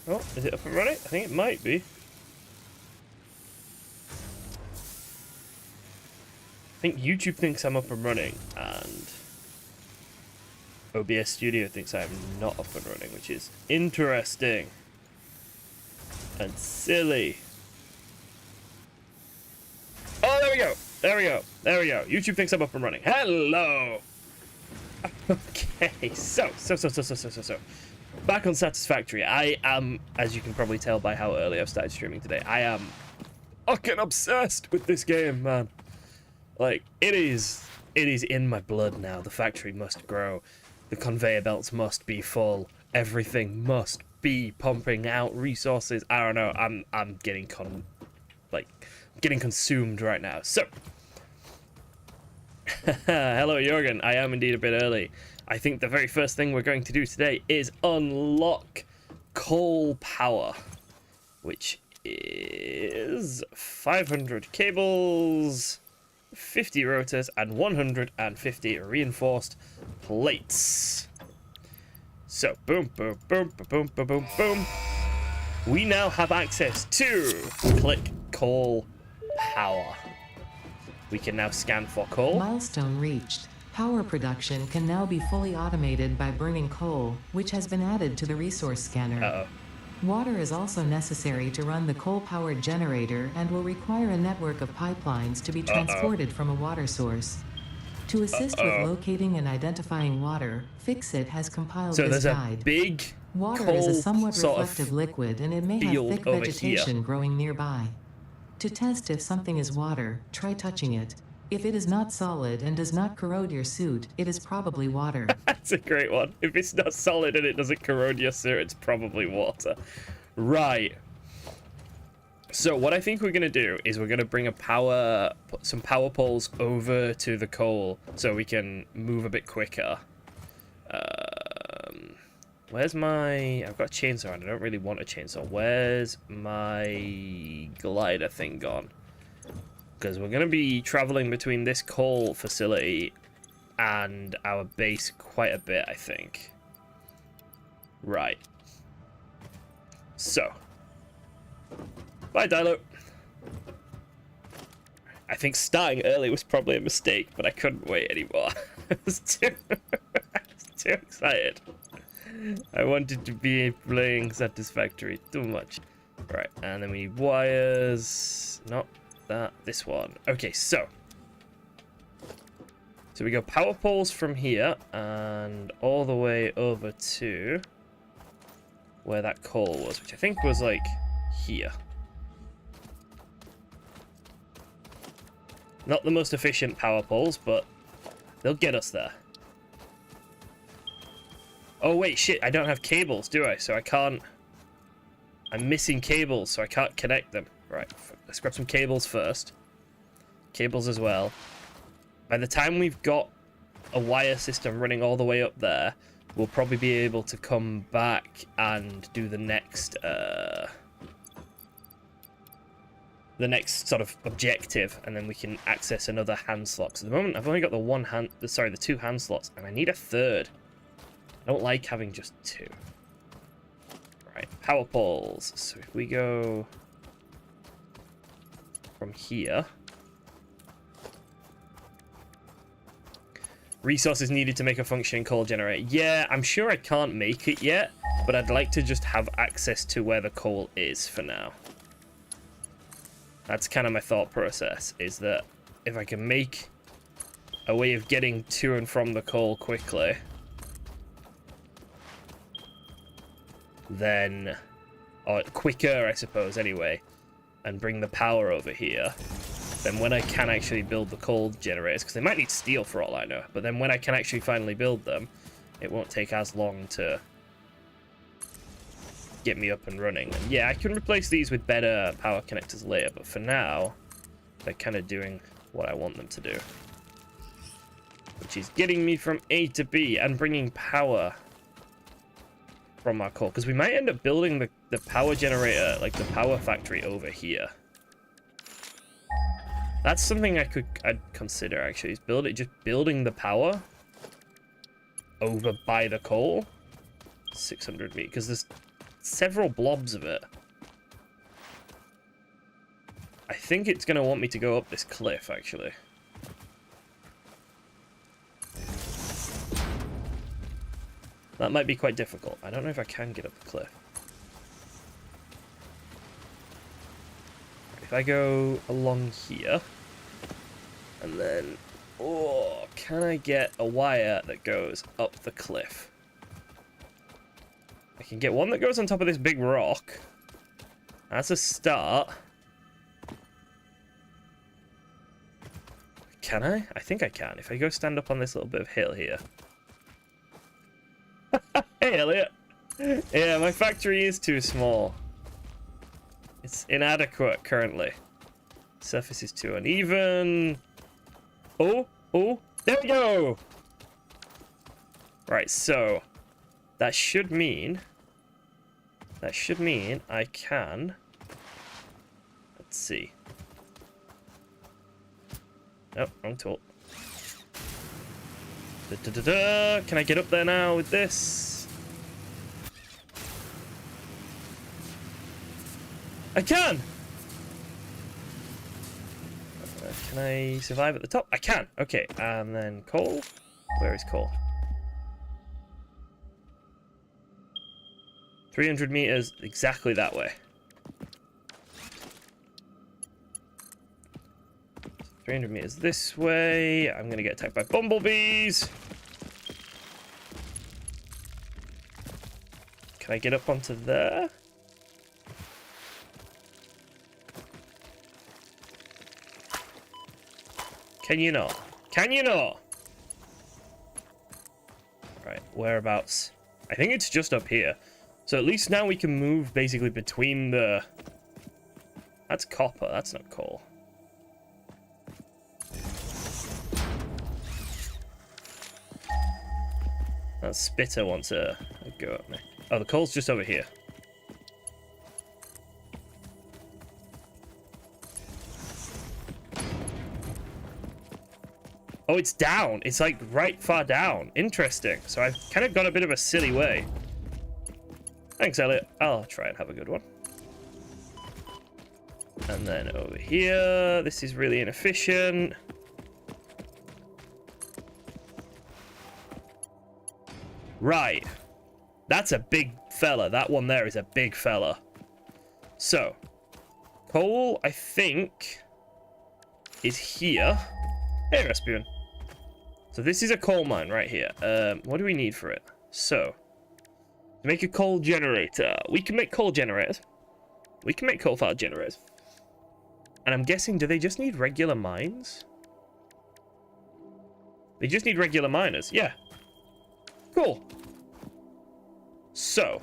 Oh, is it up and running? I think it might be. I think YouTube thinks I'm up and running, and OBS Studio thinks I'm not up and running, which is interesting and silly. Oh, there we go. There we go. There we go. YouTube thinks I'm up and running. Hello. Okay, so. Back on Satisfactory. I am, as you can probably tell by how early I've started streaming today, I am fucking obsessed with this game, man. Like, it is in my blood now. The factory must grow. The conveyor belts must be full. Everything must be pumping out resources. I don't know. I'm getting consumed right now. So, hello, Jorgen. I am indeed a bit early. I think the very first thing we're going to do today is unlock coal power, which is 500 cables, 50 rotors, and 150 reinforced plates. So, boom, boom, boom, boom, boom, boom, boom. We now have access to click coal power. We can now scan for coal. Milestone reached. Power production can now be fully automated by burning coal, which has been added to the resource scanner. Uh-oh. Water is also necessary to run the coal-powered generator and will require a network of pipelines to be transported from a water source. To assist with locating and identifying water, Fixit has compiled this guide. There's a big water is a somewhat reflective liquid and it may have thick vegetation growing nearby. To test if something is water, try touching it. If it is not solid and does not corrode your suit, it is probably water. That's a great one. If it's not solid and it doesn't corrode your suit, it's probably water. Right. So what I think we're going to do is we're going to bring some power poles over to the coal so we can move a bit quicker. Where's my... I've got a chainsaw and I don't really want a chainsaw. Where's my glider thing gone? Because we're going to be traveling between this coal facility and our base quite a bit, I think. Right. So. Bye, Dilo. I think starting early was probably a mistake, but I couldn't wait anymore. I was too excited. I wanted to be playing Satisfactory too much. Right, and then we need wires. Not that, this one. Okay, so we go power poles from here and all the way over to where that coal was, which I think was like here. Not the most efficient power poles, but they'll get us there. Oh wait, shit, I don't have cables, do I? So I can't... I'm missing cables, so I can't connect them. Right, let's grab some cables first. Cables as well. By the time we've got a wire system running all the way up there, we'll probably be able to come back and do the next sort of objective, and then we can access another hand slot. So at the moment, I've only got the two hand slots, and I need a third. I don't like having just two. Right, power poles. So if we go from here, resources needed to make a functioning coal generator. Yeah, I'm sure I can't make it yet, but I'd like to just have access to where the coal is for now. That's kind of my thought process, is that if I can make a way of getting to and from the coal quickly, then, or quicker, I suppose, anyway, and bring the power over here, then when I can actually build the coal generators, because they might need steel for all I know, but then when I can actually finally build them, it won't take as long to get me up and running. And yeah, I can replace these with better power connectors later, but for now, they're kind of doing what I want them to do, which is getting me from A to B and bringing power from our coal, because we might end up building the power generator, like the power factory over here. That's something I'd consider, actually, is building the power over by the coal. 600 meters, because there's several blobs of it. I think it's going to want me to go up this cliff, actually. That might be quite difficult. I don't know if I can get up the cliff. If I go along here, and then... Oh, can I get a wire that goes up the cliff? I can get one that goes on top of this big rock. That's a start. Can I? I think I can. If I go stand up on this little bit of hill here. Hey, Elliot. Yeah, my factory is too small. It's inadequate currently. Surface is too uneven. Oh, there we go! Right, so that should mean I can, let's see. Oh, wrong tool. Can I get up there now with this? I can! Can I survive at the top? I can! Okay, and then coal. Where is coal? 300 meters, exactly that way. 300 meters this way. I'm gonna get attacked by bumblebees. Can I get up onto there? Can you not? Can you not? Right, whereabouts? I think it's just up here. So at least now we can move basically between the... That's copper, that's not coal. That spitter wants a go at me. Oh, the coal's just over here. Oh, it's down. It's like right far down. Interesting. So I've kind of gone a bit of a silly way. Thanks, Elliot. I'll try and have a good one. And then over here, this is really inefficient. Right. That's a big fella. That one there is a big fella. So, coal, I think, is here. Hey, Rasputin. So this is a coal mine right here. What do we need for it? So, to make a coal generator. We can make coal generators. We can make coal-fired generators. And I'm guessing, do they just need regular mines? They just need regular miners. Yeah. Cool. So.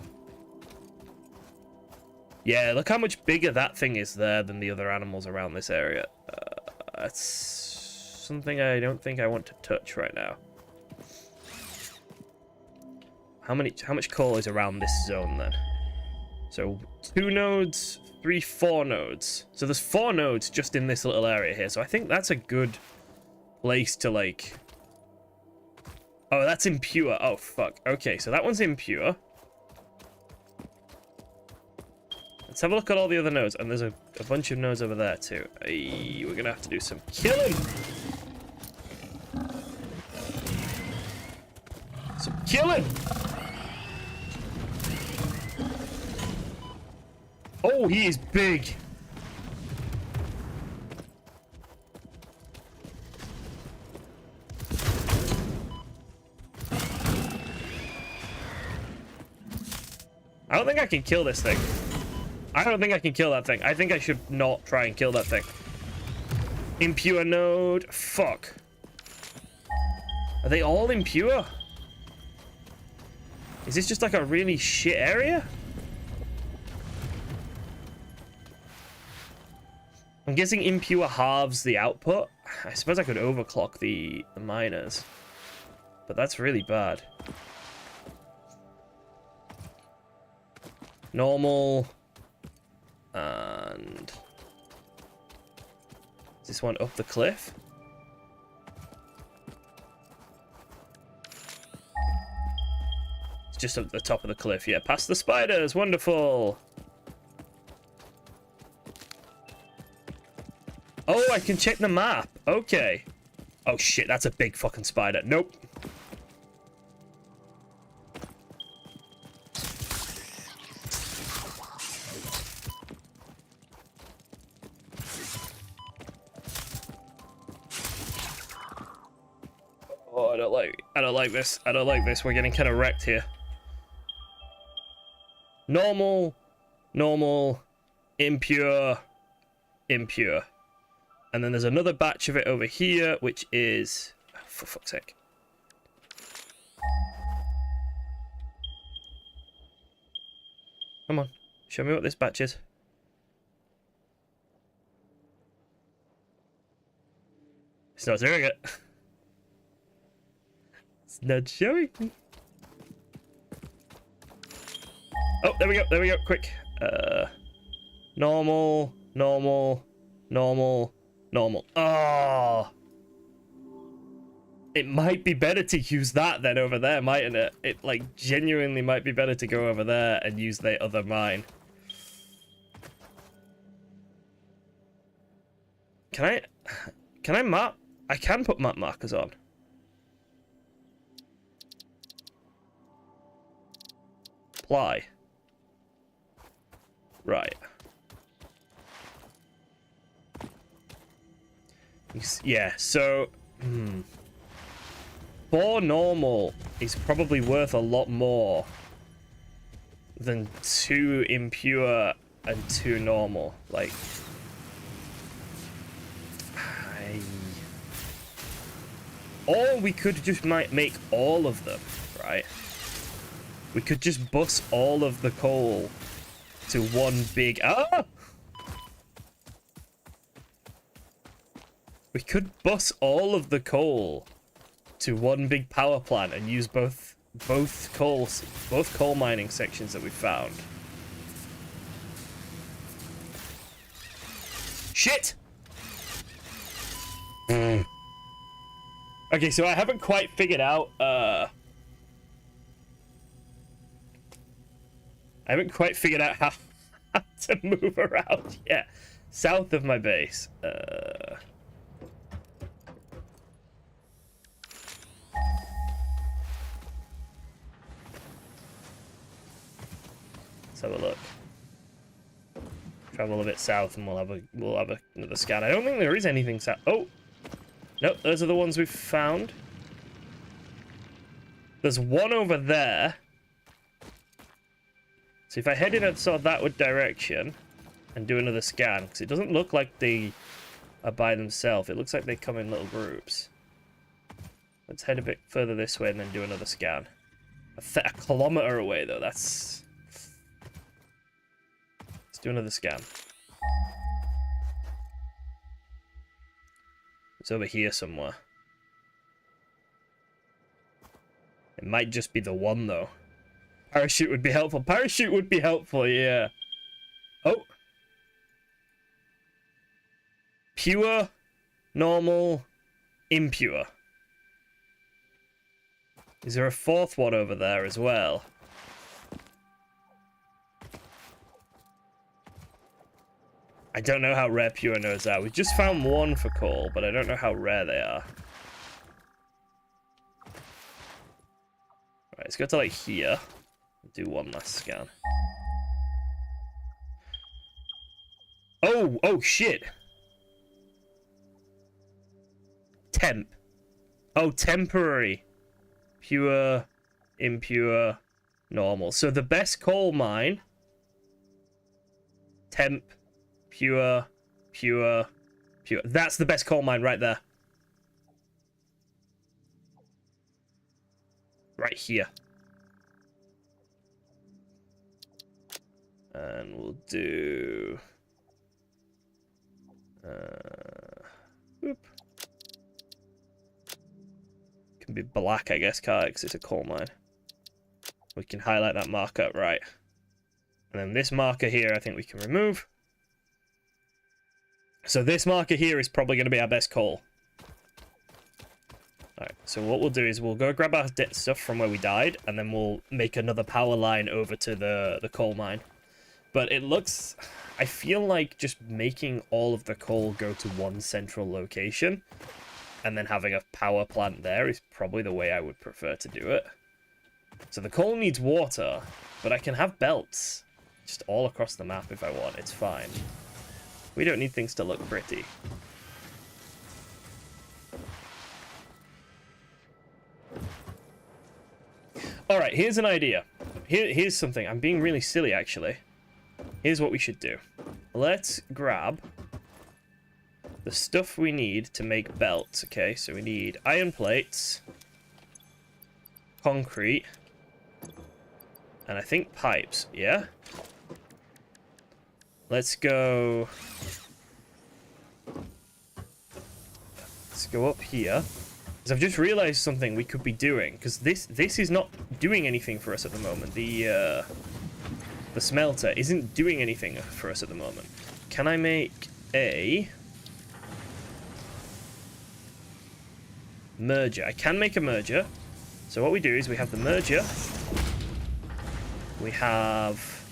Yeah, look how much bigger that thing is there than the other animals around this area. That's something I don't think I want to touch right now. How much coal is around this zone then? So 2 nodes, 3, 4 nodes. So there's 4 nodes just in this little area here. So I think that's a good place to like... Oh, that's impure. Oh, fuck. Okay, so that one's impure. Let's have a look at all the other nodes. And there's a bunch of nodes over there too. We're gonna have to do some killing. Some killing. Oh, he is big. I don't think I can kill this thing. I don't think I can kill that thing. I think I should not try and kill that thing. Impure node. Fuck. Are they all impure? Is this just like a really shit area? I'm guessing impure halves the output. I suppose I could overclock the miners. But that's really bad. Normal. And... Is this one up the cliff? It's just at the top of the cliff. Yeah, past the spiders. Wonderful. Oh, I can check the map. Okay. Oh, shit. That's a big fucking spider. Nope. Oh, I don't like this. I don't like this. We're getting kind of wrecked here. Normal, normal, impure, impure. And then there's another batch of it over here, which is... Oh, for fuck's sake. Come on. Show me what this batch is. It's not doing it. It's not showing. Oh, there we go. There we go. Quick. Normal, normal, normal, normal. Oh. It might be better to use that than over there, mightn't it? It, like, genuinely might be better to go over there and use the other mine. Can I map? I can put map markers on. Apply. Right. Yeah, so... 4 normal is probably worth a lot more than 2 impure and 2 normal. Like... Or we could just make all of them, right? We could just bus all of the coal to one big... Ah! We could bus all of the coal to one big power plant and use both coal mining sections that we found. Shit! Okay, so I haven't quite figured out, how to move around yet. South of my base. Let's have a look. Travel a bit south and we'll have another scan. I don't think there is anything south. Oh! Nope, those are the ones we've found. There's one over there. So if I head in and sort of that direction and do another scan, because it doesn't look like they are by themselves. It looks like they come in little groups. Let's head a bit further this way and then do another scan. A kilometer away, though. Let's do another scan. It's over here somewhere. It might just be the one, though. Parachute would be helpful. Parachute would be helpful, yeah. Oh. Pure, normal, impure. Is there a 4th one over there as well? I don't know how rare pure nodes are. We just found one for coal, but I don't know how rare they are. Right, let's go to like here. Do one last scan. Oh shit. Temp. Oh, temporary. Pure, impure, normal. So the best coal mine. Temp. Pure, pure, pure. That's the best coal mine right there. Right here. And we'll do... Whoop. Can be black, I guess, can't it? Because it's a coal mine. We can highlight that marker, right. And then this marker here, I think we can remove. So this marker here is probably going to be our best coal. Alright, so what we'll do is we'll go grab our stuff from where we died, and then we'll make another power line over to the coal mine. But it looks... I feel like just making all of the coal go to one central location, and then having a power plant there is probably the way I would prefer to do it. So the coal needs water, but I can have belts just all across the map if I want. It's fine. We don't need things to look pretty. Alright, here's an idea. Here's something. I'm being really silly, actually. Here's what we should do. Let's grab the stuff we need to make belts, okay? So we need iron plates, concrete, and I think pipes, yeah? Let's go... Let's go up here. Because I've just realized something we could be doing. Because this is not doing anything for us at the moment. The smelter isn't doing anything for us at the moment. Can I make a... merger? I can make a merger. So what we do is we have the merger. We have...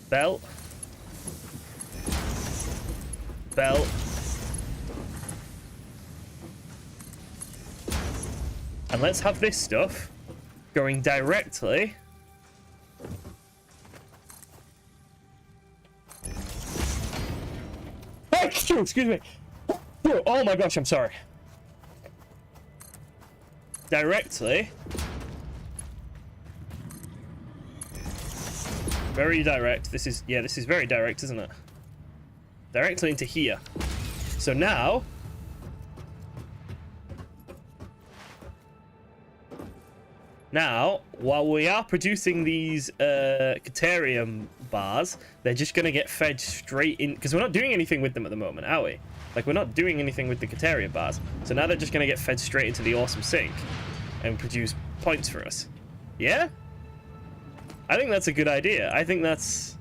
belt. Belt. And let's have this stuff going directly excuse me. Oh my gosh, I'm sorry. Directly. Very direct. This is very direct, isn't it? Directly into here. So now while we are producing these Caterium bars, they're just going to get fed straight in... Because we're not doing anything with them at the moment, are we? Like, we're not doing anything with the Caterium bars. So now they're just going to get fed straight into the awesome sink and produce points for us. Yeah? I think that's a good idea. I think that's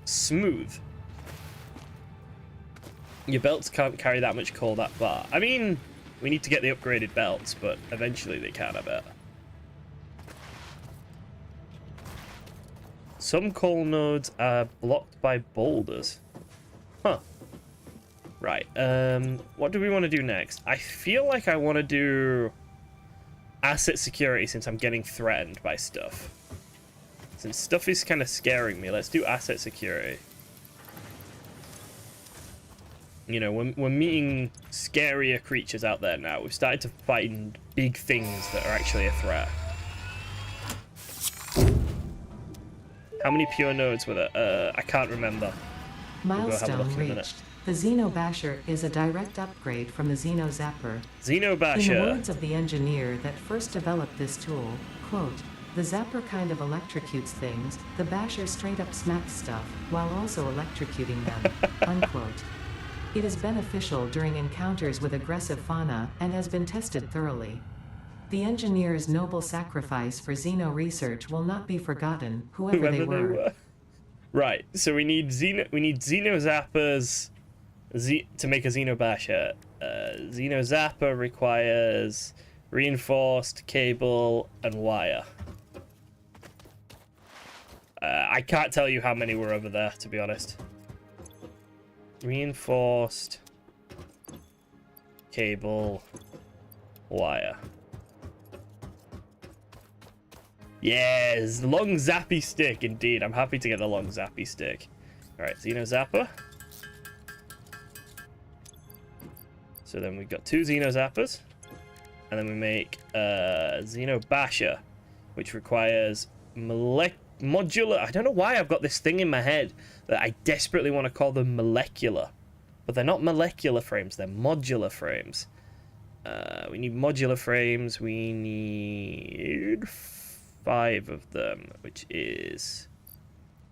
smooth. Your belts can't carry that much coal that far. I mean, we need to get the upgraded belts, but eventually they can, I bet. Some coal nodes are blocked by boulders. Huh. Right. What do we want to do next? I feel like I want to do asset security since I'm getting threatened by stuff. Since stuff is kind of scaring me, let's do asset security. You know, we're meeting scarier creatures out there now. We've started to find big things that are actually a threat. How many pure nodes were there? I can't remember. Milestone reached. The Xeno Basher is a direct upgrade from the Xeno Zapper. Xeno Basher. In the words of the engineer that first developed this tool, quote, "The Zapper kind of electrocutes things, the Basher straight up smacks stuff, while also electrocuting them," unquote. It is beneficial during encounters with aggressive fauna and has been tested thoroughly. The engineer's noble sacrifice for Xeno research will not be forgotten, whoever they were. Right, so we need Xeno Zappers to make a Xeno Basher. Xeno Zapper requires reinforced cable and wire. I can't tell you how many were over there, to be honest. Reinforced cable wire. Yes, long zappy stick, indeed. I'm happy to get the long zappy stick. Alright, Xeno Zapper. So then we've got 2 Xeno Zappers. And then we make Xeno Basher, which requires modular... I don't know why I've got this thing in my head that I desperately want to call them molecular. But they're not molecular frames, they're modular frames. We need modular frames. We need 5 of them, which is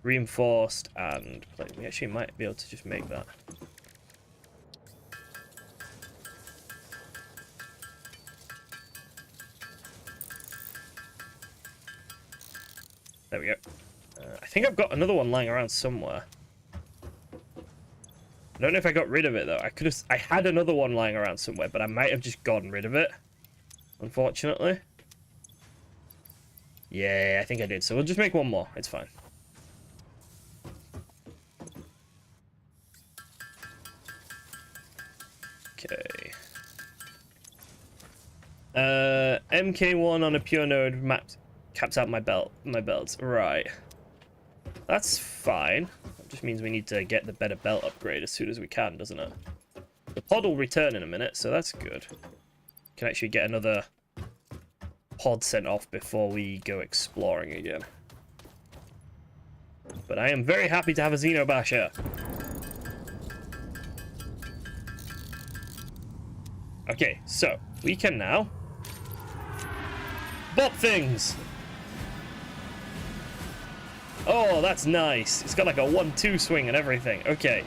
reinforced and plate. We actually might be able to just make that. There we go. I think I've got another one lying around somewhere. I don't know if I got rid of it though. I had another one lying around somewhere, but I might have just gotten rid of it, unfortunately. Yeah, I think I did. So we'll just make one more. It's fine. Okay. MK1 on a pure node caps out my belts. Right. That's fine. That just means we need to get the better belt upgrade as soon as we can, doesn't it? The pod will return in a minute, so that's good. Can actually get another pod sent off before we go exploring again. But I am very happy to have a Xenobasher. Okay, so we can now bop things. Oh, that's nice. It's got like a 1-2 swing and everything. Okay,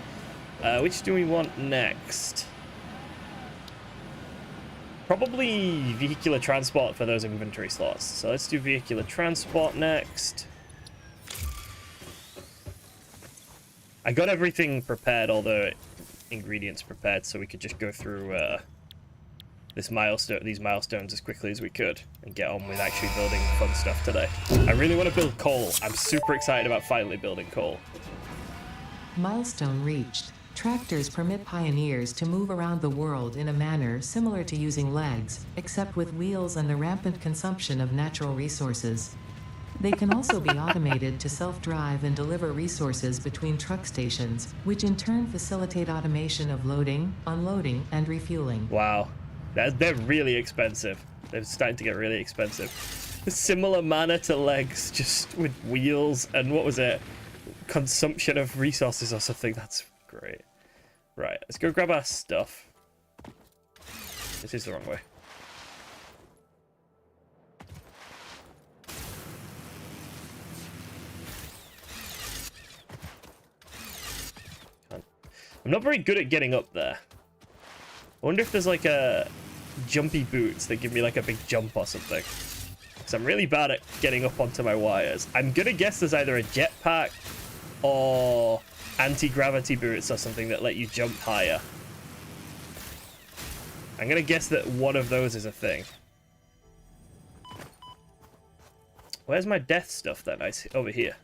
which do we want next? Probably vehicular transport for those inventory slots. So let's do vehicular transport next. I got everything prepared, all the ingredients prepared, so we could just go through these milestones as quickly as we could and get on with actually building fun stuff today. I really want to build coal. I'm super excited about finally building coal. Milestone reached. Tractors permit pioneers to move around the world in a manner similar to using legs, except with wheels and the rampant consumption of natural resources. They can also be automated to self-drive and deliver resources between truck stations, which in turn facilitate automation of loading, unloading, and refueling. Wow. They're really expensive. They're starting to get really expensive. A similar manner to legs, just with wheels and what was it? Consumption of resources or something. That's great. Right, let's go grab our stuff. This is the wrong way. I'm not very good at getting up there. I wonder if there's like a jumpy boots that give me like a big jump or something. Because I'm really bad at getting up onto my wires. I'm gonna guess there's either a jetpack or anti-gravity boots or something that let you jump higher. I'm gonna guess that one of those is a thing. Where's my death stuff then? I see over here.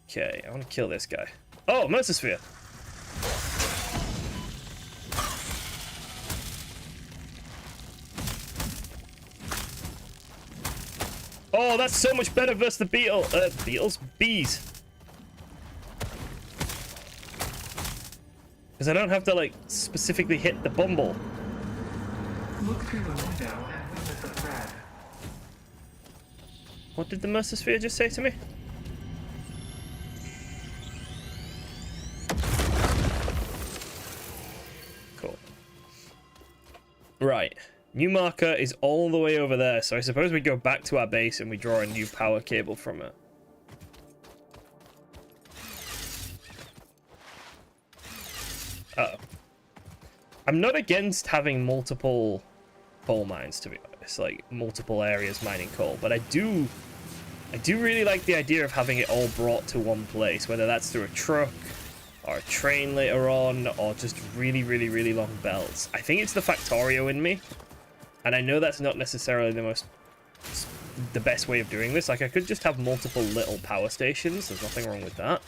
Okay, I want to kill this guy. Oh, Mercer-sphere. Oh, that's so much better versus the bees. Because I don't have to, like, specifically hit the bumble. Look through the window and witness a thread. What did the Mercer-sphere just say to me? Cool. Right. New marker is all the way over there, so I suppose we go back to our base and we draw a new power cable from it. Uh-oh. I'm not against having multiple coal mines, to be honest, like multiple areas mining coal, but I do really like the idea of having it all brought to one place, whether that's through a truck or a train later on, or just really, really, really long belts. I think it's the Factorio in me. And I know that's not necessarily the best way of doing this. Like, I could just have multiple little power stations. There's nothing wrong with that.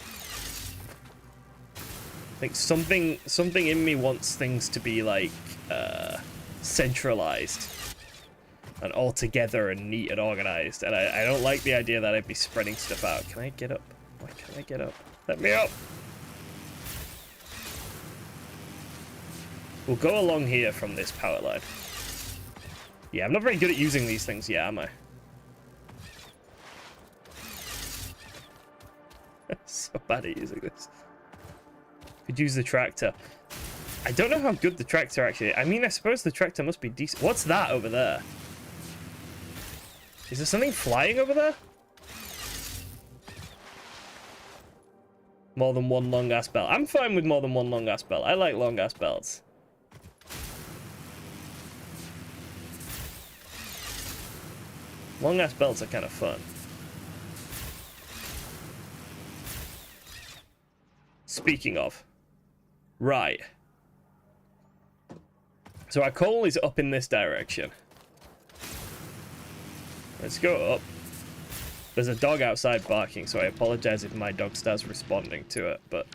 I think something in me wants things to be, like, centralized and all together and neat and organized. And I don't like the idea that I'd be spreading stuff out. Can I get up? Why can't I get up? Let me up! We'll go along here from this power line. Yeah, I'm not very good at using these things yet, am I? So bad at using this. Could use the tractor. I don't know how good the tractor actually is. I mean, I suppose the tractor must be decent. What's that over there? Is there something flying over there? More than one long-ass belt. I'm fine with more than one long-ass belt. I like long-ass belts. Long-ass belts are kind of fun. Speaking of. Right. So our coal is up in this direction. Let's go up. There's a dog outside barking, so I apologize if my dog starts responding to it, but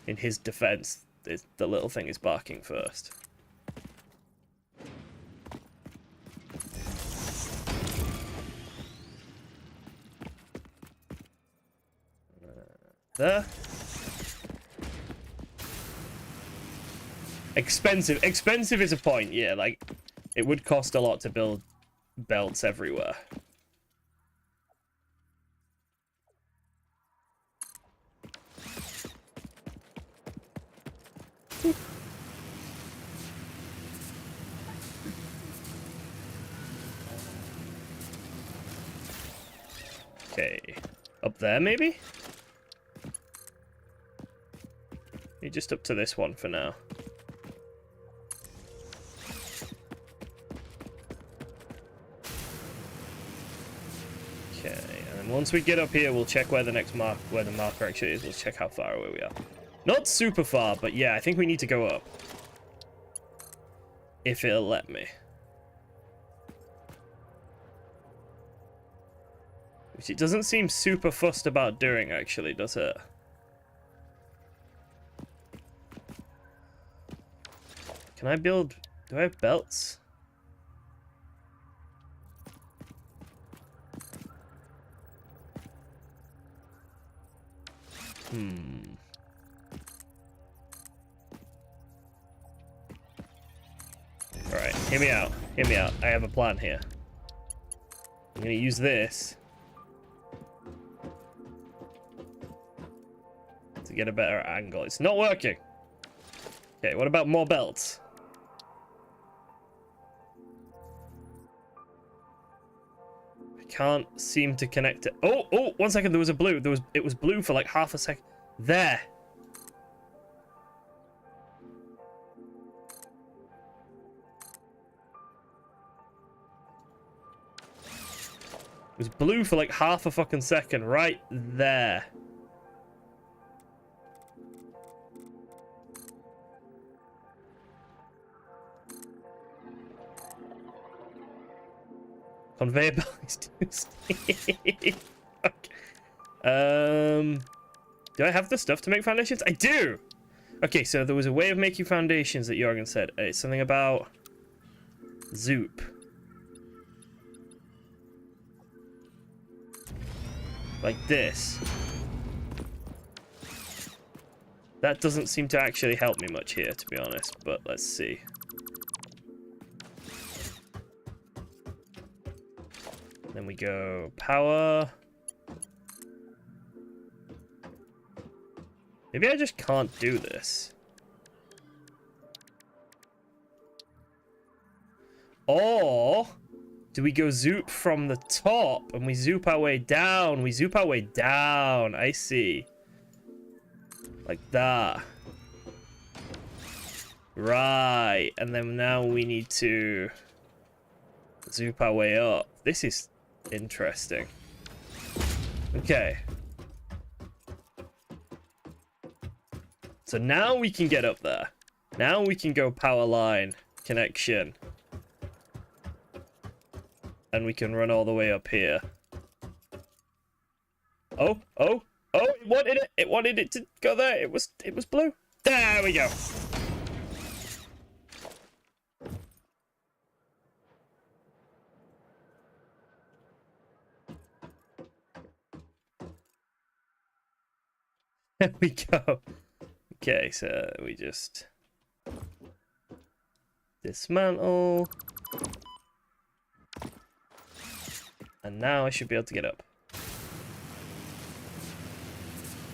in his defense, the little thing is barking first. There. Expensive. Expensive is a point, yeah, like, it would cost a lot to build belts everywhere. Okay, up there maybe? You're just up to this one for now. Okay, and then once we get up here, we'll check where the next where the marker actually is. We'll check how far away we are. Not super far, but yeah, I think we need to go up. If it'll let me. Which it doesn't seem super fussed about doing, actually, does it? Can I build... Do I have belts? Alright, hear me out. Hear me out. I have a plan here. I'm gonna use this to get a better angle. It's not working. Okay, what about more belts? I can't seem to connect it. Oh, 1 second. There was a blue. It was blue for like half a second. There. It was blue for like half a fucking second. Right there. Conveyor belt is too steep. Okay. Do I have the stuff to make foundations? I do! Okay, so there was a way of making foundations that Jorgen said. It's something about Zoop. Like this. That doesn't seem to actually help me much here, to be honest, but let's see. Then we go power. Maybe I just can't do this. Or do we go zoop from the top and we zoop our way down? We zoop our way down. I see. Like that. Right. And then now we need to zoop our way up. This is interesting. Okay. So now we can get up there. Now we can go power line connection. And we can run all the way up here. Oh, it wanted it. It wanted it to go there. It was blue. There we go. There we go. Okay, so we just dismantle. And now I should be able to get up.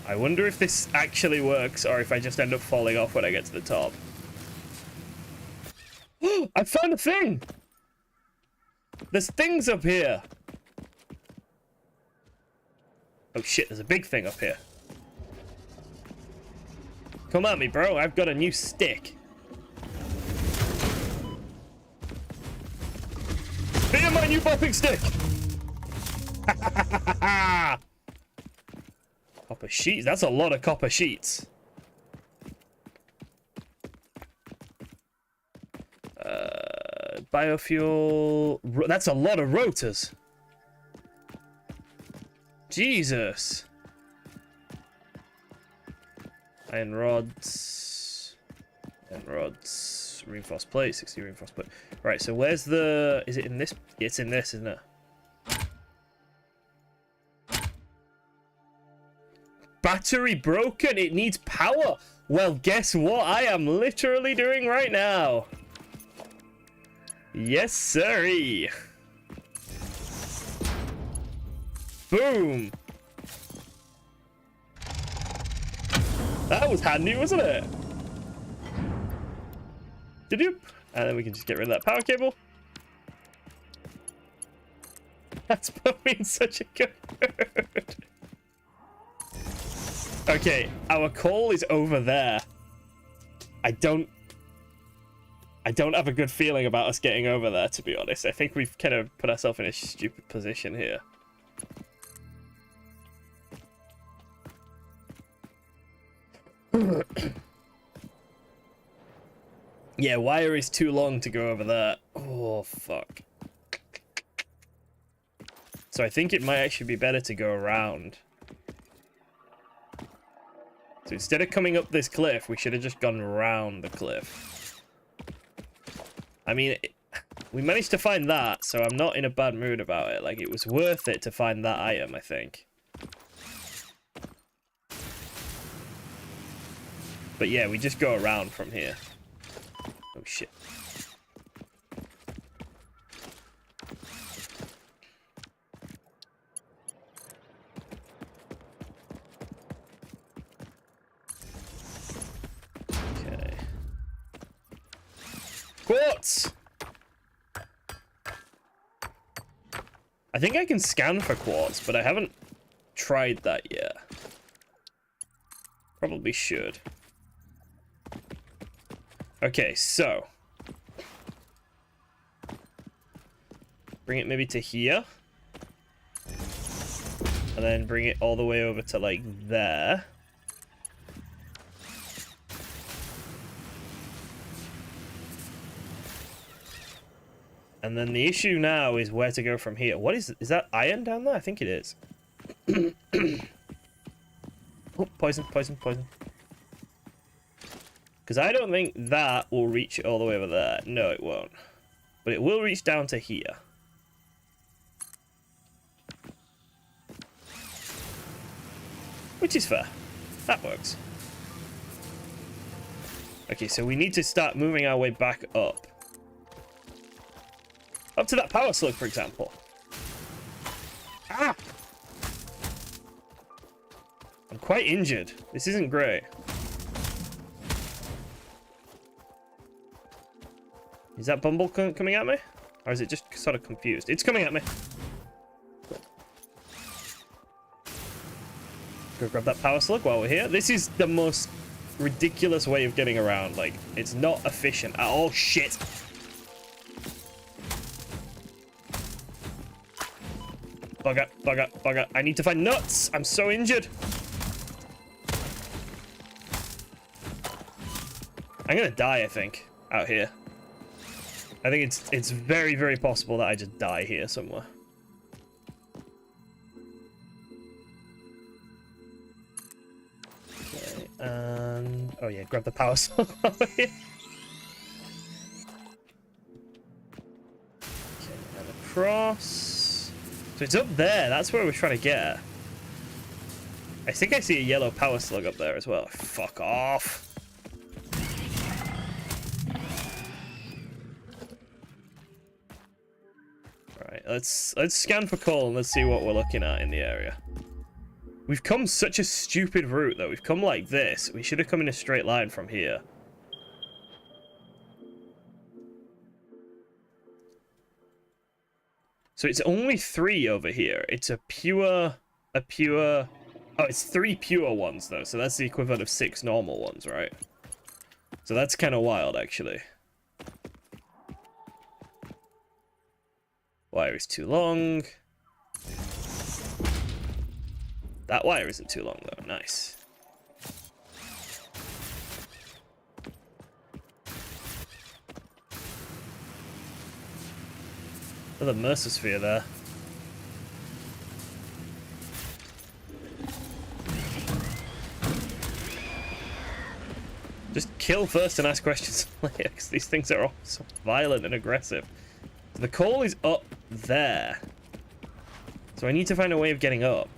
I wonder if this actually works or if I just end up falling off when I get to the top. I found a thing! There's things up here. Oh shit, there's a big thing up here. Come at me, bro. I've got a new stick. Be my new bopping stick! Copper sheets. That's a lot of copper sheets. biofuel. That's a lot of rotors. Jesus. Iron rods. Iron rods. Reinforced plate. 60 reinforced plate. Right, so where's the... Is it in this? It's in this, isn't it? Battery broken. It needs power. Well, guess what I am literally doing right now? Yes, sirree. Boom. That was handy, wasn't it? Doop. And then we can just get rid of that power cable. That's put me in such a good mood. Okay, our coal is over there. I don't have a good feeling about us getting over there, to be honest. I think we've kind of put ourselves in a stupid position here. Yeah, wire is too long to go over there. Oh, fuck. So I think it might actually be better to go around. So instead of coming up this cliff, we should have just gone around the cliff. I mean, we managed to find that, so I'm not in a bad mood about it. Like, it was worth it to find that item, I think. But yeah, we just go around from here. Oh, shit. Okay. Quartz! I think I can scan for quartz, but I haven't tried that yet. Probably should. Okay, so bring it maybe to here, and then bring it all the way over to like there. And then the issue now is where to go from here. What is that iron down there? I think it is. Oh, poison, poison, poison. Because I don't think that will reach all the way over there. No, it won't. But it will reach down to here. Which is fair. That works. Okay, so we need to start moving our way back up. Up to that power slug, for example. Ah! I'm quite injured. This isn't great. Is that Bumble coming at me? Or is it just sort of confused? It's coming at me. Go grab that power slug while we're here. This is the most ridiculous way of getting around. Like, it's not efficient at all. Shit. Bugger, bugger, bugger. I need to find nuts. I'm so injured. I'm gonna die, I think, out here. I think it's very, very possible that I just die here somewhere. Okay, and... Oh yeah, grab the power saw. Okay, and across. So it's up there, that's where we're trying to get. I think I see a yellow power slug up there as well. Fuck off. Let's scan for coal and let's see what we're looking at in the area. We've come such a stupid route though. We've come like this. We should have come in a straight line from here. So it's only 3 over here. It's a pure... Oh, it's 3 pure ones though. So that's the equivalent of 6 normal ones, right? So that's kind of wild actually. Wire is too long. That wire isn't too long though. Nice. Another Mercer sphere there. Just kill first and ask questions later, because these things are all so violent and aggressive. So the coal is up there. So I need to find a way of getting up.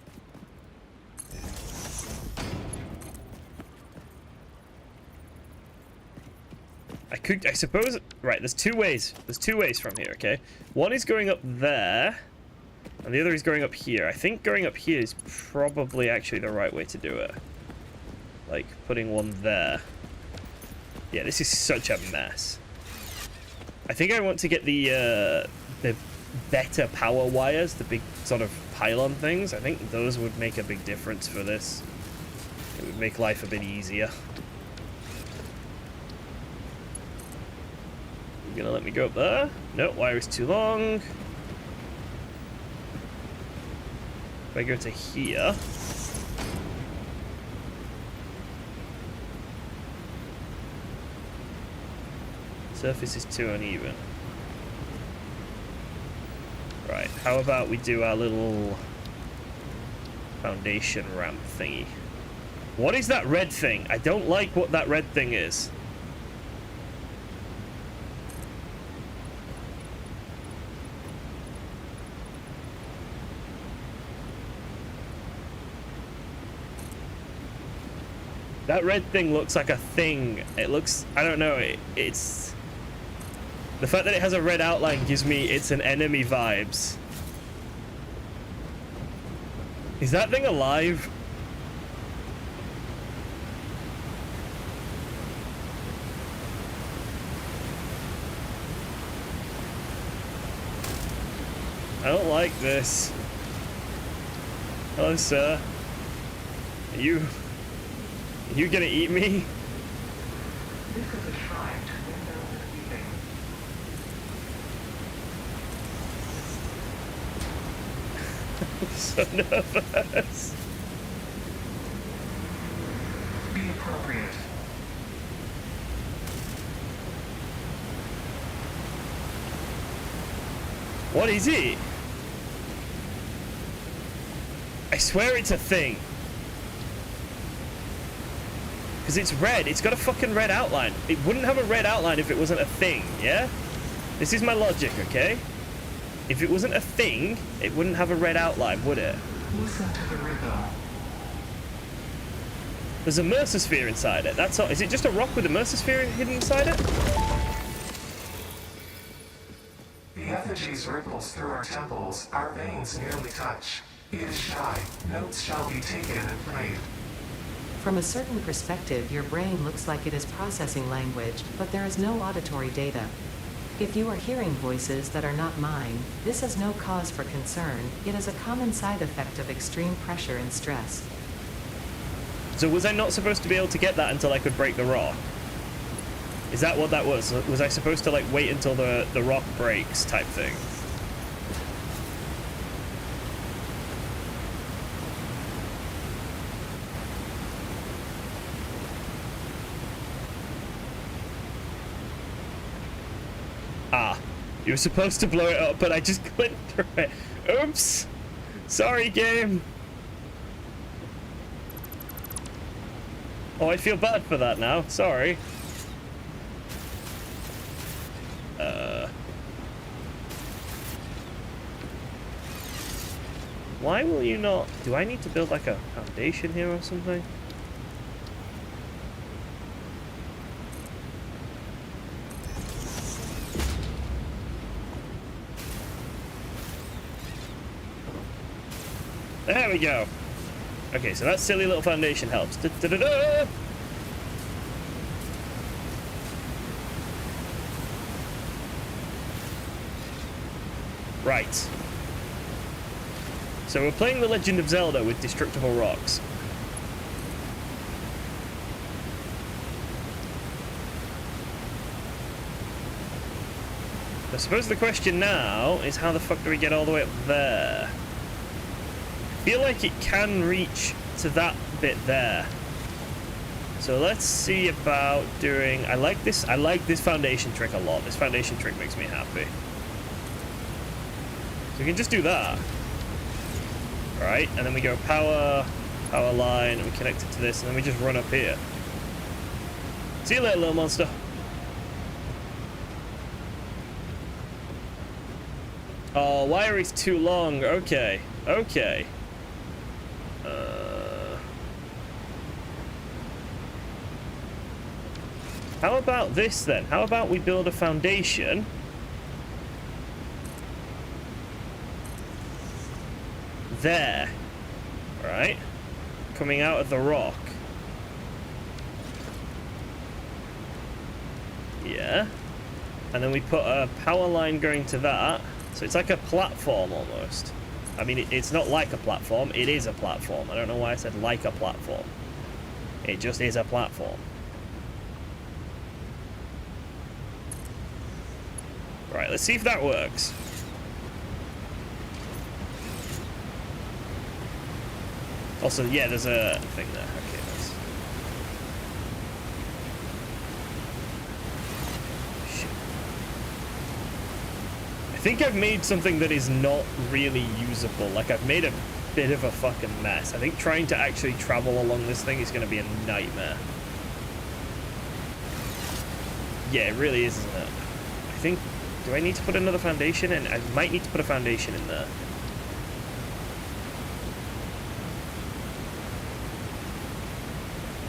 I suppose, right, there's two ways. There's two ways from here, okay? One is going up there, and the other is going up here. I think going up here is probably actually the right way to do it. Like, putting one there. Yeah, this is such a mess. I think I want to get the better power wires, the big sort of pylon things. I think those would make a big difference for this. It would make life a bit easier. You gonna let me go up there? No, wire is too long. If I go to here... Surface is too uneven. Right, how about we do our little foundation ramp thingy? What is that red thing? I don't like what that red thing is. That red thing looks like a thing. It looks, I don't know, it's... The fact that it has a red outline gives me it's an enemy vibes. Is that thing alive? I don't like this. Hello, sir. Are you gonna eat me? This is a shrine to window and weaving. I'm so nervous. Be appropriate. What is it? I swear it's a thing. Because it's red. It's got a fucking red outline. It wouldn't have a red outline if it wasn't a thing, yeah? This is my logic, okay? If it wasn't a thing, it wouldn't have a red outline, would it? Listen to the rhythm. There's a Mercer sphere inside it. That's all. Is it just a rock with a Mercer sphere hidden inside it? The effigies ripples through our temples. Our veins nearly touch. It is shy. Notes shall be taken and played. From a certain perspective, your brain looks like it is processing language, but there is no auditory data. If you are hearing voices that are not mine, this is no cause for concern. It is a common side effect of extreme pressure and stress. So was I not supposed to be able to get that until I could break the rock? Is that what that was? Was I supposed to like wait until the rock breaks type thing? Ah, you were supposed to blow it up, but I just clicked through it. Oops! Sorry, game! Oh, I feel bad for that now. Sorry. Why will you not... Do I need to build like a foundation here or something? There we go. Okay, so that silly little foundation helps. Da-da-da-da! Right. So we're playing The Legend of Zelda with destructible rocks. I suppose the question now is how the fuck do we get all the way up there? I feel like it can reach to that bit there. So let's see about doing... I like this foundation trick a lot. This foundation trick makes me happy. we can just do that. Right, and then we go power line, and we connect it to this, and then we just run up here. See you later, little monster. Oh, wire is too long. Okay, okay. How about this then? How about we build a foundation? There. Right? Coming out of the rock. Yeah. And then we put a power line going to that. So it's like a platform almost. I mean, it's not like a platform. It is a platform. I don't know why I said like a platform. It just is a platform. Right, let's see if that works. Also, yeah, there's a thing there. Okay, nice. Shit. I think I've made something that is not really usable. Like, I've made a bit of a fucking mess. I think trying to actually travel along this thing is going to be a nightmare. Yeah, it really is, isn't it? I think... Do I need to put another foundation in? I might need to put a foundation in there.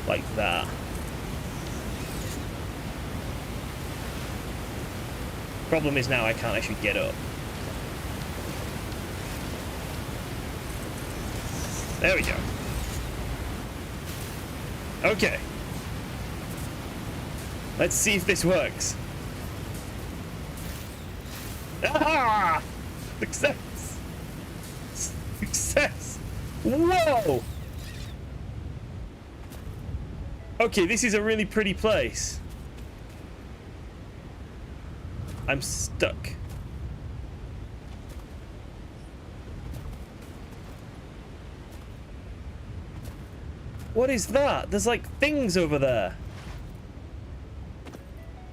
Like that. Problem is now I can't actually get up. There we go. Okay. Let's see if this works. Ah! Success! Success! Whoa! Okay, this is a really pretty place. I'm stuck. What is that? There's like things over there.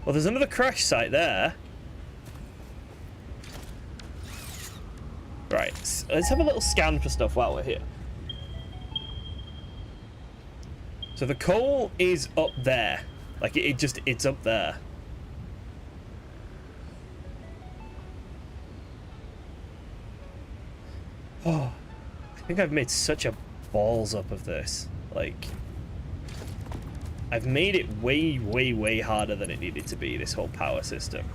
Well, there's another crash site there. Right, let's have a little scan for stuff while we're here. So the coal is up there. Like, it's up there. Oh, I think I've made such a balls up of this. Like, I've made it way, way, way harder than it needed to be, this whole power system.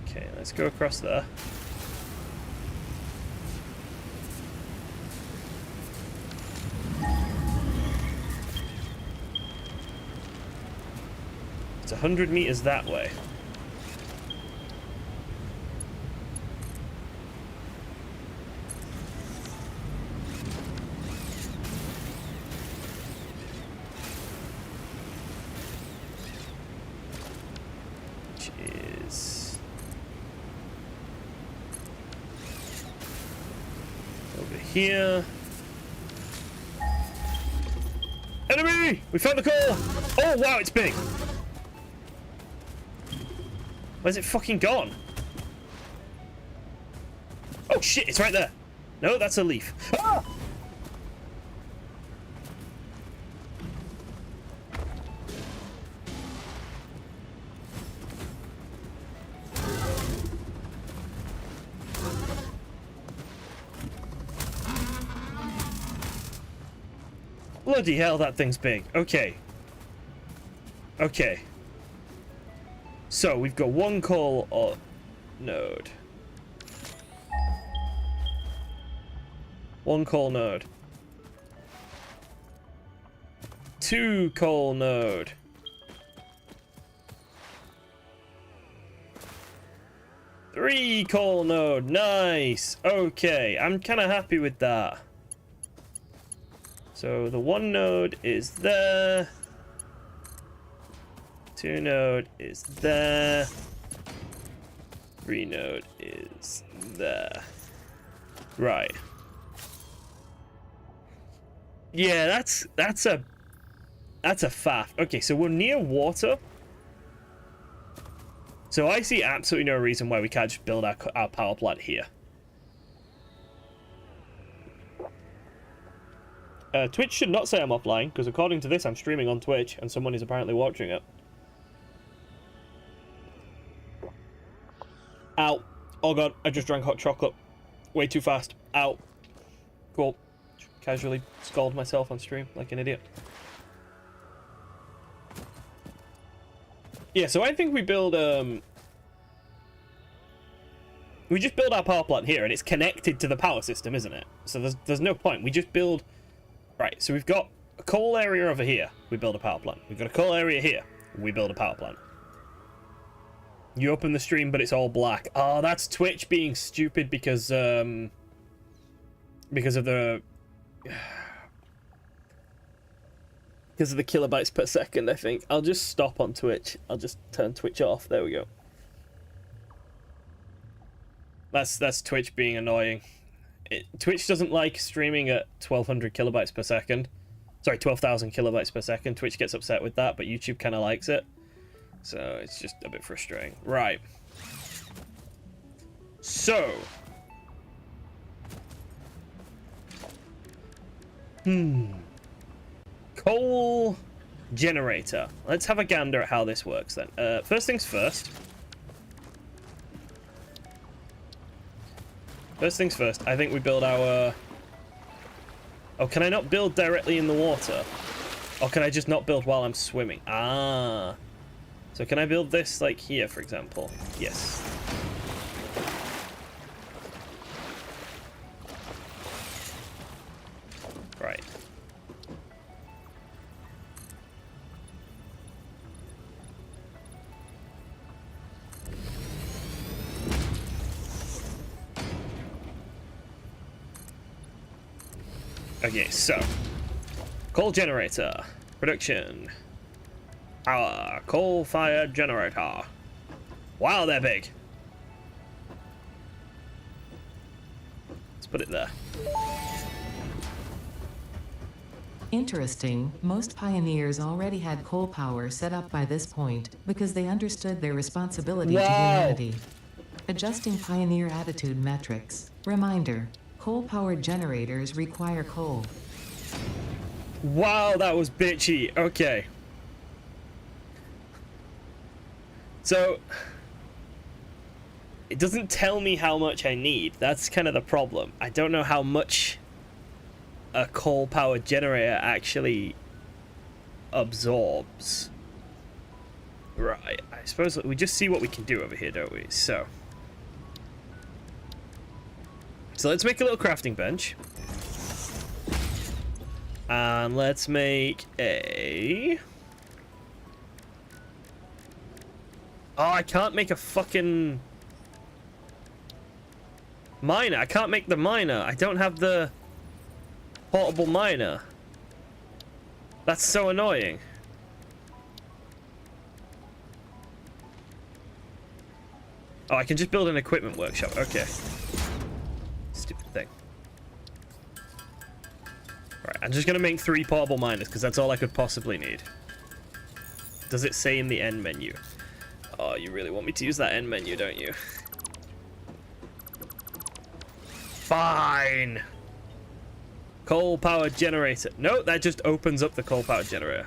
Okay, let's go across there. It's 100 meters that way. Which is over here. Enemy! We found the coal! Oh wow, it's big! Where's it fucking gone? Oh shit, it's right there. No, that's a leaf. Ah! Bloody hell, that thing's big. Okay. Okay. So, we've got one coal node. One coal node. Two coal node. Three coal node. Nice. Okay, I'm kind of happy with that. So the one node is there. Two node is there. Three node is there. Right. Yeah, that's a faff. Okay, so we're near water. So I see absolutely no reason why we can't just build our power plant here. Twitch should not say I'm offline, because according to this, I'm streaming on Twitch, and someone is apparently watching it. Ow. Oh god, I just drank hot chocolate. Way too fast. Ow. Cool. Casually scald myself on stream like an idiot. Yeah, so I think we build, we just build our power plant here, and it's connected to the power system, isn't it? So there's no point. We just build... Right, so we've got a coal area over here. We build a power plant. We've got a coal area here. We build a power plant. You open the stream, but it's all black. Oh, that's Twitch being stupid because of the... Because of the kilobytes per second, I think. I'll just stop on Twitch. I'll just turn Twitch off. There we go. That's Twitch being annoying. Twitch doesn't like streaming at 1200 kilobytes per second. Sorry, 12,000 kilobytes per second. Twitch gets upset with that, but YouTube kind of likes it. So it's just a bit frustrating. Right. So. Coal generator. Let's have a gander at how this works then. First things first. First things first, I think we build our... Oh, can I not build directly in the water? Or can I just not build while I'm swimming? Ah. So can I build this, like, here, for example? Yes. Right. Okay, so coal generator production. Our coal-fired generator. Wow, they're big. Let's put it there. Interesting, most pioneers already had coal power set up by this point because they understood their responsibility to humanity. Adjusting pioneer attitude metrics. Reminder, coal-powered generators require coal. Wow, that was bitchy. Okay. So, it doesn't tell me how much I need. That's kind of the problem. I don't know how much a coal-powered generator actually absorbs. Right, I suppose we just see what we can do over here, don't we? So let's make a little crafting bench. And let's make a... Oh, I can't make a fucking miner. I can't make the miner. I don't have the portable miner. That's so annoying. Oh, I can just build an equipment workshop. Okay. Stupid thing. Right, I'm just gonna make 3 portable miners because that's all I could possibly need. Does it say in the end menu? Oh, you really want me to use that end menu, don't you? Fine. Coal powered generator. No, that just opens up the coal powered generator.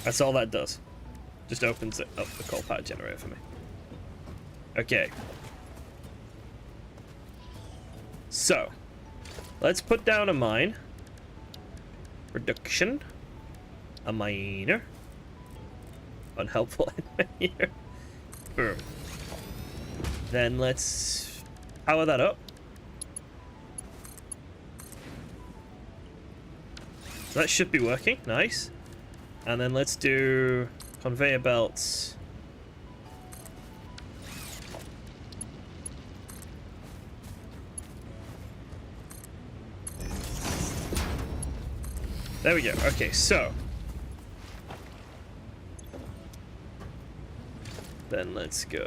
That's all that does. Just opens it up the coal powered generator for me. Okay. So, let's put down a mine. Production. A miner. Unhelpful miner. Boom. Then let's power that up. So that should be working. Nice. And then let's do conveyor belts. There we go. Okay, so then let's go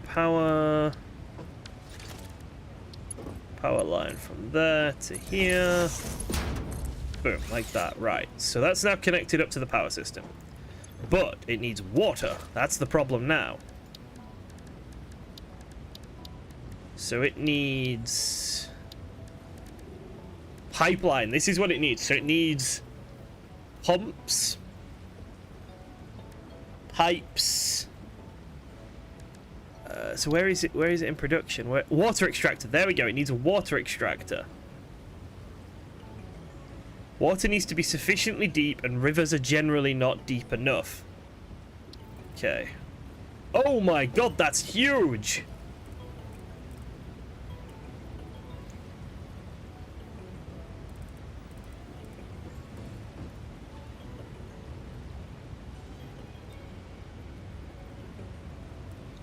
power line from there to here. Boom, like that. Right, so that's now connected up to the power system. But it needs water. That's the problem now. So it needs pipeline. This is what it needs. So it needs pumps, pipes. So where is it? Where is it in production? Water extractor. There we go. It needs a water extractor. Water needs to be sufficiently deep, and rivers are generally not deep enough. Okay. Oh my god, that's huge!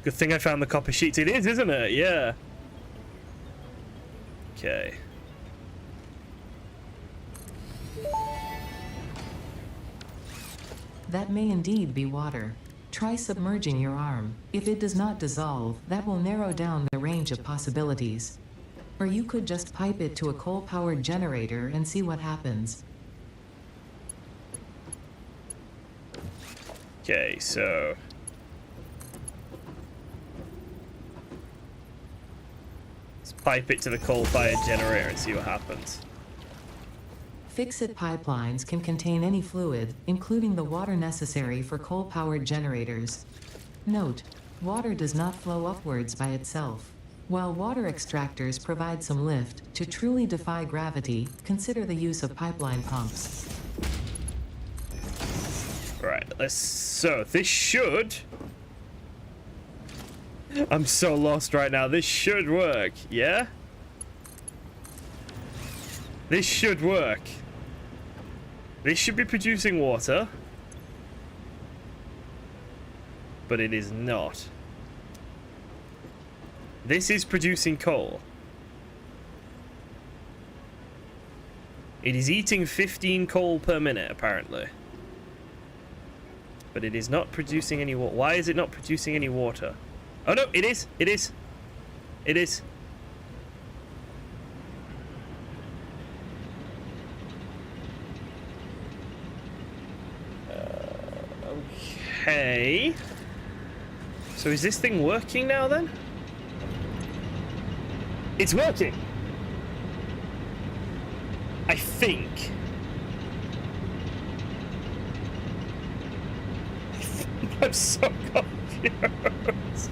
Good thing I found the copper sheets. It is, isn't it? Yeah. Okay. That may indeed be water. Try submerging your arm. If it does not dissolve, that will narrow down the range of possibilities. Or you could just pipe it to a coal-powered generator and see what happens. Okay, so... let's pipe it to the coal-fired generator and see what happens. Fix-it pipelines can contain any fluid, including the water necessary for coal-powered generators. Note, water does not flow upwards by itself. While water extractors provide some lift, to truly defy gravity, consider the use of pipeline pumps. Right, so this should... I'm so lost right now. This should work, yeah? This should work. This should be producing water. But it is not. This is producing coal. It is eating 15 coal per minute, apparently. But it is not producing any water. Why is it not producing any water? Oh no, it is. It is. It is. Okay. So is this thing working now then? It's working. I think. I'm so confused.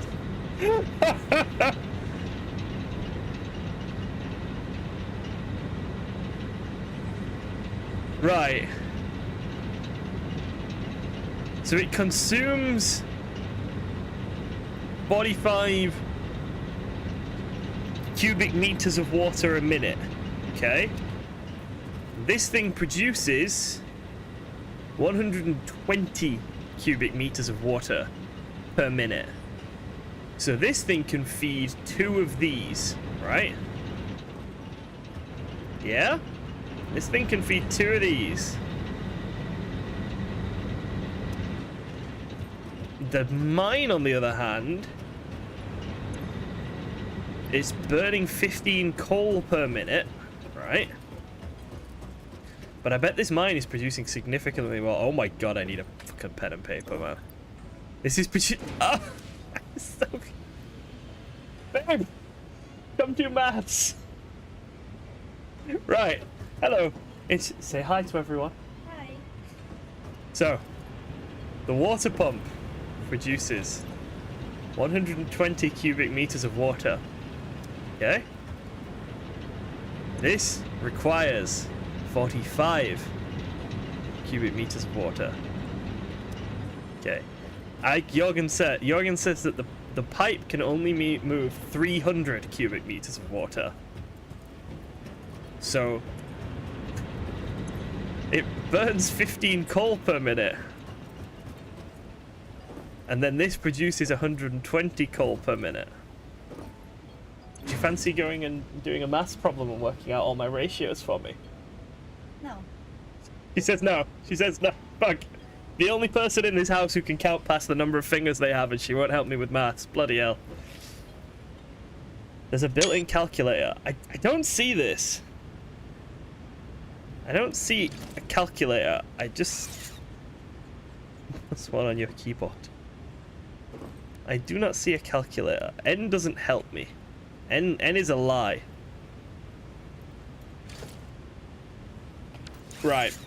Right. So it consumes 45 cubic meters of water a minute. Okay. This thing produces 120 cubic meters of water per minute. So this thing can feed 2 of these, right? Yeah? This thing can feed 2 of these. The mine, on the other hand, is burning 15 coal per minute, right? But I bet this mine is producing significantly more. Oh my god, I need a fucking pen and paper, man. This is producing... Oh! So... Babe! Come do maths! Right. Hello. Say hi to everyone. Hi. So, the water pump produces 120 cubic meters of water. Okay? This requires 45 cubic meters of water. Okay. Jorgen says that the pipe can only move 300 cubic meters of water. So it burns 15 coal per minute. And then this produces 120 coal per minute. Do you fancy going and doing a maths problem and working out all my ratios for me? No. She says no. She says no. Fuck. The only person in this house who can count past the number of fingers they have, and she won't help me with maths. Bloody hell. There's a built-in calculator. I don't see this. I don't see a calculator. I just... +1 on your keyboard. I do not see a calculator. N doesn't help me. N is a lie. Right.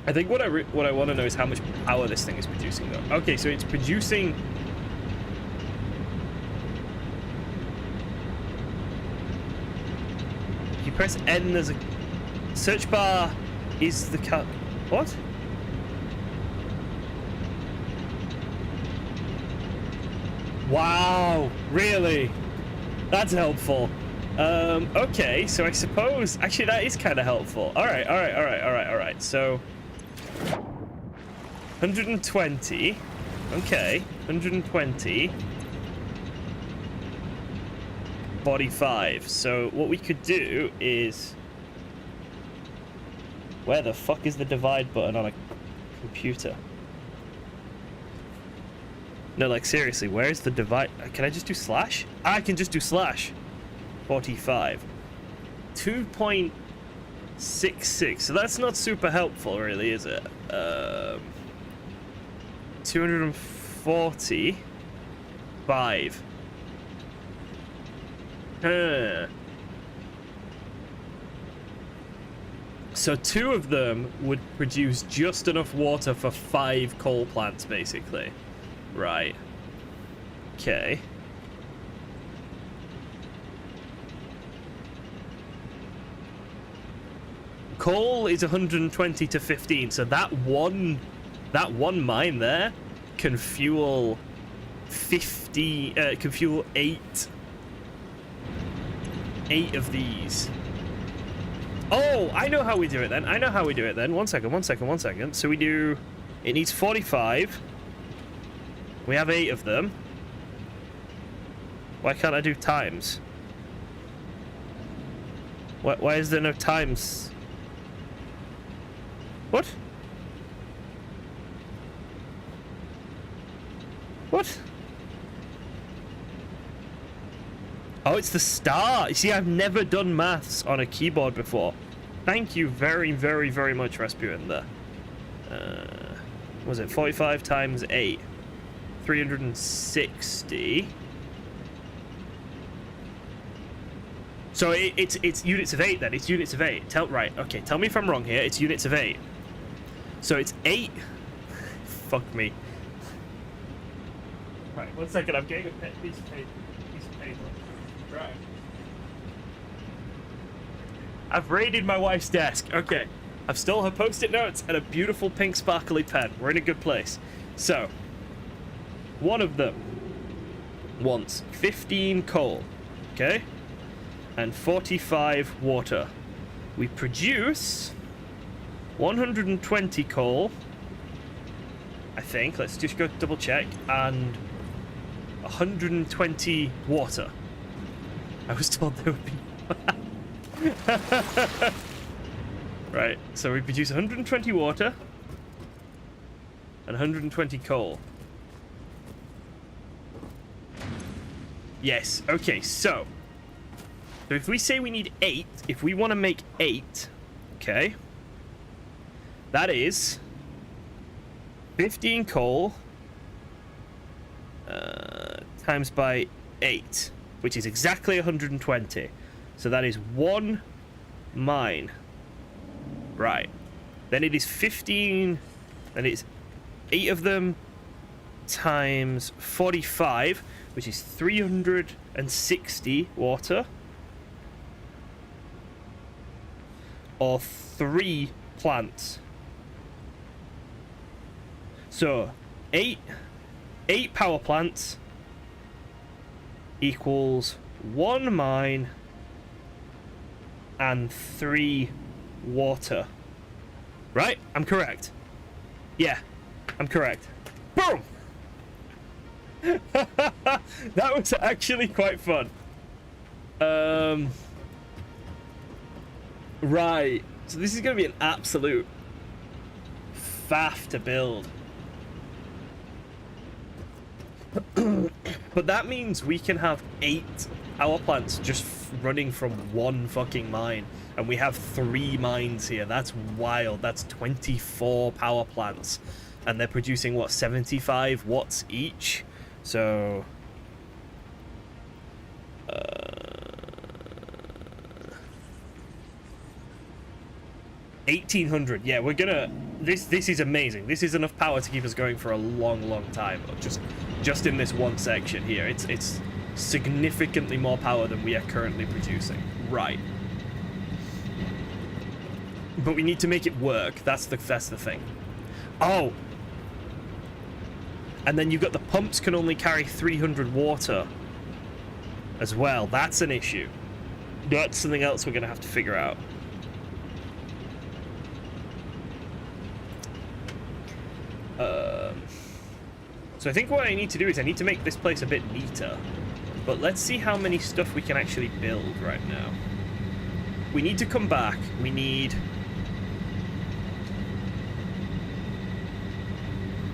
I think what I want to know is how much power this thing is producing, though. Okay, so it's producing. If you press N, there's a search bar. Is the what? Wow, really? That's helpful. Okay, so I suppose actually that is kind of helpful. All right. So 120. Okay, 120. 45. So what we could do is, where the fuck is the divide button on a computer? No, like seriously, where is the divide? Can I just do slash? I can just do slash. 45. 2.66. So that's not super helpful, really, is it? 245. So 2 of them would produce just enough water for 5 coal plants, basically. Right. Okay. Coal is 120 to 15, so that one mine there can fuel 8 of these. Oh, I know how we do it then. One second. So we do, it needs 45. We have 8 of them. Why can't I do times? Why is there no times? What? What? Oh, it's the star. You see, I've never done maths on a keyboard before. Thank you very, very, very much, Rasputin, there. What was it 45 times 8? 360. So it's units of 8 then. It's units of 8. Right. Okay. Tell me if I'm wrong here. It's units of 8. So it's 8. Fuck me. Right. 1 second. I'm getting a piece of paper. Right. I've raided my wife's desk. Okay. I've stole her post-it notes and a beautiful pink sparkly pen. We're in a good place. So, one of them wants 15 coal, okay, and 45 water. We produce 120 coal, I think. Let's just go double check. And 120 water. I was told there would be. Right, so we produce 120 water and 120 coal. Yes, okay, so if we say we need 8, if we want to make 8, okay, that is 15 coal times by 8, which is exactly 120. So that is 1 mine. Right. Then it is 15, and it's 8 of them times 45, which is 360 water. Or 3 plants. So 8 power plants equals 1 mine and 3 water. Right? I'm correct. Yeah, I'm correct. Boom! That was actually quite fun. Right. So this is going to be an absolute faff to build. But that means we can have 8 power plants just running from 1 fucking mine. And we have 3 mines here. That's wild. That's 24 power plants. And they're producing, what, 75 watts each? So... 1800. Yeah, we're gonna... This is amazing. This is enough power to keep us going for a long time. Just in this one section here. It's significantly more power than we are currently producing. Right. But we need to make it work. That's the thing. Oh! And then you've got the pumps can only carry 300 water as well. That's an issue. That's something else we're going to have to figure out. So I think what I need to do is I need to make this place a bit neater. But let's see how many stuff we can actually build right now. We need to come back. We need...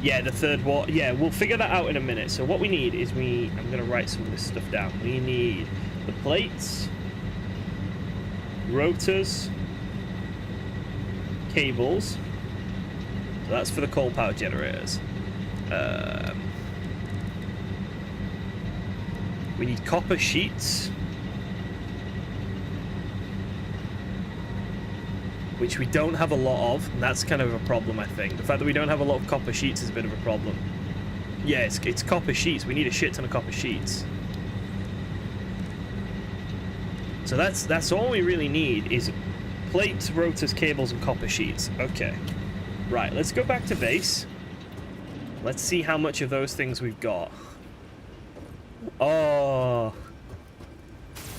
Yeah, the third wall. Yeah, we'll figure that out in a minute. So what we need is I'm going to write some of this stuff down. We need the plates, rotors, cables. So that's for the coal power generators. We need copper sheets, which we don't have a lot of, and that's kind of a problem, I think. The fact that we don't have a lot of copper sheets is a bit of a problem. Yeah, it's copper sheets. We need a shit ton of copper sheets. So that's all we really need is plates, rotors, cables, and copper sheets. Okay. Right, let's go back to base. Let's see how much of those things we've got. Oh.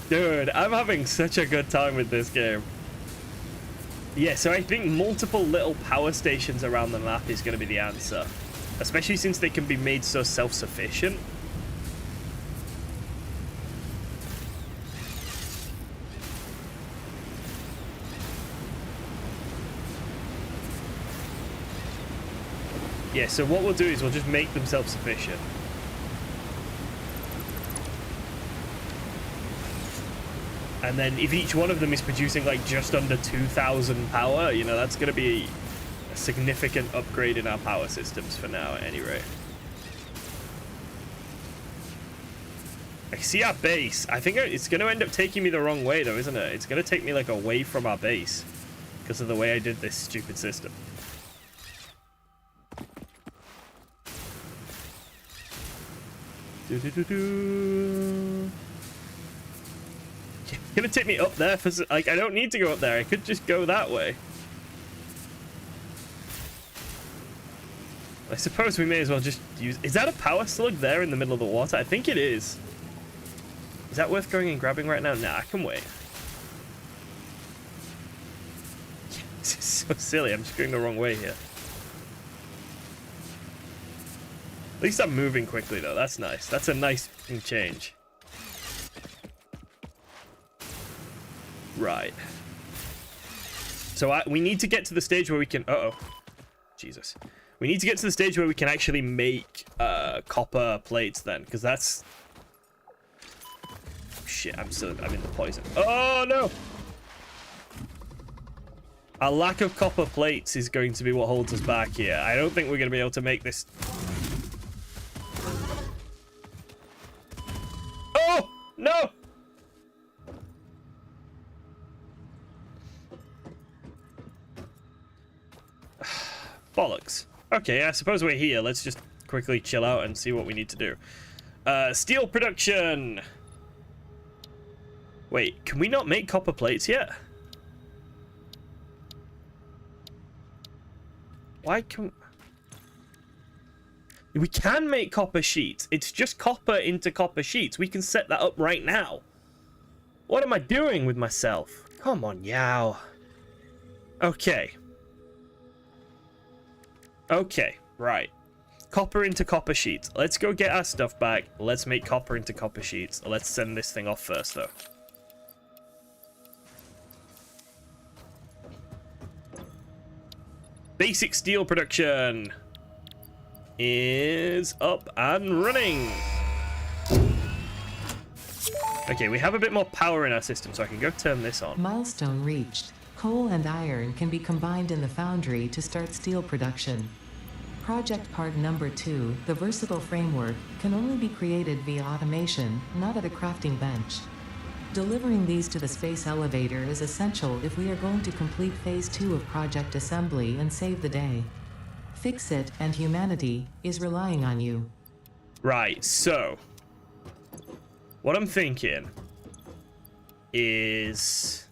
Dude, I'm having such a good time with this game. Yeah, so I think multiple little power stations around the map is going to be the answer. Especially since they can be made so self-sufficient. Yeah, so what we'll do is we'll just make them self-sufficient. And then if each one of them is producing like just under 2,000 power, you know, that's going to be a significant upgrade in our power systems for now at any rate. I see our base. I think it's going to end up taking me the wrong way though, isn't it? It's going to take me like away from our base because of the way I did this stupid system. It's gonna take me up there for like I don't need to go up there. I could just go that way. I suppose we may as well just use... Is that a power slug there in the middle of the water? I think it is. Is that worth going and grabbing right now? Nah, I can wait. This is so silly. I'm just going the wrong way here. At least I'm moving quickly though. That's nice. That's a nice change. Right. So we need to get to the stage where we can... Uh-oh. Jesus. We need to get to the stage where we can actually make copper plates then, because that's... Oh, shit, I'm in the poison. Oh, no! Our lack of copper plates is going to be what holds us back here. I don't think we're going to be able to make this... Oh! No! Bollocks. Okay, I suppose we're here. Let's just quickly chill out and see what we need to do. Steel production! Wait, can we not make copper plates yet? Why can... We can make copper sheets. It's just copper into copper sheets. We can set that up right now. What am I doing with myself? Come on, Yao. Okay. Okay, right. Copper into copper sheets. Let's go get our stuff back. Let's make copper into copper sheets. Let's send this thing off first, though. Basic steel production is up and running. Okay, we have a bit more power in our system, so I can go turn this on. Milestone reached. Coal and iron can be combined in the foundry to start steel production. Project part number 2, the versatile framework, can only be created via automation, not at a crafting bench. Delivering these to the space elevator is essential if we are going to complete phase 2 of project assembly and save the day. Fix It and humanity is relying on you. Right, so what I'm thinking is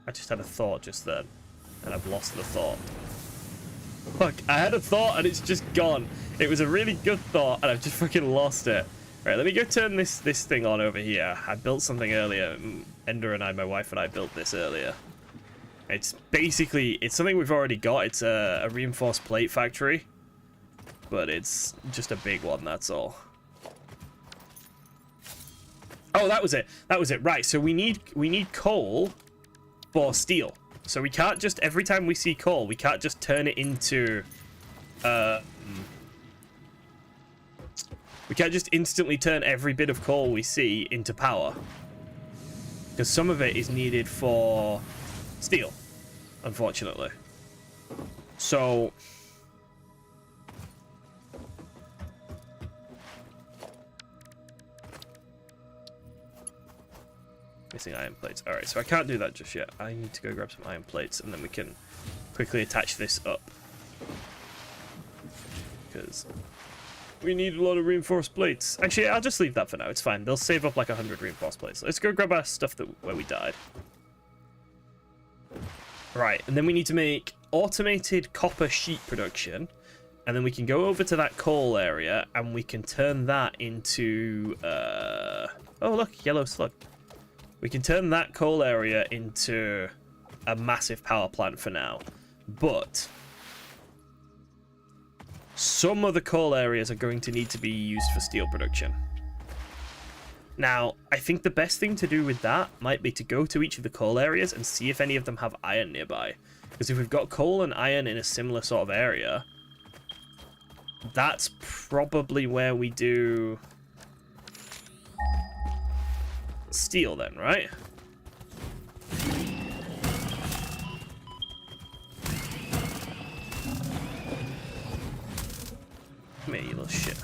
I just had a thought just then, and I've lost the thought. Fuck, I had a thought and it's just gone. It was a really good thought and I've just fucking lost it. Right, let me go turn this thing on over here. I built something earlier. Ender and I, my wife and I, built this earlier. It's basically, it's something we've already got. It's a reinforced plate factory, but it's just a big one, that's all. Oh, that was it. That was it. Right, so we need coal for steel. So we can't just, every time we see coal, we can't just turn it into, we can't just instantly turn every bit of coal we see into power. Because some of it is needed for steel, unfortunately. So missing iron plates. Alright, so I can't do that just yet. I need to go grab some iron plates and then we can quickly attach this up. Because we need a lot of reinforced plates. Actually, I'll just leave that for now. It's fine. They'll save up like 100 reinforced plates. Let's go grab our stuff where we died. Right, and then we need to make automated copper sheet production. And then we can go over to that coal area and we can turn that into... oh, look, yellow slug. We can turn that coal area into a massive power plant for now. But some of the coal areas are going to need to be used for steel production. Now, I think the best thing to do with that might be to go to each of the coal areas and see if any of them have iron nearby. Because if we've got coal and iron in a similar sort of area, that's probably where we do steel then, right? Come here, you little shit.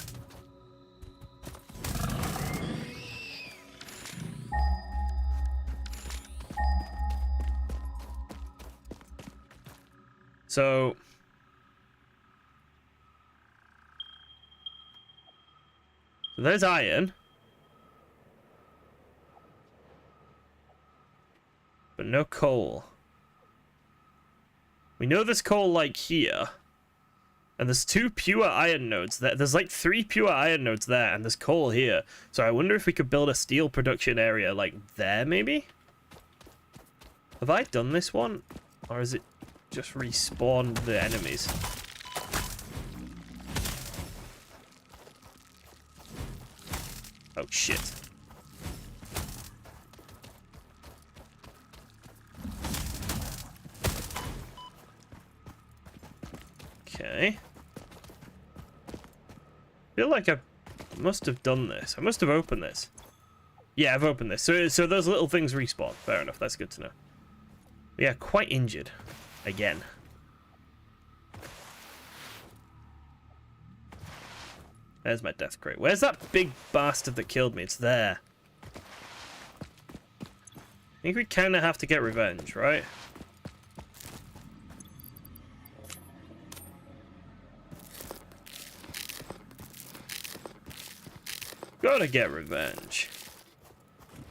So there's iron. But no coal. We know there's coal like here. And there's 2 pure iron nodes there. There's like 3 pure iron nodes there, and there's coal here. So I wonder if we could build a steel production area like there, maybe? Have I done this one? Or is it just respawned the enemies? Oh, shit. Okay. I feel like I must have done this. I must have opened this. Yeah, I've opened this. So those little things respawn. Fair enough. That's good to know. Yeah, quite injured. Again. There's my death crate. Where's that big bastard that killed me? It's there. I think we kind of have to get revenge, right? Gotta get revenge.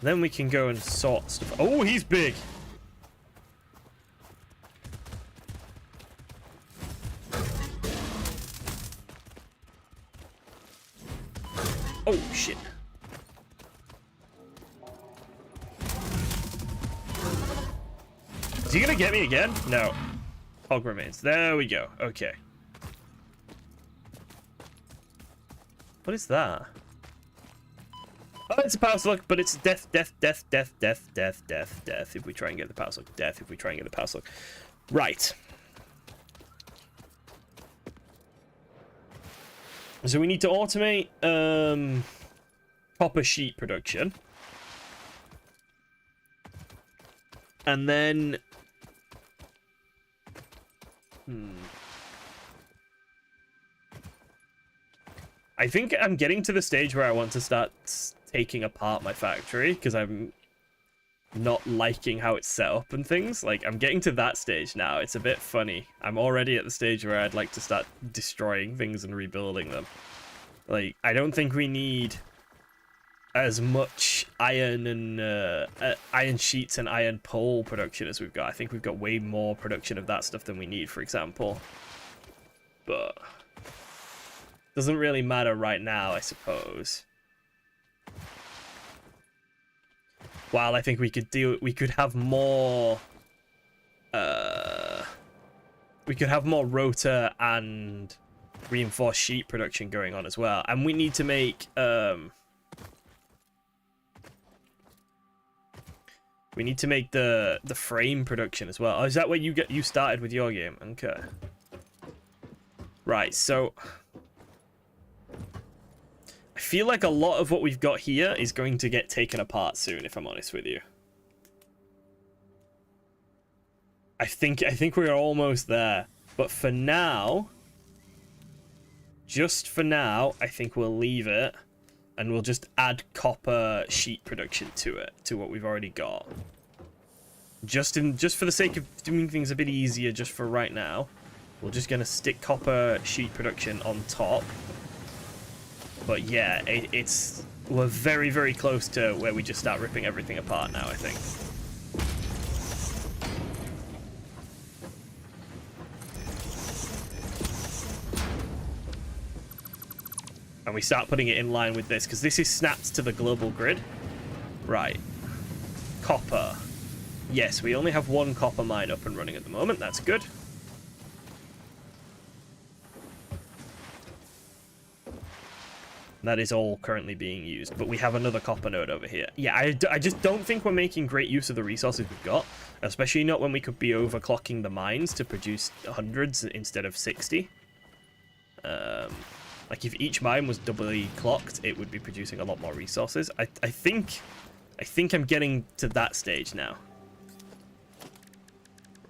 Then we can go and sort stuff. Oh, he's big. Oh, shit. Is he gonna get me again? No. Hog remains. There we go. Okay. What is that? Oh, it's a power slug, but it's death, death, death, death, death, death, death, death. If we try and get the power slug. Death if we try and get the power slug. Right. So we need to automate copper sheet production. And then... I think I'm getting to the stage where I want to start taking apart my factory, because I'm not liking how it's set up and things. Like, I'm getting to that stage now. It's a bit funny. I'm already at the stage where I'd like to start destroying things and rebuilding them. Like, I don't think we need as much iron and iron sheets and iron pole production as we've got. I think we've got way more production of that stuff than we need, for example. But doesn't really matter right now, I suppose. While I think we could have more rotor and reinforced sheet production going on as well. And we need to make the frame production as well. Oh, is that where you started with your game? Okay. Right, so I feel like a lot of what we've got here is going to get taken apart soon, if I'm honest with you. I think we're almost there. But for now, just for now, I think we'll leave it. And we'll just add copper sheet production to it, to what we've already got. Just for the sake of doing things a bit easier, just for right now, we're just going to stick copper sheet production on top. But yeah, we're very, very close to where we just start ripping everything apart now, I think. And we start putting it in line with this, because this is snapped to the global grid. Right. Copper. Yes, we only have one copper mine up and running at the moment. That's good. That is all currently being used, but we have another copper node over here. Yeah, I just don't think we're making great use of the resources we've got, especially not when we could be overclocking the mines to produce hundreds instead of 60. Like, if each mine was doubly clocked, it would be producing a lot more resources. I think I'm getting to that stage now.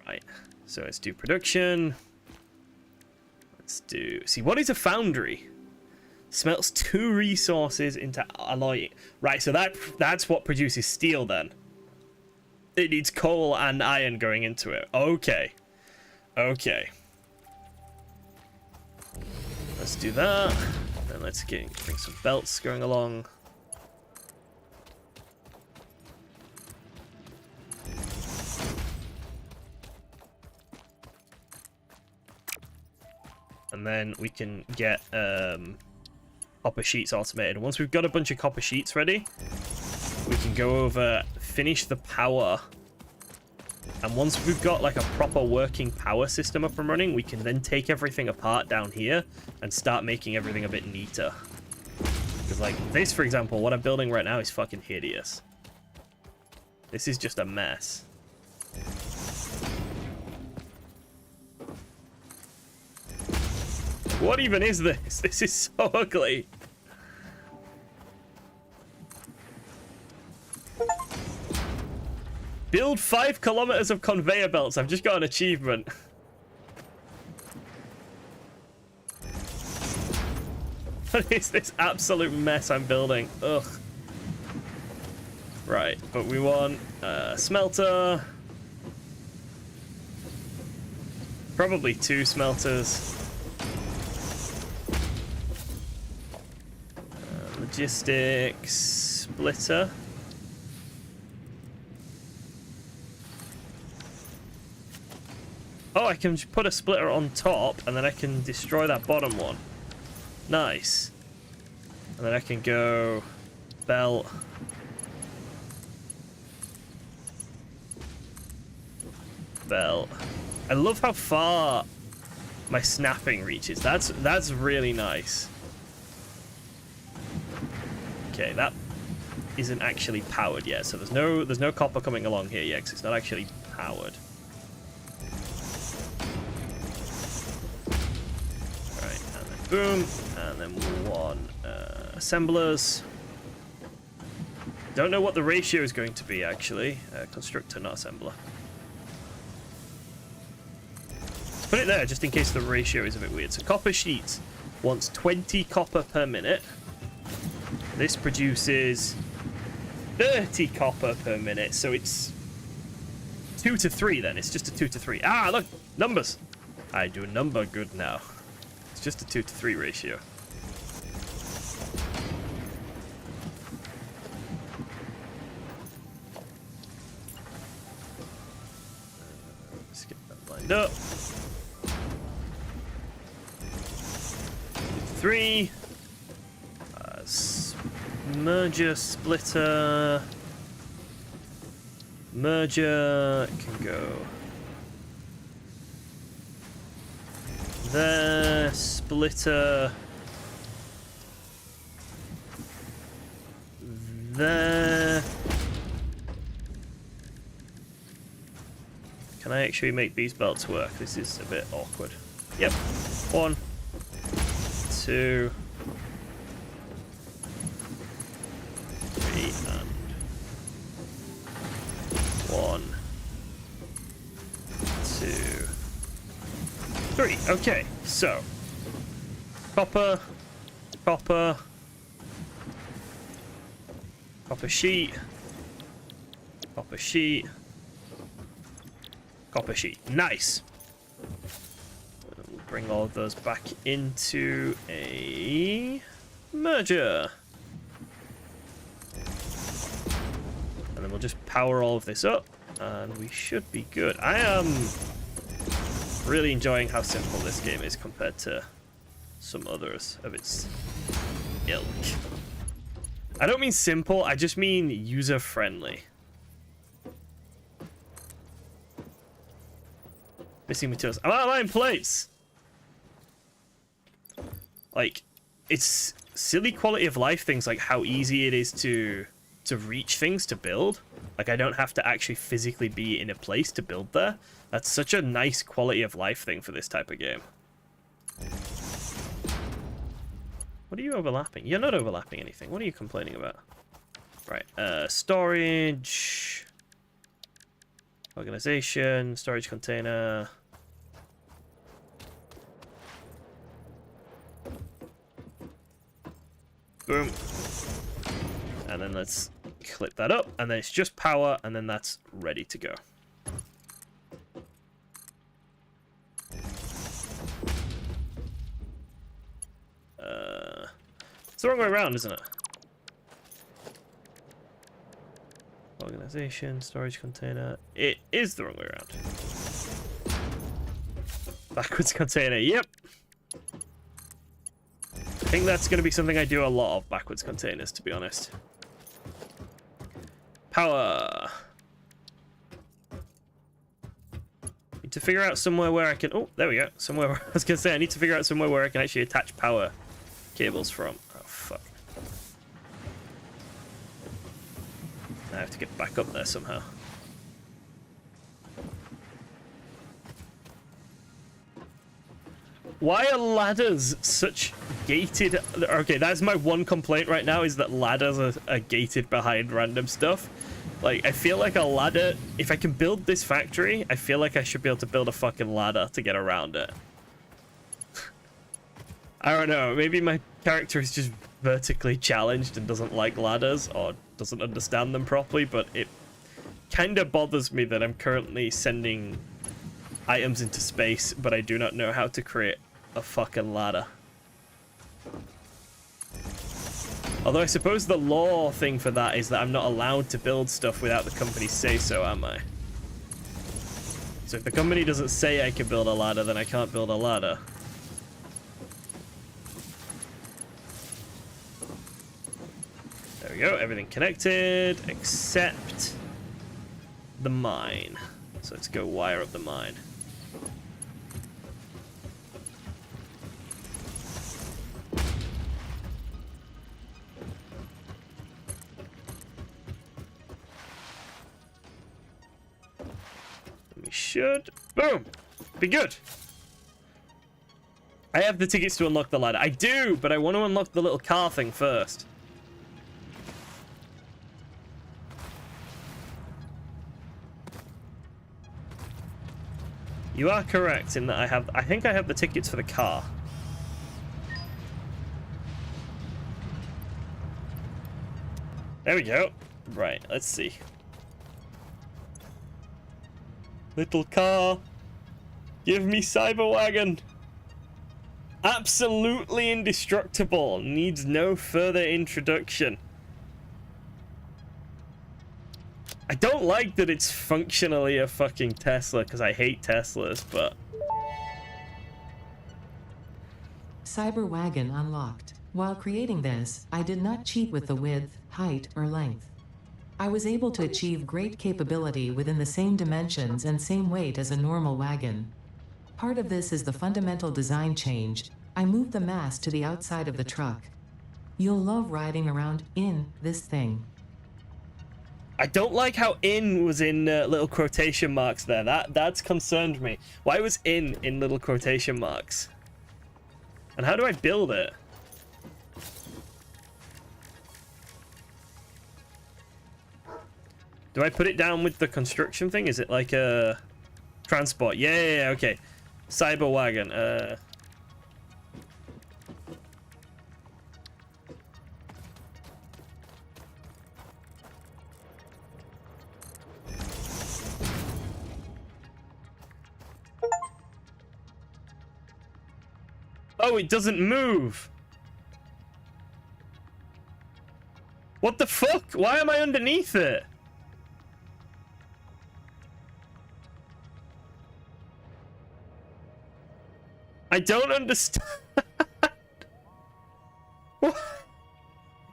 Right, so let's do production. Let's do... See, what is a foundry? Smelts 2 resources into alloy. Right, so that's what produces steel then. It needs coal and iron going into it. Okay. Okay. Let's do that. Then let's bring some belts going along. And then we can get copper sheets automated. And once we've got a bunch of copper sheets ready, we can go over, finish the power. And once we've got like a proper working power system up and running, we can then take everything apart down here and start making everything a bit neater. Because like this, for example, what I'm building right now is fucking hideous. This is just a mess. What even is this? This is so ugly. Build 5 kilometers of conveyor belts. I've just got an achievement. What is this absolute mess I'm building? Ugh. Right, but we want a smelter. Probably 2 smelters. Logistics splitter. Oh, I can just put a splitter on top and then I can destroy that bottom one. Nice. And then I can go belt. Belt. I love how far my snapping reaches. That's really nice. Okay, that isn't actually powered yet, so there's no copper coming along here yet, because it's not actually powered. Right, and then Boom. And then 1 assemblers. Don't know what the ratio is going to be, actually. Constructor, not assembler. Let's put it there, just in case the ratio is a bit weird. So copper sheets wants 20 copper per minute. This produces 30 copper per minute, so it's 2 to 3 then. It's just a 2 to 3. Ah, look, numbers. I do number good now. It's just a 2 to 3 ratio. Let's get that lined up. 3. Merger, splitter. Merger can go there. Splitter there. Can I actually make these belts work? This is a bit awkward. Yep. 1, 2, 3, and 1, 2, 3. Okay, so copper, copper, copper sheet, copper sheet, copper sheet. Nice. We'll bring all of those back into a merger. And then we'll just power all of this up, and we should be good. I am really enjoying how simple this game is compared to some others of its ilk. I don't mean simple, I just mean user-friendly. Missing materials. I'm out of iron plates! Like, it's silly quality of life things, like how easy it is to reach things to build. Like, I don't have to actually physically be in a place to build there. That's such a nice quality of life thing for this type of game. What are you overlapping? You're not overlapping anything. What are you complaining about? Right, storage, organization, storage container. Boom. And then let's clip that up, and then it's just power, and then that's ready to go. It's the wrong way around, isn't it? Organization, storage container. It is the wrong way around. Backwards container, yep. I think that's going to be something I do a lot of, backwards containers, to be honest. Power. Need to figure out somewhere where I can... Oh, there we go. Somewhere where... I was going to say, I need to figure out somewhere where I can actually attach power cables from. Oh, fuck. I have to get back up there somehow. Why are ladders such gated? Okay, that's my one complaint right now, is that ladders are gated behind random stuff. Like, I feel like a ladder, if I can build this factory, I feel like I should be able to build a fucking ladder to get around it. I don't know, maybe my character is just vertically challenged and doesn't like ladders or doesn't understand them properly, but it kind of bothers me that I'm currently sending items into space, but I do not know how to create a fucking ladder. Although I suppose the law thing for that is that I'm not allowed to build stuff without the company say so, am I? So if the company doesn't say I can build a ladder, then I can't build a ladder. There we go, everything connected, except the mine. So let's go wire up the mine. We should, boom, be good. I have the tickets to unlock the ladder. I do, but I want to unlock the little car thing first. You are correct in that I think I have the tickets for the car. There we go. Right, let's see. Little car. Give me Cyberwagon. Absolutely indestructible. Needs no further introduction. I don't like that it's functionally a fucking Tesla, because I hate Teslas, but... Cyberwagon unlocked. While creating this, I did not cheat with the width, height, or length. I was able to achieve great capability within the same dimensions and same weight as a normal wagon. Part of this is the fundamental design change. I moved the mast to the outside of the truck. You'll love riding around in this thing. I don't like how "in" was in little quotation marks there. That's concerned me. Why was "in" little quotation marks? And how do I build it? Do I put it down with the construction thing? Is it like a transport? Yeah, okay. Cyberwagon. Oh, it doesn't move. What the fuck? Why am I underneath it? I don't understand. What?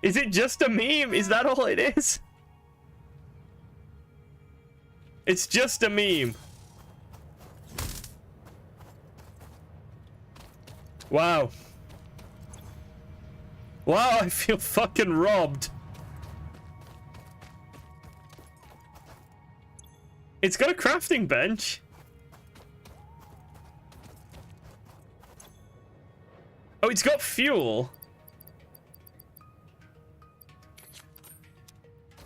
Is it just a meme? Is that all it is? It's just a meme. Wow. Wow, I feel fucking robbed. It's got a crafting bench. Oh, it's got fuel.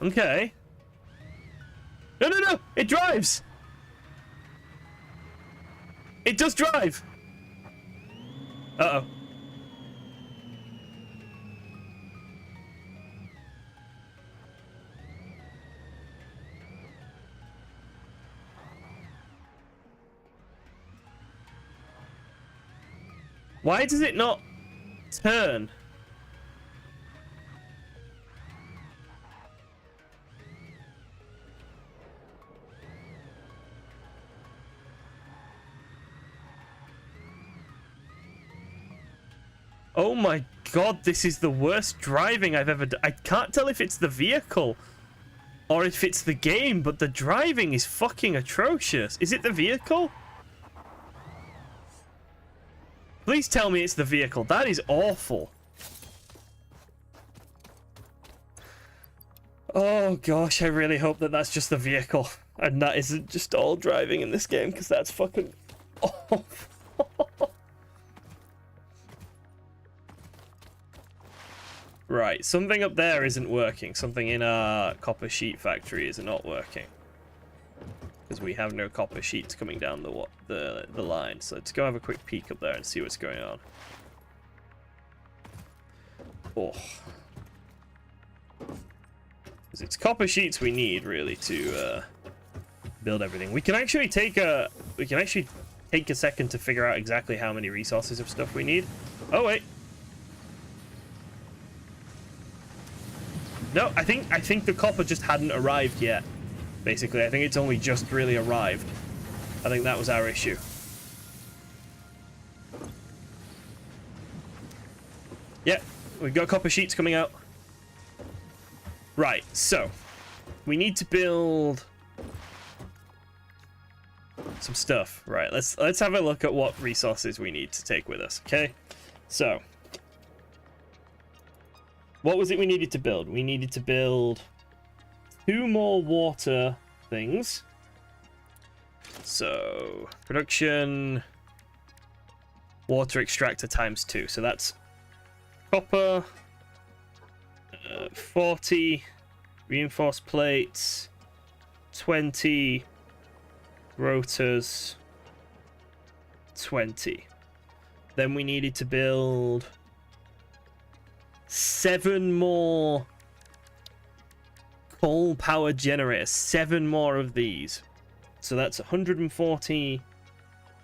Okay. No, no, no! It drives! It does drive! Uh-oh. Why does it not turn? Oh my god, this is the worst driving I've ever done. I can't tell if it's the vehicle or if it's the game, but the driving is fucking atrocious. Is it the vehicle? Please tell me it's the vehicle. That is awful. Oh gosh, I really hope that that's just the vehicle and that isn't just all driving in this game, because that's fucking awful. Right, something up there isn't working. Something in our copper sheet factory is not working. Because we have no copper sheets coming down the line. So let's go have a quick peek up there and see what's going on. Oh. Because it's copper sheets we need, really, to build everything. We can actually take a second to figure out exactly how many resources of stuff we need. Oh wait. No, I think the copper just hadn't arrived yet. Basically, I think it's only just really arrived. I think that was our issue. Yep, we've got copper sheets coming out. Right, so we need to build some stuff. Right, let's have a look at what resources we need to take with us, okay? So what was it we needed to build? We needed to build 2 more water things. So, production. water extractor times 2. So that's copper, 40 reinforced plates, 20 rotors, 20. Then we needed to build 7 more coal power generators, 7 more of these. So that's 140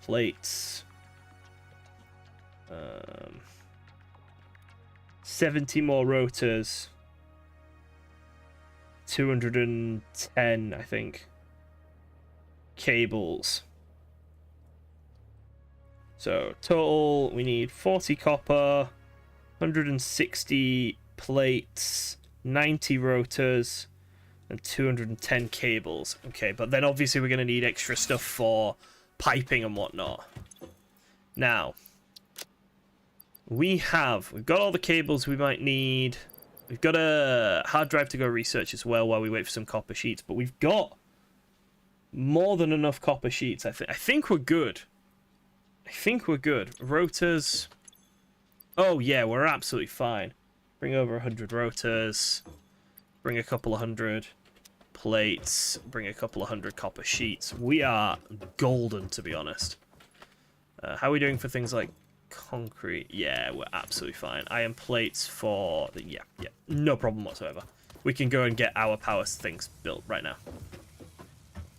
plates, 70 more rotors, 210, I think, cables. So total, we need 40 copper, 160 plates, 90 rotors, and 210 cables. Okay, but then obviously we're going to need extra stuff for piping and whatnot. Now, we've got all the cables we might need. We've got a hard drive to go research as well while we wait for some copper sheets, but we've got more than enough copper sheets. I think we're good. I think we're good. Rotors. Oh yeah, we're absolutely fine. Bring over 100 rotors. Bring a couple of 100 plates. Bring a couple of 100 copper sheets. We are golden, to be honest. How are we doing for things like concrete? Yeah, we're absolutely fine. Iron plates for the yeah, no problem whatsoever. We can go and get our power things built right now.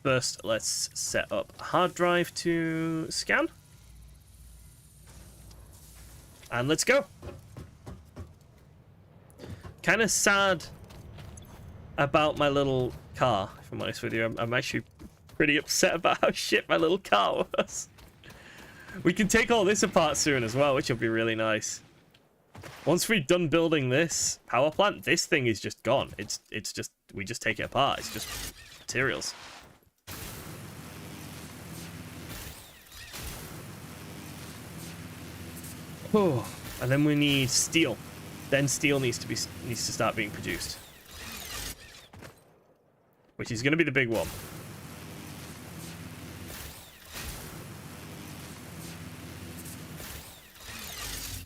First, let's set up a hard drive to scan. And let's go. Kind of sad about my little car, if I'm honest with you. I'm actually pretty upset about how shit my little car was. We can take all this apart soon as well, which will be really nice. Once we've done building this power plant, this thing is just gone. It's just, we just take it apart. It's just materials. Oh, and then we need steel. Then steel needs to start being produced, which is going to be the big one.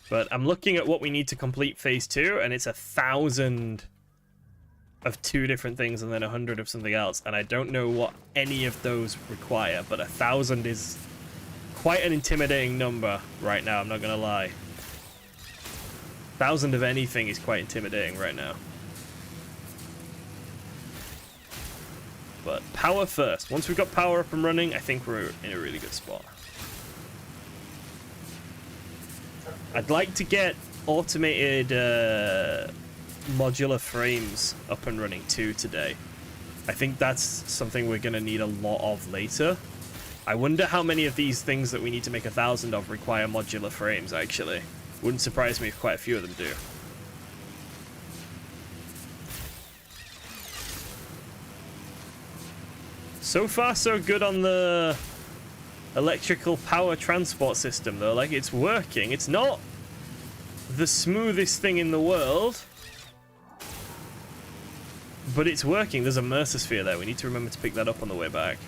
But I'm looking at what we need to complete phase 2, and it's 1,000 of 2 different things and then 100 of something else. And I don't know what any of those require, but 1,000 is quite an intimidating number right now, I'm not going to lie. 1,000 of anything is quite intimidating right now. But power first. Once we've got power up and running, I think we're in a really good spot. I'd like to get automated modular frames up and running too today. I think that's something we're going to need a lot of later. I wonder how many of these things that we need to make 1,000 of require modular frames, actually. Wouldn't surprise me if quite a few of them do. So far, so good on the electrical power transport system, though. Like, it's working. It's not the smoothest thing in the world, but it's working. There's a Mercer there. We need to remember to pick that up on the way back.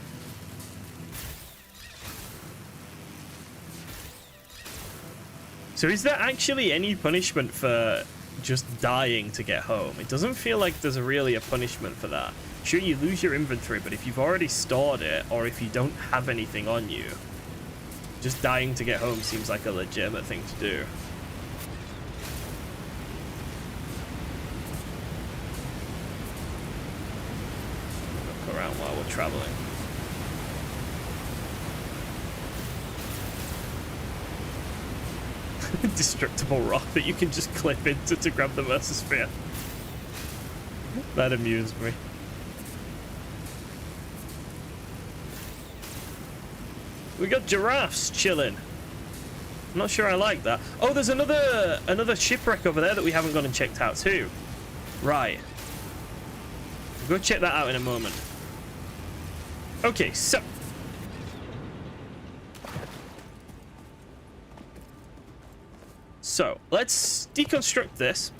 So is there actually any punishment for just dying to get home? It doesn't feel like there's really a punishment for that. Sure, you lose your inventory, but if you've already stored it, or if you don't have anything on you, just dying to get home seems like a legitimate thing to do. Look around while we're traveling. Destructible rock that you can just clip into to grab the Mercer. That amused me. We got giraffes chilling. I'm not sure I like that. Oh, there's another shipwreck over there that we haven't gone and checked out too. Right. We'll go check that out in a moment. Okay, so let's deconstruct this.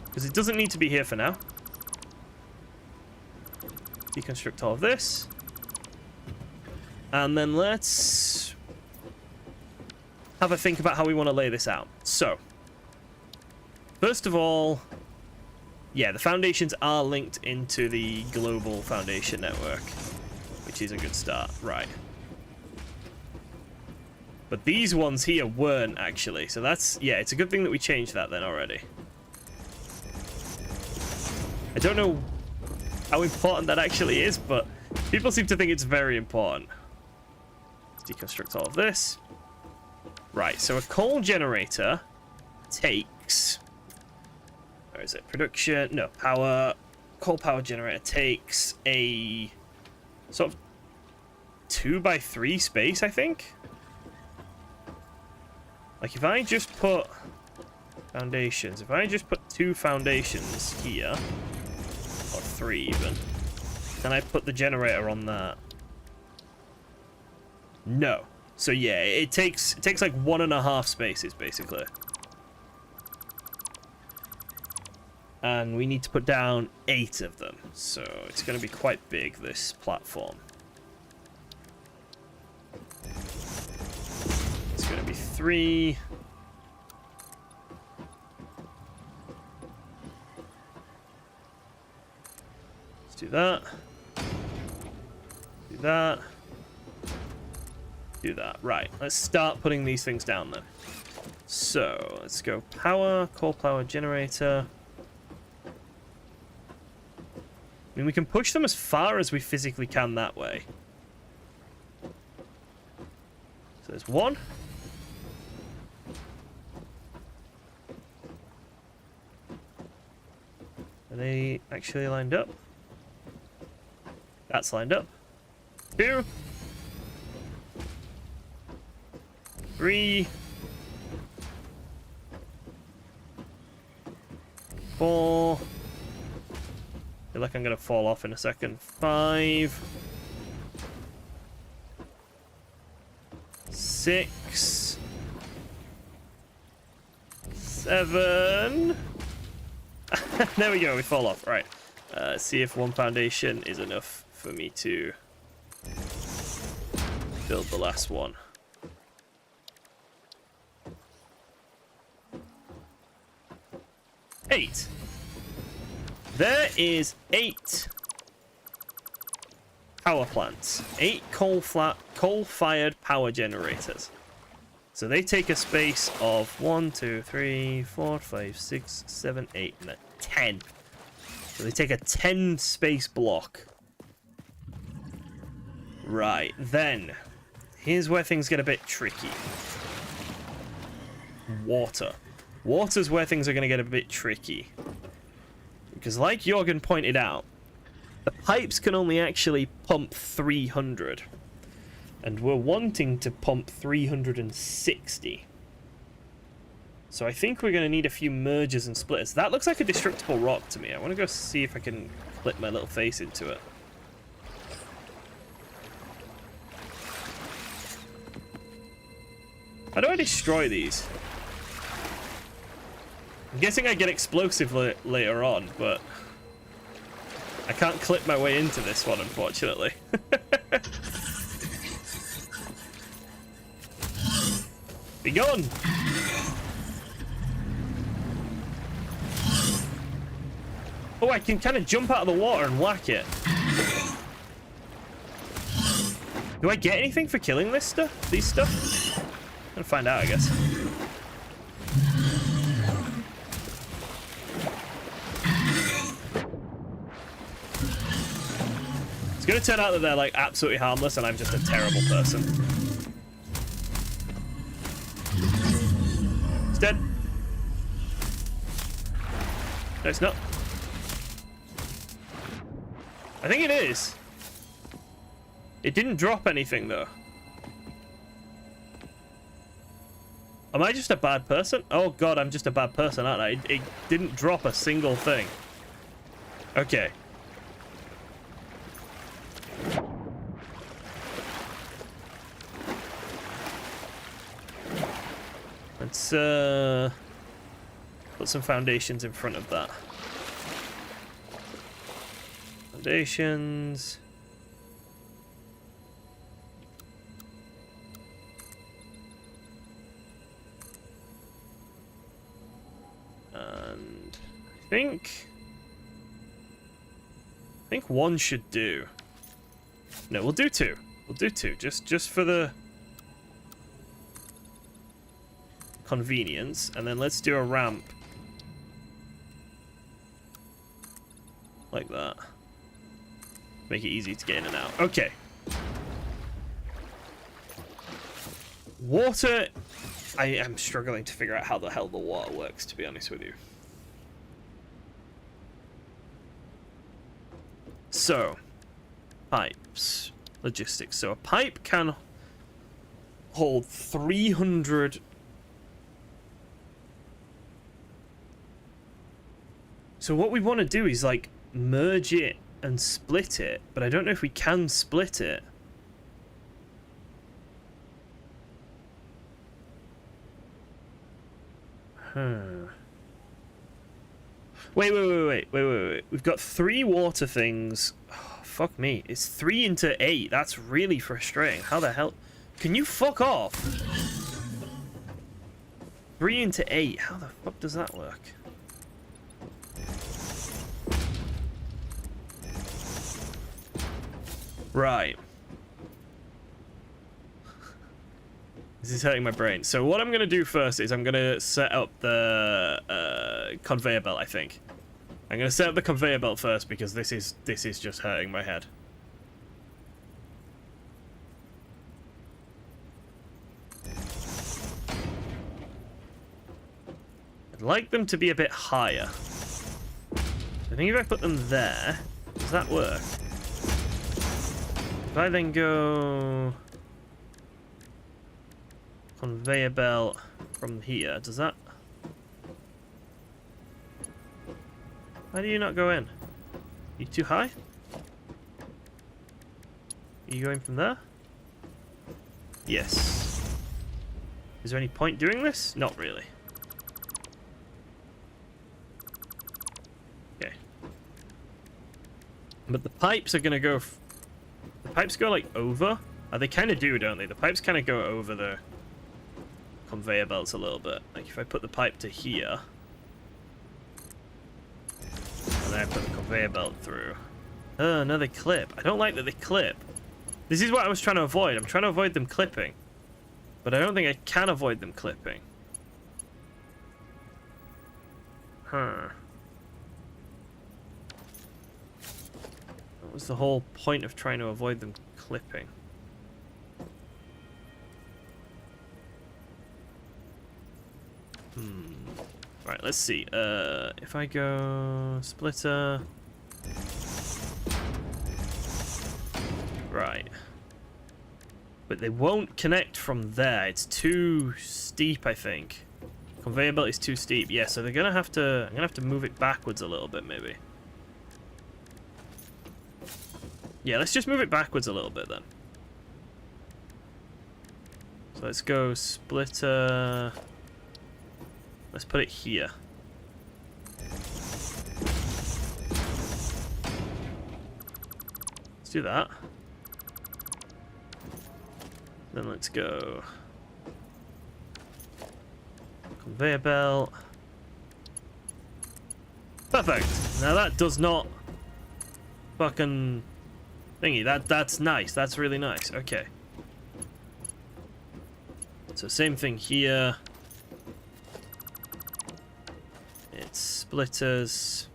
Because it doesn't need to be here for now. deconstruct all of this. And then let's have a think about how we want to lay this out. So, first of all, yeah, the foundations are linked into the global foundation network, which is a good start. Right. But these ones here weren't, actually. So that's, yeah, it's a good thing that we changed that then already. I don't know how important that actually is, but people seem to think it's very important. Let's deconstruct all of this. Right, so a coal generator takes... Where is it? Production... No, power... Coal power generator takes a sort of 2x3 space, I think? Like, if I just put foundations, if I just put 2 foundations here, or 3 even, then I put the generator on that. No. So yeah, it takes like 1.5 spaces, basically. And we need to put down 8 of them, so it's going to be quite big, this platform. It's going to be 3. Let's do that. Do that. Do that. Right, let's start putting these things down then. So, let's go power, coal power generator. I mean, we can push them as far as we physically can that way. So there's 1. Are they actually lined up? That's lined up. 2. 3. 4. I feel like I'm gonna fall off in a second. 5. 6. 7. There we go, we fall off. Right. See if 1 foundation is enough for me to build the last one. Eight. There is 8 power plants. 8 coal-fired power generators. So they take a space of 1, 2, 3, 4, 5, 6, 7, 8, and 10. So they take a 10 space block. Right, then. Here's where things get a bit tricky. Water. Water's where things are going to get a bit tricky. Because like Jorgen pointed out, the pipes can only actually pump 300. And we're wanting to pump 360. So I think we're going to need a few mergers and splitters. That looks like a destructible rock to me. I want to go see if I can clip my little face into it. How do I destroy these? I'm guessing I get explosive later on, but I can't clip my way into this one, unfortunately. Be gone! Oh, I can kind of jump out of the water and whack it. Do I get anything for killing this stuff? These stuff? I'm gonna find out, I guess. It's gonna turn out that they're like absolutely harmless and I'm just a terrible person. It's dead. No, it's not. I think it is. It didn't drop anything though. Am I just a bad person? Oh god, I'm just a bad person, aren't I? It didn't drop a single thing. Okay. Let's put some foundations in front of that. Foundations. And I think one should do. No, we'll do two. We'll do two, just for the convenience, and then let's do a ramp like that. Make it easy to get in and out. Okay. Water. I am struggling to figure out how the hell the water works, to be honest with you. So, pipes. Logistics. So a pipe can hold 300... So what we want to do is, like, merge it and split it, but I don't know if we can split it. Wait. We've got 3 water things. Oh, fuck me. It's 3 into 8. That's really frustrating. How the hell... Can you fuck off? 3 into 8. How the fuck does that work? Right. This is hurting my brain. So what I'm going to do first is I'm going to set up the conveyor belt, I think. I'm going to set up the conveyor belt first because this is just hurting my head. I'd like them to be a bit higher. I think if I put them there, does that work? If I then go conveyor belt from here, does that... Why do you not go in? You too high? Are you going from there? Yes. Is there any point doing this? Not really. Okay. But the pipes are gonna go... The pipes go, like, over? They kind of do, don't they? The pipes kind of go over the conveyor belts a little bit. Like, if I put the pipe to here, and then I put the conveyor belt through. Oh, no, they clip. I don't like that they clip. This is what I was trying to avoid. I'm trying to avoid them clipping. But I don't think I can avoid them clipping. Huh. What was the whole point of trying to avoid them clipping? Right, let's see. If I go splitter... Right. But they won't connect from there. It's too steep, I think. Conveyor belt is too steep. Yeah, so they're gonna have to... I'm gonna have to move it backwards a little bit, maybe. Yeah, let's just move it backwards a little bit then. So let's go splitter. Let's put it here. Let's do that. Then let's go conveyor belt. Perfect. Now that does not fucking thingy. That's nice. That's really nice. Okay. So same thing here. It's splitters.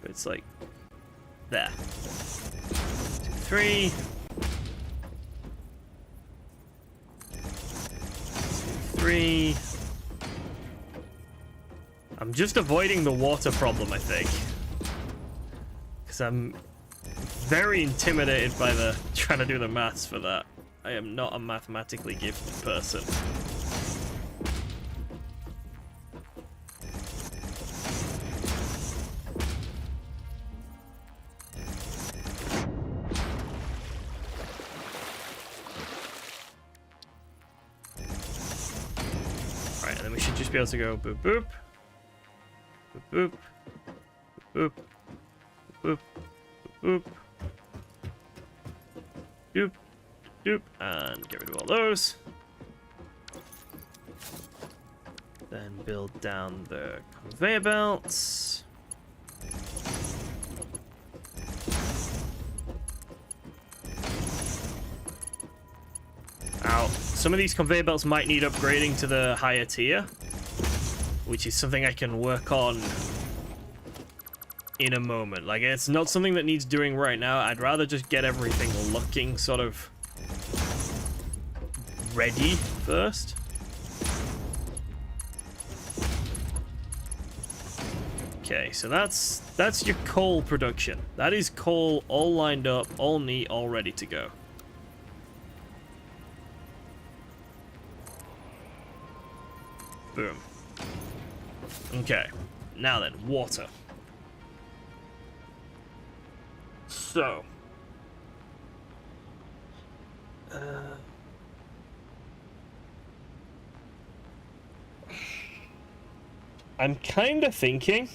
But it's like there. 2, 3. 2, 3. I'm just avoiding the water problem, I think. Because I'm very intimidated by the trying to do the maths for that. I am not a mathematically gifted person. Alright, and then we should just be able to go boop boop. Boop boop. Boop boop. Boop. Doop. Doop. And get rid of all those. Then build down the conveyor belts. Ow. Some of these conveyor belts might need upgrading to the higher tier, which is something I can work on in a moment. Like, it's not something that needs doing right now. I'd rather just get everything looking sort of ready first. Okay, so that's your coal production. That is coal all lined up, all neat, all ready to go. Boom. Okay, now then, water. So, I'm kind of thinking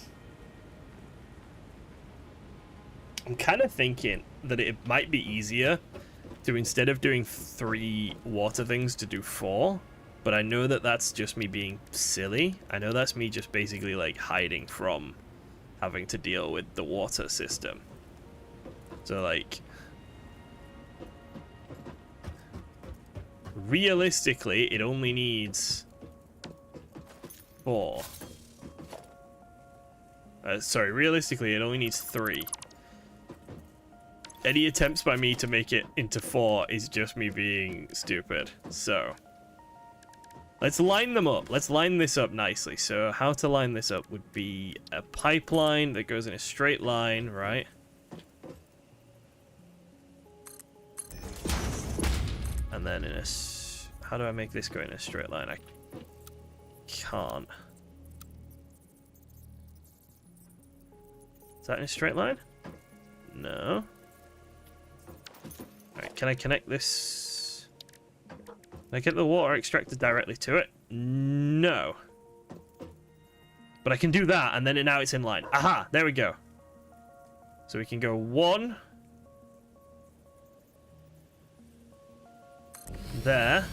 that it might be easier to, instead of doing 3 water things, to do 4. But I know that that's just me being silly. I know that's me just basically like hiding from having to deal with the water system. So like, realistically, it only needs 4. Sorry, realistically, it only needs 3. Any attempts by me to make it into 4 is just me being stupid. So, let's line them up. Let's line this up nicely. So, how to line this up would be a pipeline that goes in a straight line, right? And then in a... How do I make this go in a straight line? I can't. Is that in a straight line? No. Alright, can I connect this? Can I get the water extractor directly to it? No. But I can do that, and then now it's in line. Aha! There we go. So we can go 1. There.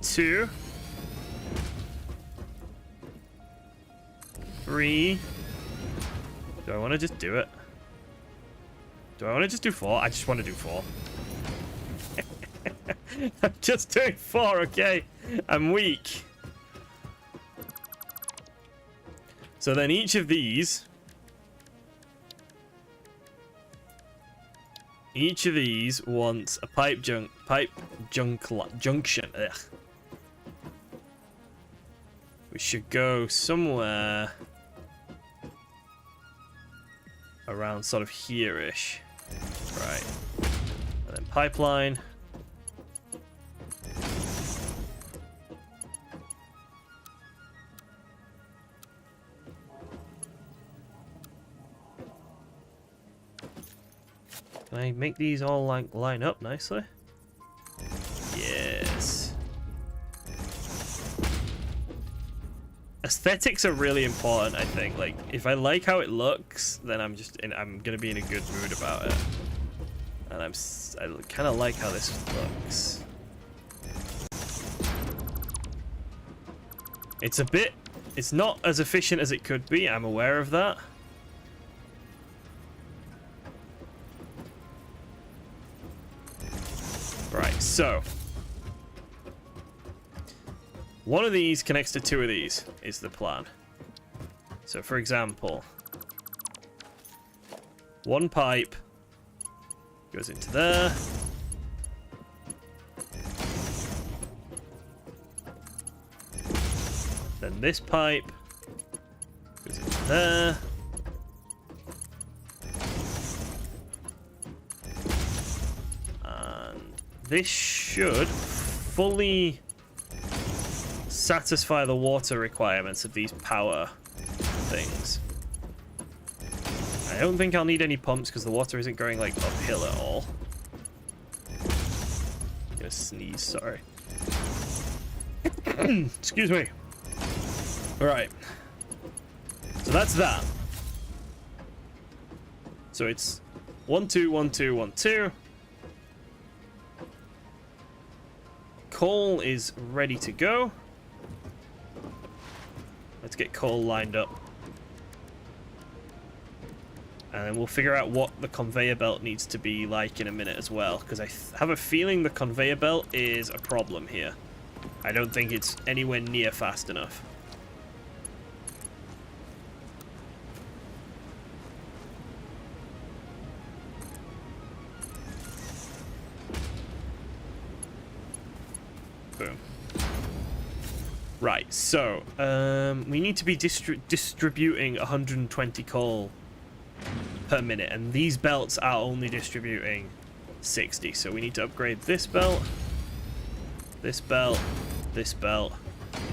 Two. 3. Do I want to just do it? Do I want to just do 4? I just want to do 4. I'm just doing 4, okay? I'm weak. So then each of these wants a junction. Ugh. We should go somewhere around sort of here-ish. Right. And then pipeline. Can I make these all line up nicely? Yes. Aesthetics are really important, I think. Like, if I like how it looks, then I'm gonna be in a good mood about it. And I kind of like how this looks. It's not as efficient as it could be. I'm aware of that. Right, so one of these connects to 2 of these is the plan. So for example, 1 pipe goes into there. Then this pipe goes into there. This should fully satisfy the water requirements of these power things. I don't think I'll need any pumps because the water isn't going like uphill at all. gonna sneeze, sorry. Excuse me. Alright. So that's that. So it's 1, 2, 1, 2, 1, 2. Coal is ready to go. Let's get coal lined up. And then we'll figure out what the conveyor belt needs to be like in a minute as well, because I have a feeling the conveyor belt is a problem here. I don't think it's anywhere near fast enough. Boom. Right, so we need to be distributing 120 coal per minute, and these belts are only distributing 60, so we need to upgrade this belt, this belt, this belt,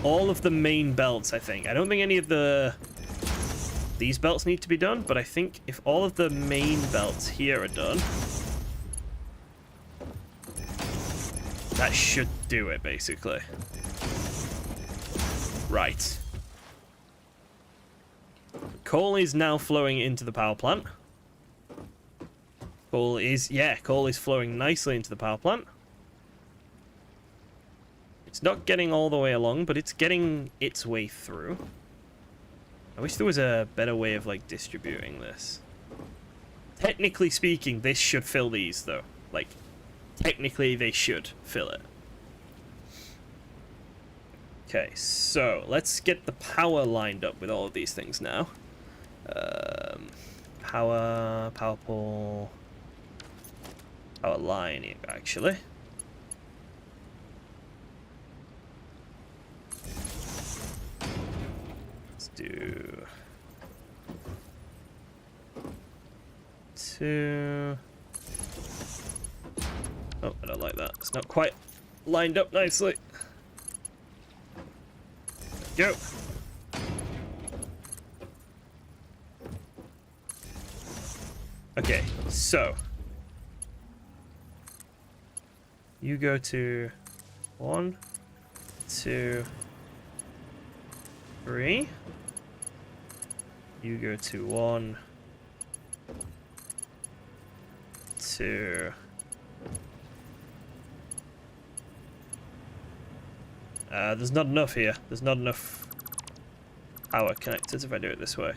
all of the main belts. I don't think any of these belts need to be done, but I think if all of the main belts here are done, that should do it basically. Right. Coal is now flowing into the power plant. Coal is flowing nicely into the power plant. It's not getting all the way along, but it's getting its way through. I wish there was a better way of, like, distributing this. Technically speaking, this should fill these, though. Like, technically they should fill it. Okay, so let's get the power lined up with all of these things now. Power pole, power line, actually. Let's do 2. Oh, I don't like that. It's not quite lined up nicely. Go. Okay, so you go to 1, 2, 3. You go to 1, 2. There's not enough here. There's not enough power connectors if I do it this way.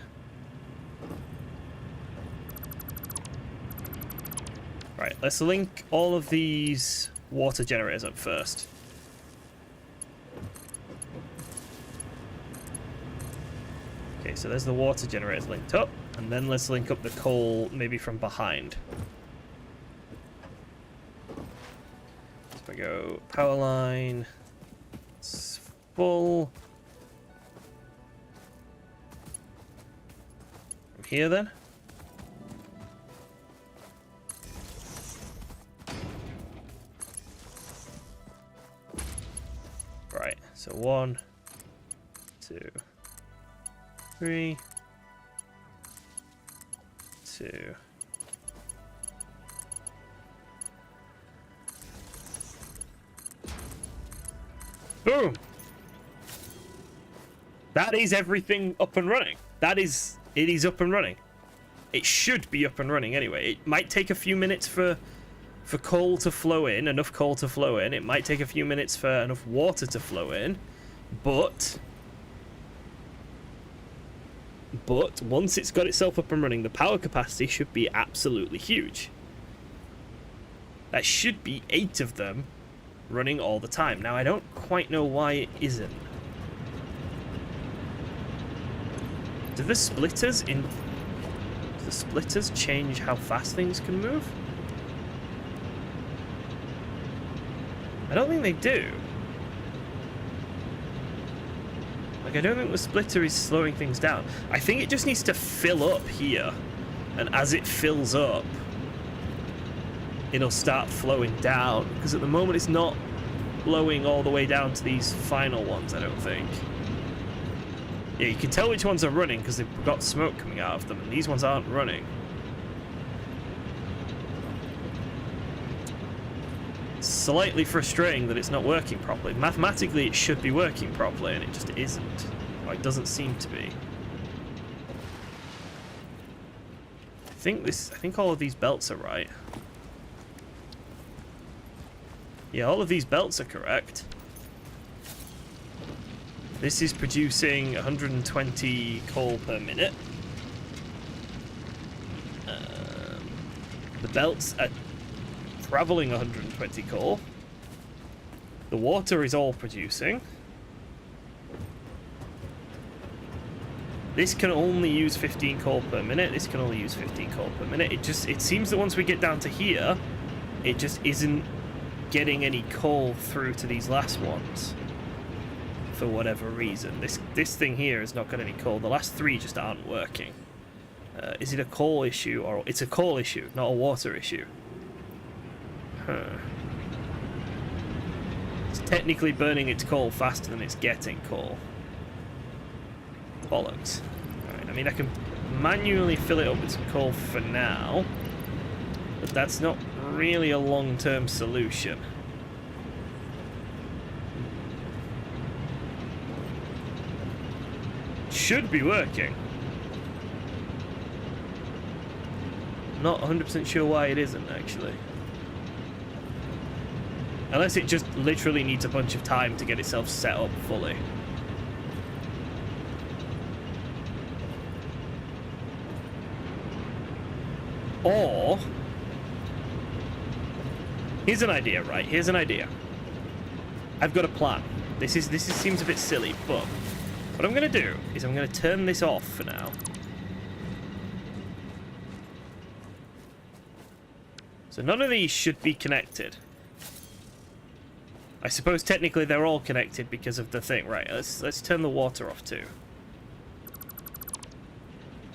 Right, let's link all of these water generators up first. Okay, so there's the water generators linked up, and then let's link up the coal maybe from behind. So we go power line. It's full. From here then. Right, so 1, 2, 3, 2. Boom! That is everything up and running. It is up and running. It should be up and running anyway. It might take a few minutes for coal to flow in, enough coal to flow in. It might take a few minutes for enough water to flow in. But once it's got itself up and running, the power capacity should be absolutely huge. That should be 8 of them running all the time. Now, I don't quite know why it isn't. Do the splitters change how fast things can move? I don't think they do. Like, I don't think the splitter is slowing things down. I think it just needs to fill up here, and as it fills up, it'll start flowing down, because at the moment it's not flowing all the way down to these final ones, I don't think. Yeah, you can tell which ones are running because they've got smoke coming out of them, and these ones aren't running. slightly frustrating that it's not working properly. Mathematically, it should be working properly, and it just isn't. Or it doesn't seem to be. I think all of these belts are right. Yeah, all of these belts are correct. This is producing 120 coal per minute. The belts are traveling 120 coal. The water is all producing. This can only use 15 coal per minute. This can only use 15 coal per minute. It seems that once we get down to here, it just isn't getting any coal through to these last ones. For whatever reason. This thing here has not got any coal. The last three just aren't working. Is it a coal issue? Or it's a coal issue, not a water issue. Huh. It's technically burning its coal faster than it's getting coal. Bollocks. Right, I mean, I can manually fill it up with some coal for now, but that's not really a long-term solution. Should be working. Not 100% sure why it isn't, actually. Unless it just literally needs a bunch of time to get itself set up fully. Or, here's an idea, right? Here's an idea. I've got a plan. This seems a bit silly, but what I'm going to do is I'm going to turn this off for now. So none of these should be connected. I suppose technically they're all connected because of the thing. Right, let's turn the water off too.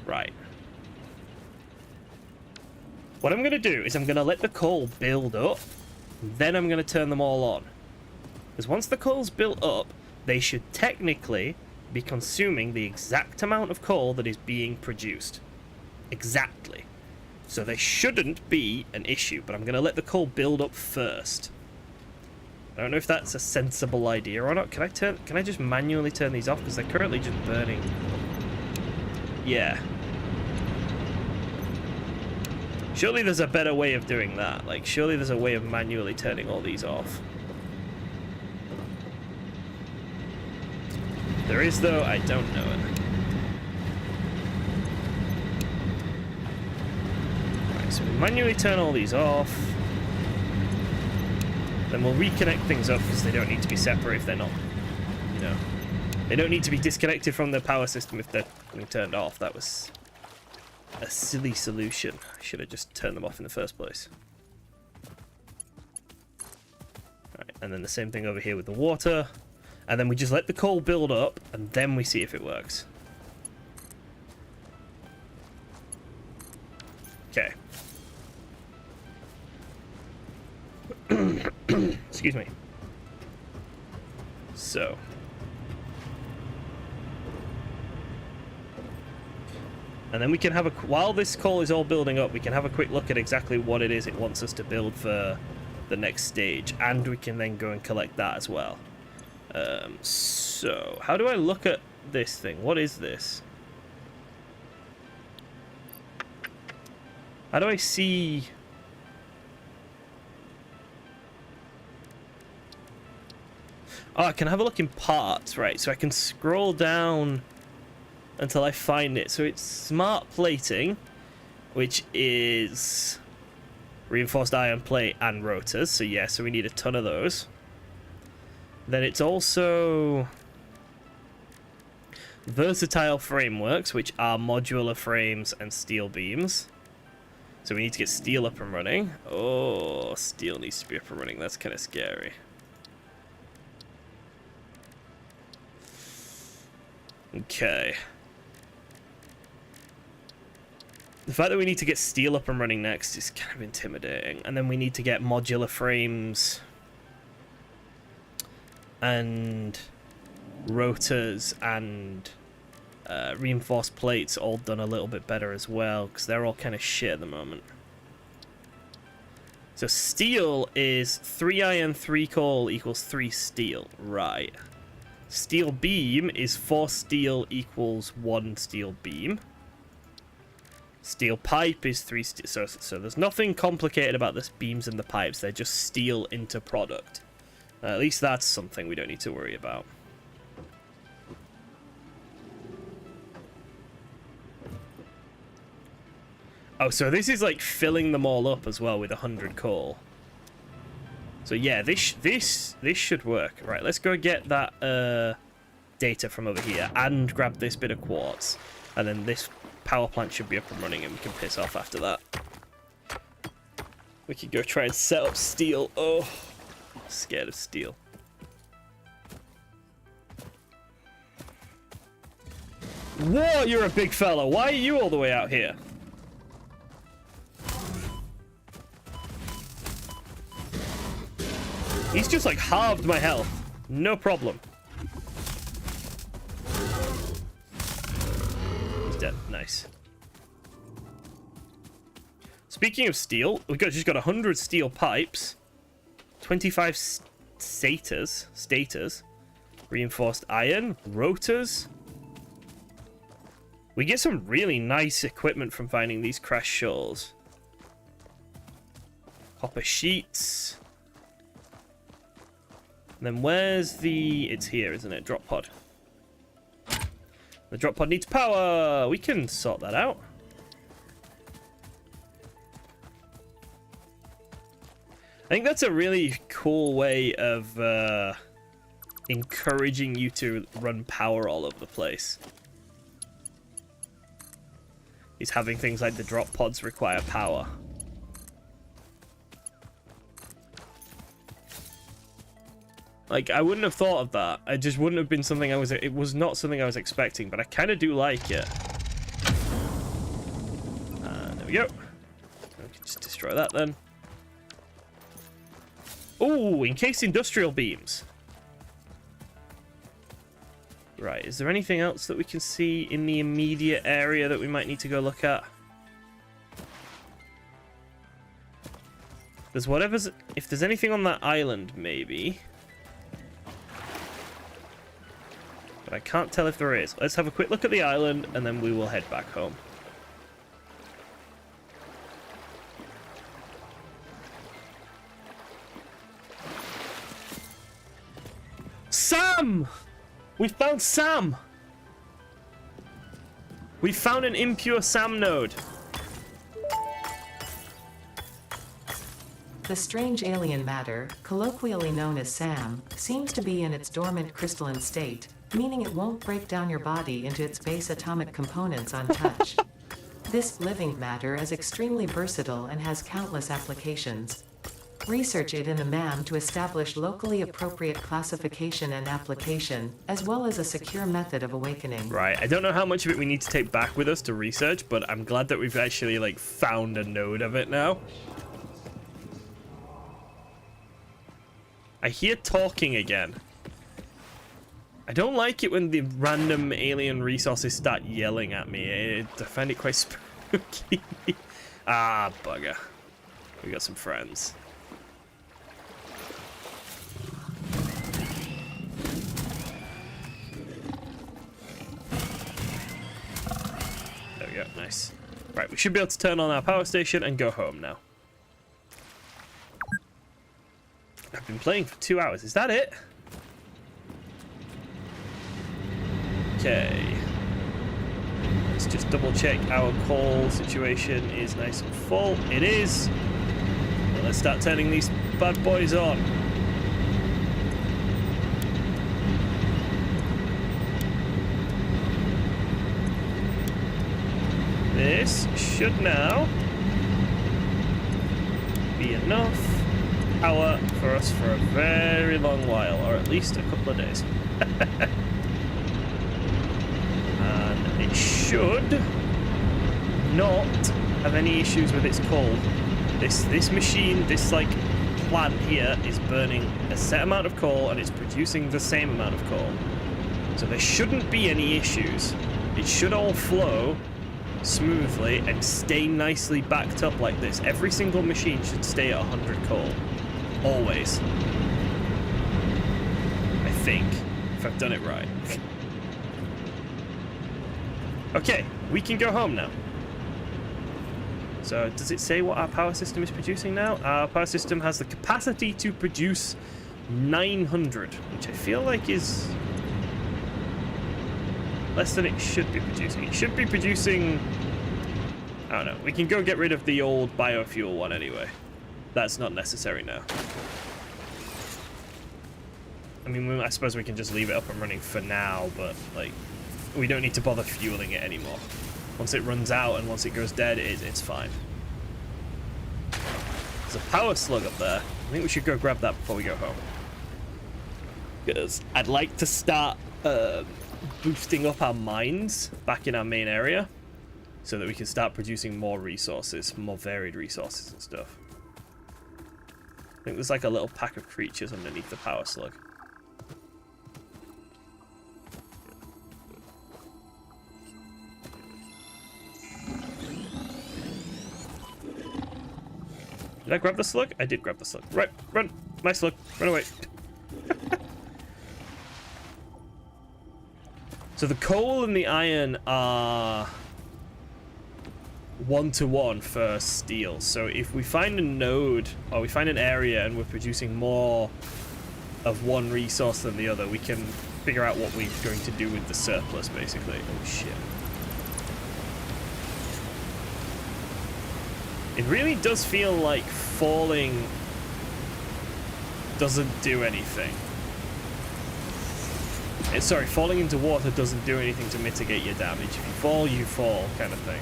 Right. What I'm going to do is I'm going to let the coal build up, then I'm going to turn them all on. Because once the coal's built up, they should technically be consuming the exact amount of coal that is being produced. Exactly. So there shouldn't be an issue, but I'm going to let the coal build up first. I don't know if that's a sensible idea or not. Can I just manually turn these off? Because they're currently just burning. Yeah. Surely there's a better way of doing that. Like, surely there's a way of manually turning all these off. There is, though. I don't know it. Right, so we manually turn all these off. Then we'll reconnect things up because they don't need to be separate if they're not, you know. They don't need to be disconnected from the power system if they're being turned off. That was a silly solution. I should have just turned them off in the first place. Right, and then the same thing over here with the water. And then we just let the coal build up, and then we see if it works. Okay. Excuse me. So. And then we can have while this coal is all building up, we can have a quick look at exactly what it is it wants us to build for the next stage. And we can then go and collect that as well. So, how do I look at this thing? What is this? How do I see... Oh, I can have a look in parts, right? So I can scroll down until I find it. So it's smart plating, which is reinforced iron plate and rotors. So yeah, so we need a ton of those. Then it's also versatile frameworks, which are modular frames and steel beams. So we need to get steel up and running. Oh, steel needs to be up and running. That's kind of scary. Okay. The fact that we need to get steel up and running next is kind of intimidating. And then we need to get modular frames and rotors and reinforced plates all done a little bit better as well, because they're all kind of shit at the moment. So steel is 3 iron, 3 coal equals 3 steel. Right. Steel beam is 4 steel equals 1 steel beam. Steel pipe is 3 steel. So there's nothing complicated about the beams and the pipes. They're just steel into product. At least that's something we don't need to worry about. Oh, so this is like filling them all up as well with 100 coal. So yeah, this should work. Right, let's go get that data from over here and grab this bit of quartz, and then this power plant should be up and running, and we can piss off after that. We could go try and set up steel. Oh, I'm scared of steel. Whoa, you're a big fella. Why are you all the way out here? He's just like halved my health. No problem. He's dead. Nice. Speaking of steel, we've just got 100 steel pipes, 25 stators, reinforced iron, rotors. We get some really nice equipment from finding these crash shoals. Copper sheets. And then where's the... It's here, isn't it? Drop pod. The drop pod needs power. We can sort that out. I think that's a really cool way of encouraging you to run power all over the place. Is having things like the drop pods require power. Like, I wouldn't have thought of that. It just wouldn't have been something I was... It was not something I was expecting, but I kind of do like it. There we go. We can just destroy that then. Oh, encased industrial beams. Right, is there anything else that we can see in the immediate area that we might need to go look at? There's whatever's... If there's anything on that island, maybe. But I can't tell if there is. Let's have a quick look at the island, and then we will head back home. Sam! We found Sam! We found an impure Sam node. The strange alien matter, colloquially known as SAM, seems to be in its dormant crystalline state, meaning it won't break down your body into its base atomic components on touch. This living matter is extremely versatile and has countless applications. Research it in the MAM to establish locally appropriate classification and application, as well as a secure method of awakening. Right, I don't know how much of it we need to take back with us to research, but I'm glad that we've actually, like, found a node of it now. I hear talking again. I don't like it when the random alien resources start yelling at me. I find it quite spooky. Ah, bugger. We got some friends. There we go, nice. Right, we should be able to turn on our power station and go home now. I've been playing for 2 hours. Is that it? Okay. Let's just double check our coal situation is nice and full. It is. Well, let's start turning these bad boys on. This should now be enough power for us for a very long while, or at least a couple of days. And it should not have any issues with its coal. This machine, this like plant here, is burning a set amount of coal and it's producing the same amount of coal. So there shouldn't be any issues. It should all flow smoothly and stay nicely backed up like this. Every single machine should stay at 100 coal. Always. I think, if I've done it right. Okay, we can go home now. So, does it say what our power system is producing now? Our power system has the capacity to produce 900, which I feel like is less than it should be producing. It should be producing... I don't know. We can go get rid of the old biofuel one anyway. That's not necessary now. I mean, I suppose we can just leave it up and running for now, but, like, we don't need to bother fueling it anymore. Once it runs out and once it goes dead, it's fine. There's a power slug up there. I think we should go grab that before we go home. Because I'd like to start boosting up our mines back in our main area so that we can start producing more resources, more varied resources and stuff. I think there's like a little pack of creatures underneath the power slug. Did I grab the slug? I did grab the slug. Right, run! My slug, run away. So the coal and the iron are 1-to-1 for steel. So if we find a node, or we find an area and we're producing more of one resource than the other, we can figure out what we're going to do with the surplus, basically. Oh, shit. It really does feel like falling doesn't do anything. Sorry, falling into water doesn't do anything to mitigate your damage. If you fall, kind of thing.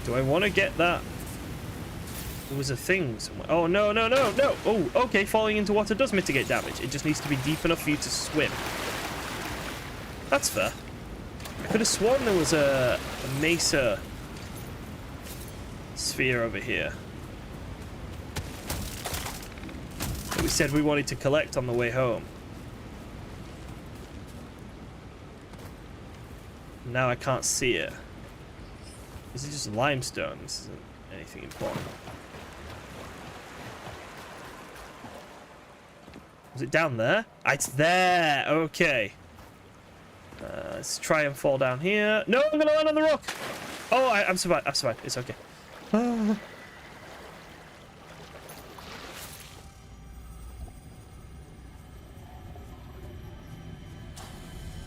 Do I want to get that? There was a thing somewhere. Oh, no, no, no, no! Oh, okay, falling into water does mitigate damage. It just needs to be deep enough for you to swim. That's fair. I could have sworn there was a mesa sphere over here that we said we wanted to collect on the way home. Now I can't see it. This is just limestone. This isn't anything important. Was it down there? It's there! Okay. Let's try and fall down here. No, I'm gonna land on the rock! Oh, I'm survived. I'm survived. It's okay. Ah.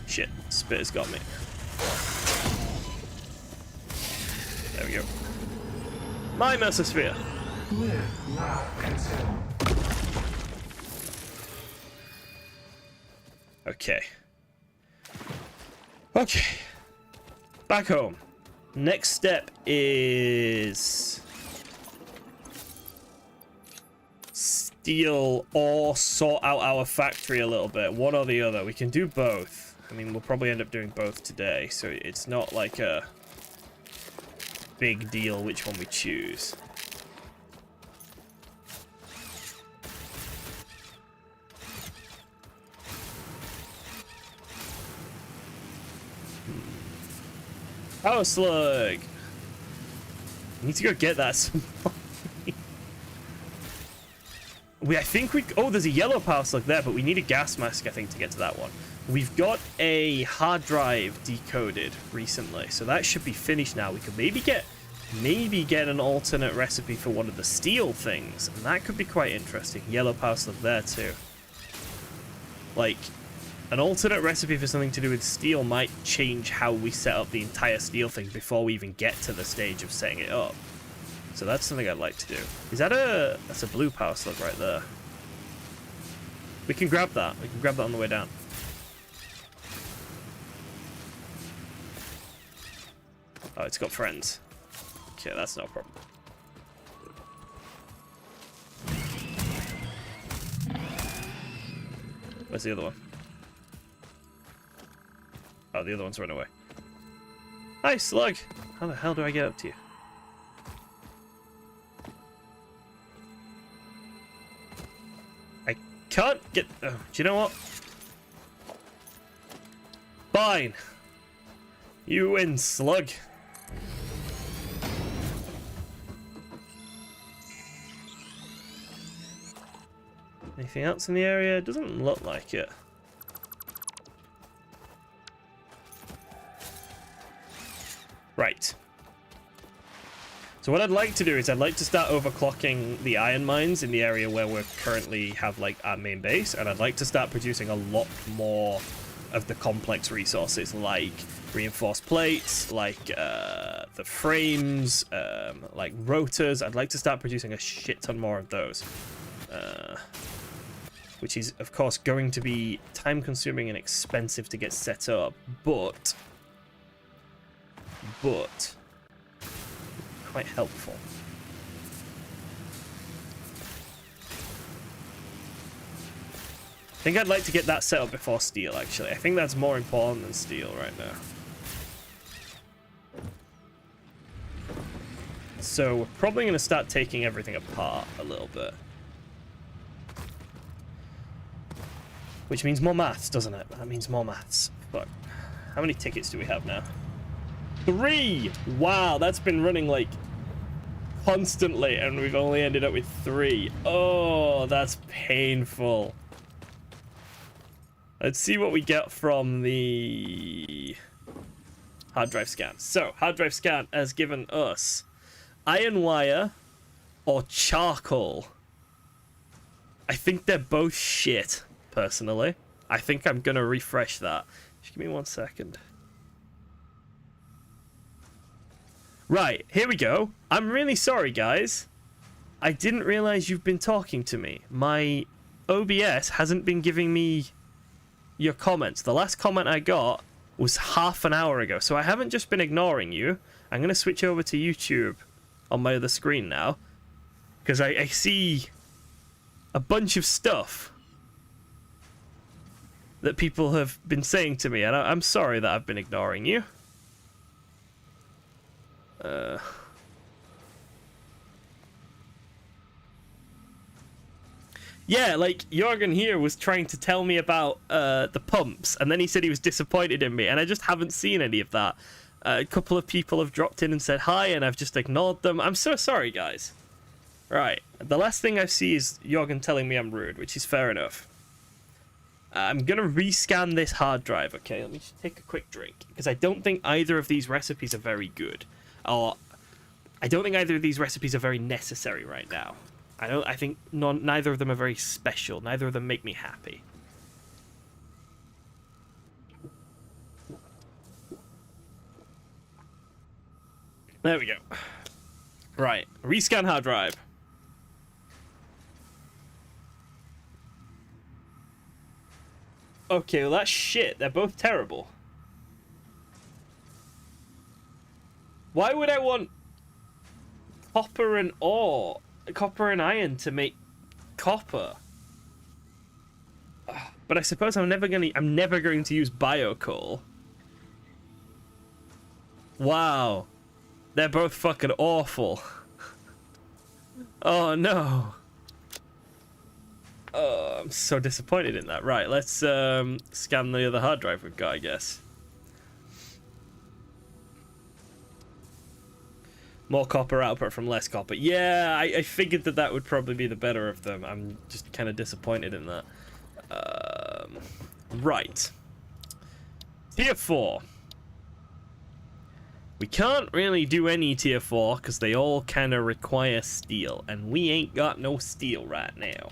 Shit, Spitter's got me. There we go. My Mesosphere! Live, laugh, consume. Okay. Okay. Back home. Next step is steal or sort out our factory a little bit. One or the other. We can do both. I mean, we'll probably end up doing both today, so it's not like a big deal which one we choose. Power slug! I need to go get that some I think we... Oh, there's a yellow power slug there, but we need a gas mask, I think, to get to that one. We've got a hard drive decoded recently, so that should be finished now. We could maybe get an alternate recipe for one of the steel things, and that could be quite interesting. Yellow power slug there, too. Like... An alternate recipe for something to do with steel might change how we set up the entire steel thing before we even get to the stage of setting it up. So that's something I'd like to do. Is that a... That's a blue power slug right there. We can grab that. We can grab that on the way down. Oh, it's got friends. Okay, that's no problem. Where's the other one? Oh, the other one's run away. Hi, slug! How the hell do I get up to you? I can't get... Oh, do you know what? Fine. You win, slug. Anything else in the area? Doesn't look like it. Right. So what I'd like to do is I'd like to start overclocking the iron mines in the area where we currently have like our main base, and I'd like to start producing a lot more of the complex resources like reinforced plates, like the frames, like rotors. I'd like to start producing a shit ton more of those. Which is, of course, going to be time-consuming and expensive to get set up, but quite helpful. I think I'd like to get that set up before steel, actually. I think that's more important than steel right now. So we're probably going to start taking everything apart a little bit. Which means more maths, doesn't it? That means more maths. Fuck. How many tickets do we have now? 3! Wow, that's been running like constantly, and we've only ended up with 3. Oh, that's painful. Let's see what we get from the hard drive scan. So, hard drive scan has given us iron wire or charcoal. I think they're both shit, personally. I think I'm gonna refresh that. Just give me 1 second. Right, here we go. I'm really sorry, guys. I didn't realize you've been talking to me. My OBS hasn't been giving me your comments. The last comment I got was half an hour ago, so I haven't just been ignoring you. I'm going to switch over to YouTube on my other screen now, because I see a bunch of stuff that people have been saying to me, and I'm sorry that I've been ignoring you. Yeah, like, Jorgen here was trying to tell me about the pumps, and then he said he was disappointed in me, and I just haven't seen any of that. A couple of people have dropped in and said hi, and I've just ignored them. I'm so sorry, guys. Right, the last thing I see is Jorgen telling me I'm rude, which is fair enough. I'm gonna rescan this hard drive, okay? Let me just take a quick drink, because I don't think either of these recipes are very good. Or, I don't think either of these recipes are very necessary right now. I think neither of them are very special. Neither of them make me happy. There we go. Right, rescan hard drive. Okay, well that's shit. They're both terrible. Why would I want copper and ore, copper and iron to make copper? But I suppose I'm never going to use biocoal. Wow. They're both fucking awful. Oh no. Oh, I'm so disappointed in that. Right, let's scan the other hard drive we've got, I guess. More copper output from less copper. Yeah, I figured that would probably be the better of them. I'm just kind of disappointed in that. Right. Tier 4. We can't really do any tier 4 because they all kind of require steel. And we ain't got no steel right now.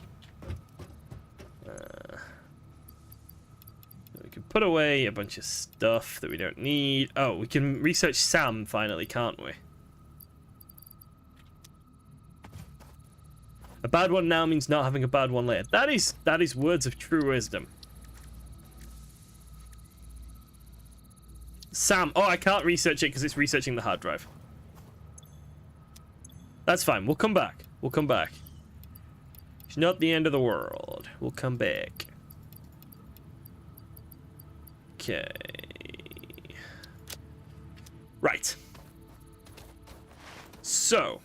We can put away a bunch of stuff that we don't need. Oh, we can research Sam finally, can't we? A bad one now means not having a bad one later. That is words of true wisdom. Sam. Oh, I can't research it because it's researching the hard drive. That's fine. We'll come back. We'll come back. It's not the end of the world. We'll come back. Okay. Right. So.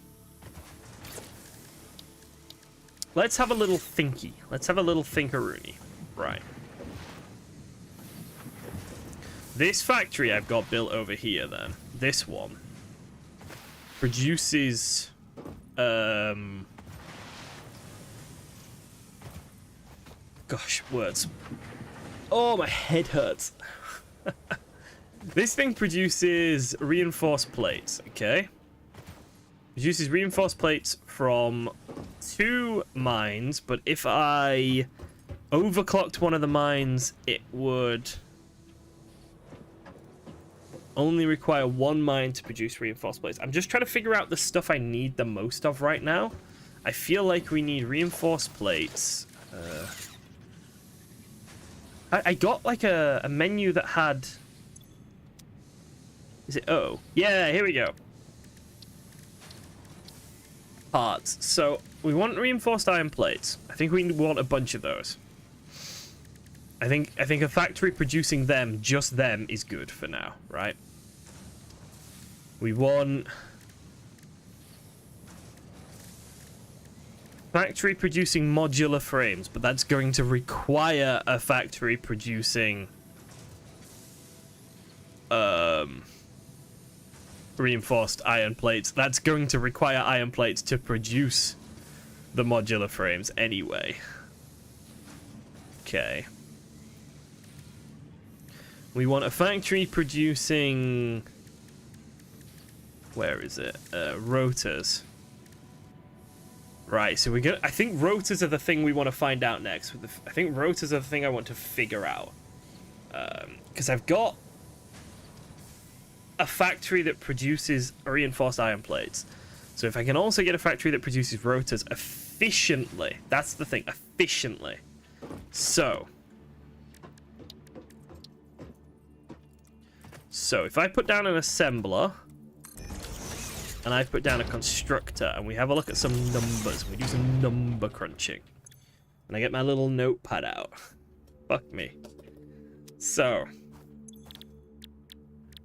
Let's have a little thinky. Let's have a little thinkaroony. Right. This factory I've got built over here, then. This one. Produces... Gosh, words. Oh, my head hurts. This thing produces reinforced plates, okay? Produces reinforced plates from 2 mines, but if I overclocked one of the mines, it would only require 1 mine to produce reinforced plates. I'm just trying to figure out the stuff I need the most of right now. I feel like we need reinforced plates. I got like a menu that had... Is it O? Yeah, here we go. Parts. So we want reinforced iron plates. I think we want a bunch of those. I think a factory producing them, just them, is good for now, right? We want factory producing modular frames, but that's going to require a factory producing reinforced iron plates. That's going to require iron plates to produce the modular frames anyway. Okay. We want a factory producing... Where is it? Rotors. Right, so we're gonna... I think rotors are the thing we want to find out next. I think rotors are the thing I want to figure out. Because I've got a factory that produces reinforced iron plates. So if I can also get a factory that produces rotors efficiently, that's the thing, efficiently. So if I put down an assembler and I put down a constructor and we have a look at some numbers, we do some number crunching, and I get my little notepad out. Fuck me. So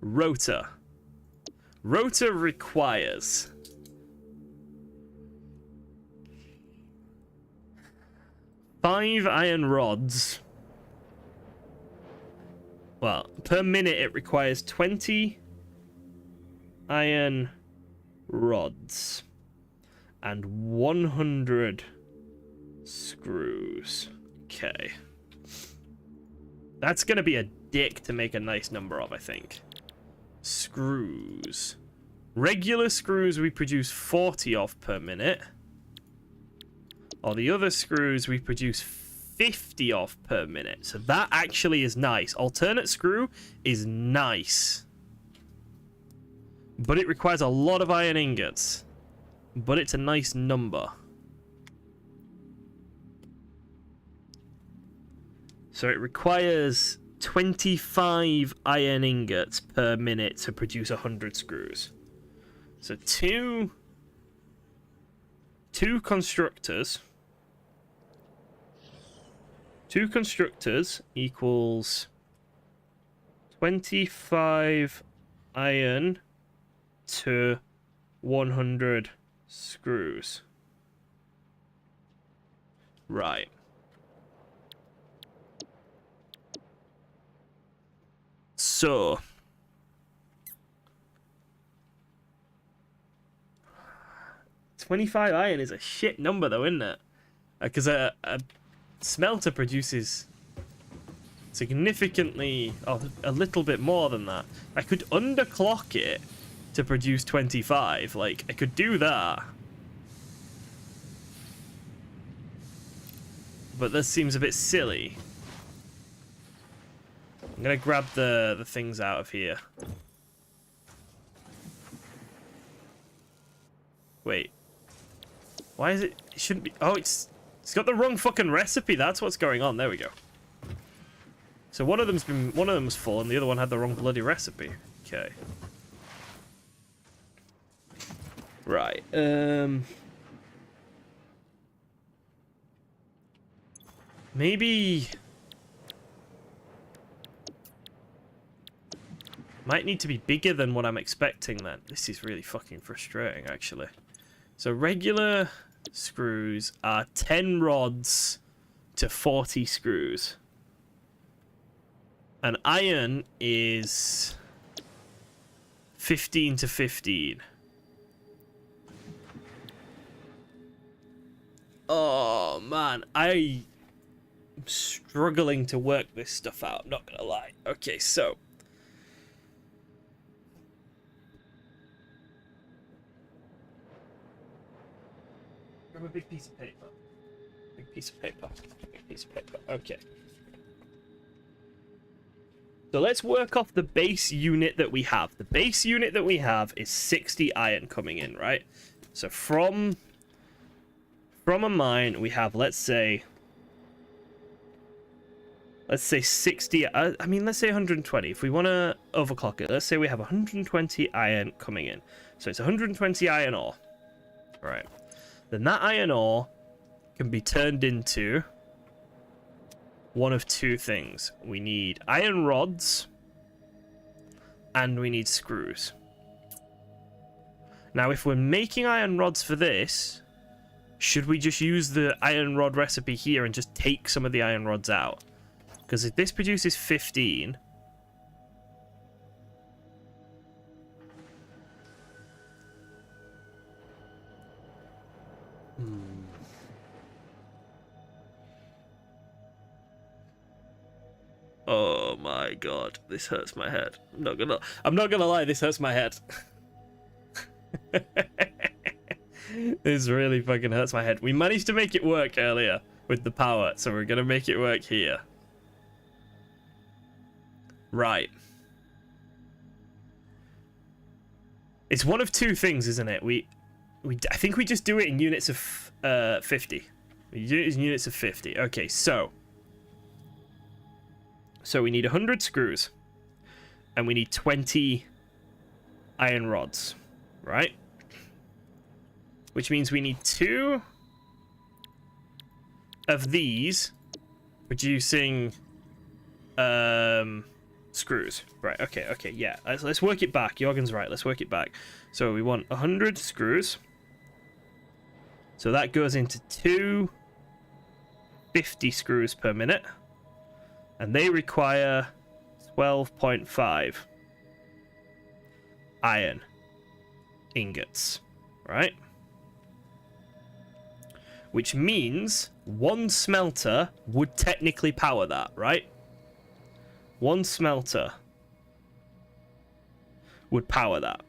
rotor requires five iron rods. Well, per minute it requires 20 iron rods and 100 screws. Okay. That's gonna be a dick to make a nice number of, I think. Screws. Regular screws we produce 40 of per minute. Or the other screws we produce 50 of per minute. So that actually is nice. Alternate screw is nice. But it requires a lot of iron ingots. But it's a nice number. So it requires 25 iron ingots per minute to produce 100 screws. So two constructors. 2 constructors equals 25 iron to 100 screws. Right. So 25 iron is a shit number though, isn't it? Because a smelter produces significantly, or a little bit more than that. I could underclock it to produce 25. Like, I could do that. But this seems a bit silly. I'm gonna grab the things out of here. Wait. Why is it... It shouldn't be... Oh, it's got the wrong fucking recipe. That's what's going on. There we go. So one of them was full, and the other one had the wrong bloody recipe. Okay. Right. Maybe... Might need to be bigger than what I'm expecting then. This is really fucking frustrating, actually. So regular screws are 10 rods to 40 screws. And iron is 15 to 15. Oh, man. I'm struggling to work this stuff out, not gonna lie. Okay, so... grab a big piece of paper. Big piece of paper. Big piece of paper. Okay. So let's work off the base unit that we have. The base unit that we have is 60 iron coming in, right? So from a mine, we have, let's say 60, I mean, let's say 120. If we want to overclock it, let's say we have 120 iron coming in. So it's 120 iron ore. Right. Then that iron ore can be turned into one of two things. We need iron rods and we need screws. Now, if we're making iron rods for this, should we just use the iron rod recipe here and just take some of the iron rods out? Because if this produces 15... Oh my god, this hurts my head. I'm not gonna lie, this hurts my head. This really fucking hurts my head. We managed to make it work earlier with the power, so we're gonna make it work here. Right. It's one of two things, isn't it? I think we just do it in units of 50. We do it in units of 50. Okay, so we need 100 screws, and we need 20 iron rods, right? Which means we need 2 of these producing screws. Right, okay, yeah. Let's work it back. Jorgen's right, let's work it back. So we want 100 screws. So that goes into 250 screws per minute. And they require 12.5 iron ingots, right? Which means one smelter would technically power that, right? One smelter would power that.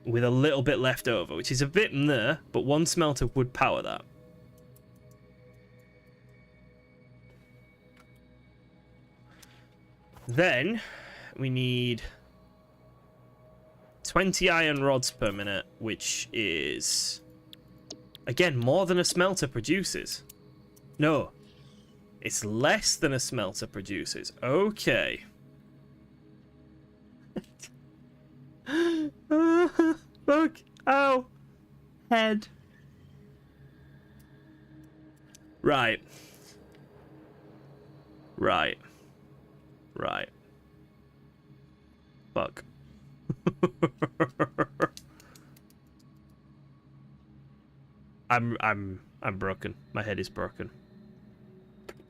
With a little bit left over, which is a bit meh, but one smelter would power that. Then we need 20 iron rods per minute, which is, again, more than a smelter produces. No, it's less than a smelter produces. Okay. Fuck. Ow. Head. Right. Right. Right. Fuck. I'm broken. My head is broken.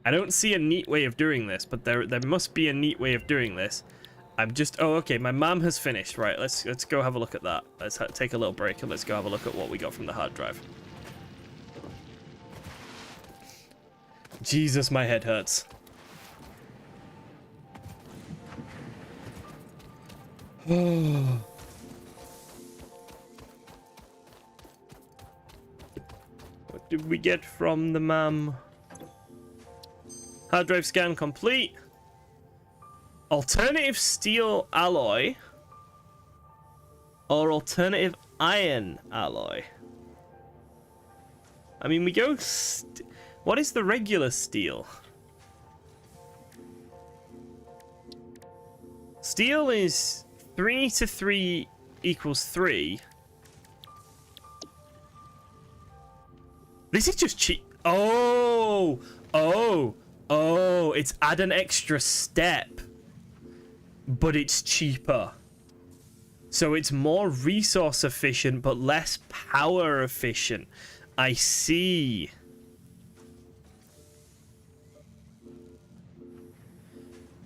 I don't see a neat way of doing this, but there must be a neat way of doing this. I'm just... Oh, okay. My mom has finished. Right. Let's go have a look at that. Let's take a little break and let's go have a look at what we got from the hard drive. Jesus, my head hurts. What did we get from the ma'am? Hard drive scan complete. Alternative steel alloy or alternative iron alloy. I mean, we go... What is the regular steel? Steel is 3 to 3 equals 3. This is just cheap. Oh, it's add an extra step, but it's cheaper. So it's more resource efficient, but less power efficient. I see.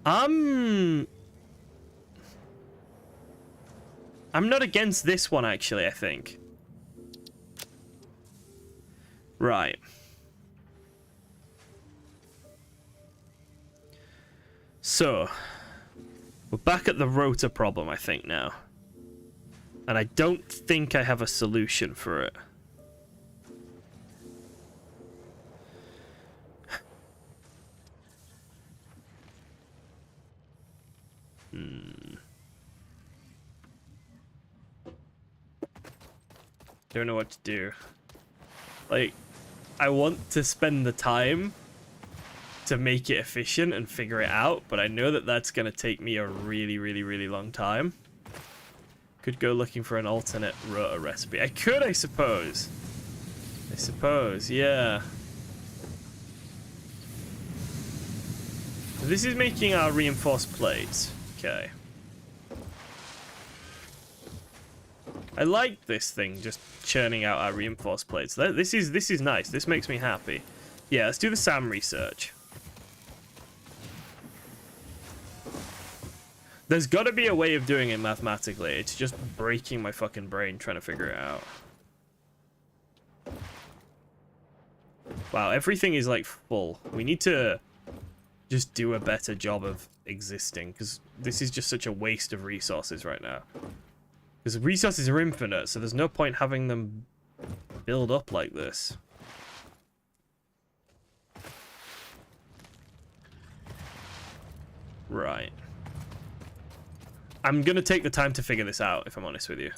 I'm not against this one, actually, I think. Right. So, we're back at the rotor problem, I think, now. And I don't think I have a solution for it. Don't know what to do. Like, I want to spend the time to make it efficient and figure it out, but I know that that's going to take me a really, really, really long time. Could go looking for an alternate rotor recipe. I could, I suppose. Yeah. So this is making our reinforced plates. Okay. I like this thing just churning out our reinforced plates. This is nice. This makes me happy. Yeah, let's do the SAM research. There's got to be a way of doing it mathematically. It's just breaking my fucking brain trying to figure it out. Wow, everything is like full. We need to just do a better job of existing, because this is just such a waste of resources right now. Because resources are infinite, so there's no point having them build up like this. Right. I'm going to take the time to figure this out, if I'm honest with you.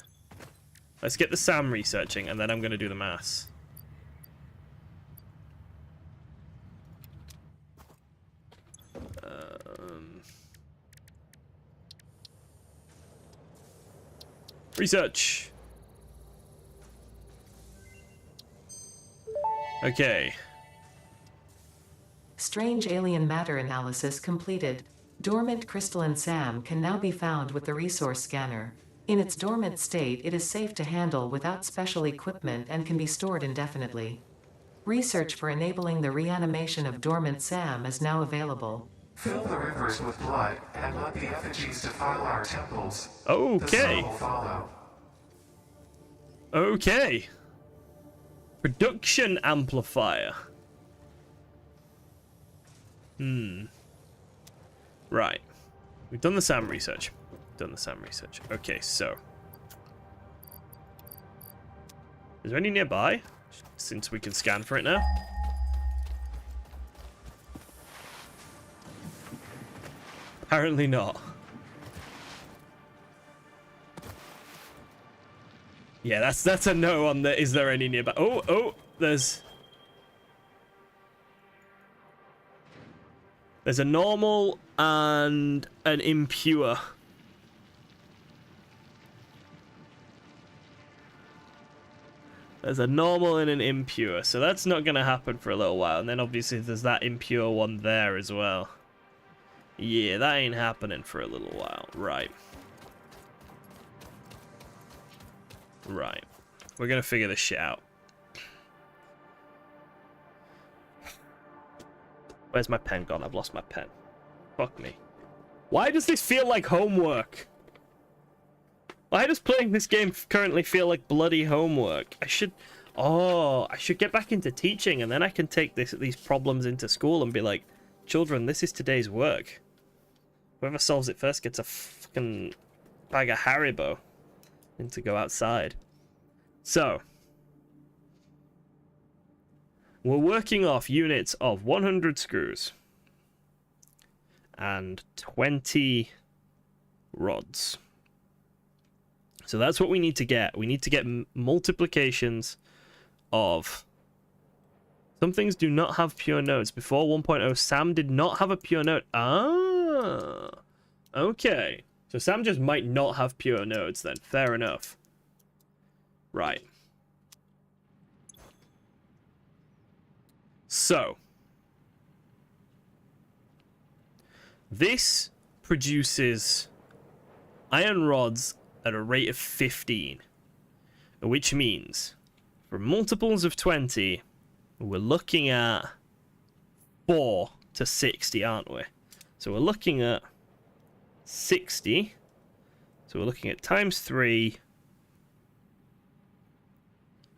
Let's get the SAM researching, and then I'm going to do the maths. Research. Okay. Strange alien matter analysis completed. Dormant crystalline SAM can now be found with the resource scanner. In its dormant state, it is safe to handle without special equipment and can be stored indefinitely. Research for enabling the reanimation of dormant SAM is now available. Fill the rivers with blood and let the effigies defile our temples. Okay. The sun will follow. Okay. Production amplifier. Right. We've done the SAM research. Okay, so. Is there any nearby? Since we can scan for it now. Apparently not. Yeah, that's a no on the is there any nearby. Oh, there's a normal and an impure. There's a normal and an impure, so that's not gonna happen for a little while. And then obviously there's that impure one there as well. Yeah, that ain't happening for a little while. Right. We're gonna figure this shit out. Where's my pen gone? I've lost my pen. Fuck me. Why does this feel like homework? Why does playing this game currently feel like bloody homework? I should get back into teaching, and then I can take these problems into school and be like, children, this is today's work. Whoever solves it first gets a fucking bag of Haribo and to go outside. So, we're working off units of 100 screws and 20 rods. So that's what we need to get. We need to get multiplications of... Some things do not have pure nodes. Before 1.0, Sam did not have a pure node. Ah, okay. So Sam just might not have pure nodes then. Fair enough. Right. So. This produces iron rods at a rate of 15. Which means, for multiples of 20, we're looking at 4 to 60, aren't we? So we're looking at 60. So we're looking at times 3.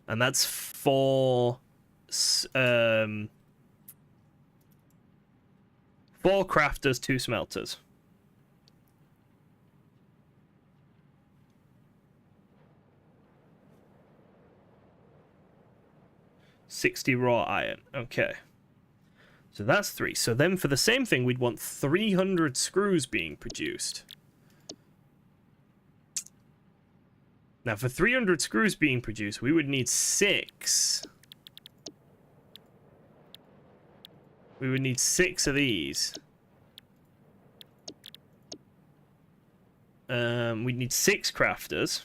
And that's 4... 4 crafters, 2 smelters. $60 raw iron. Okay. So that's 3. So then for the same thing, we'd want 300 screws being produced. Now for 300 screws being produced, we would need 6. We would need 6 of these. We'd need 6 crafters.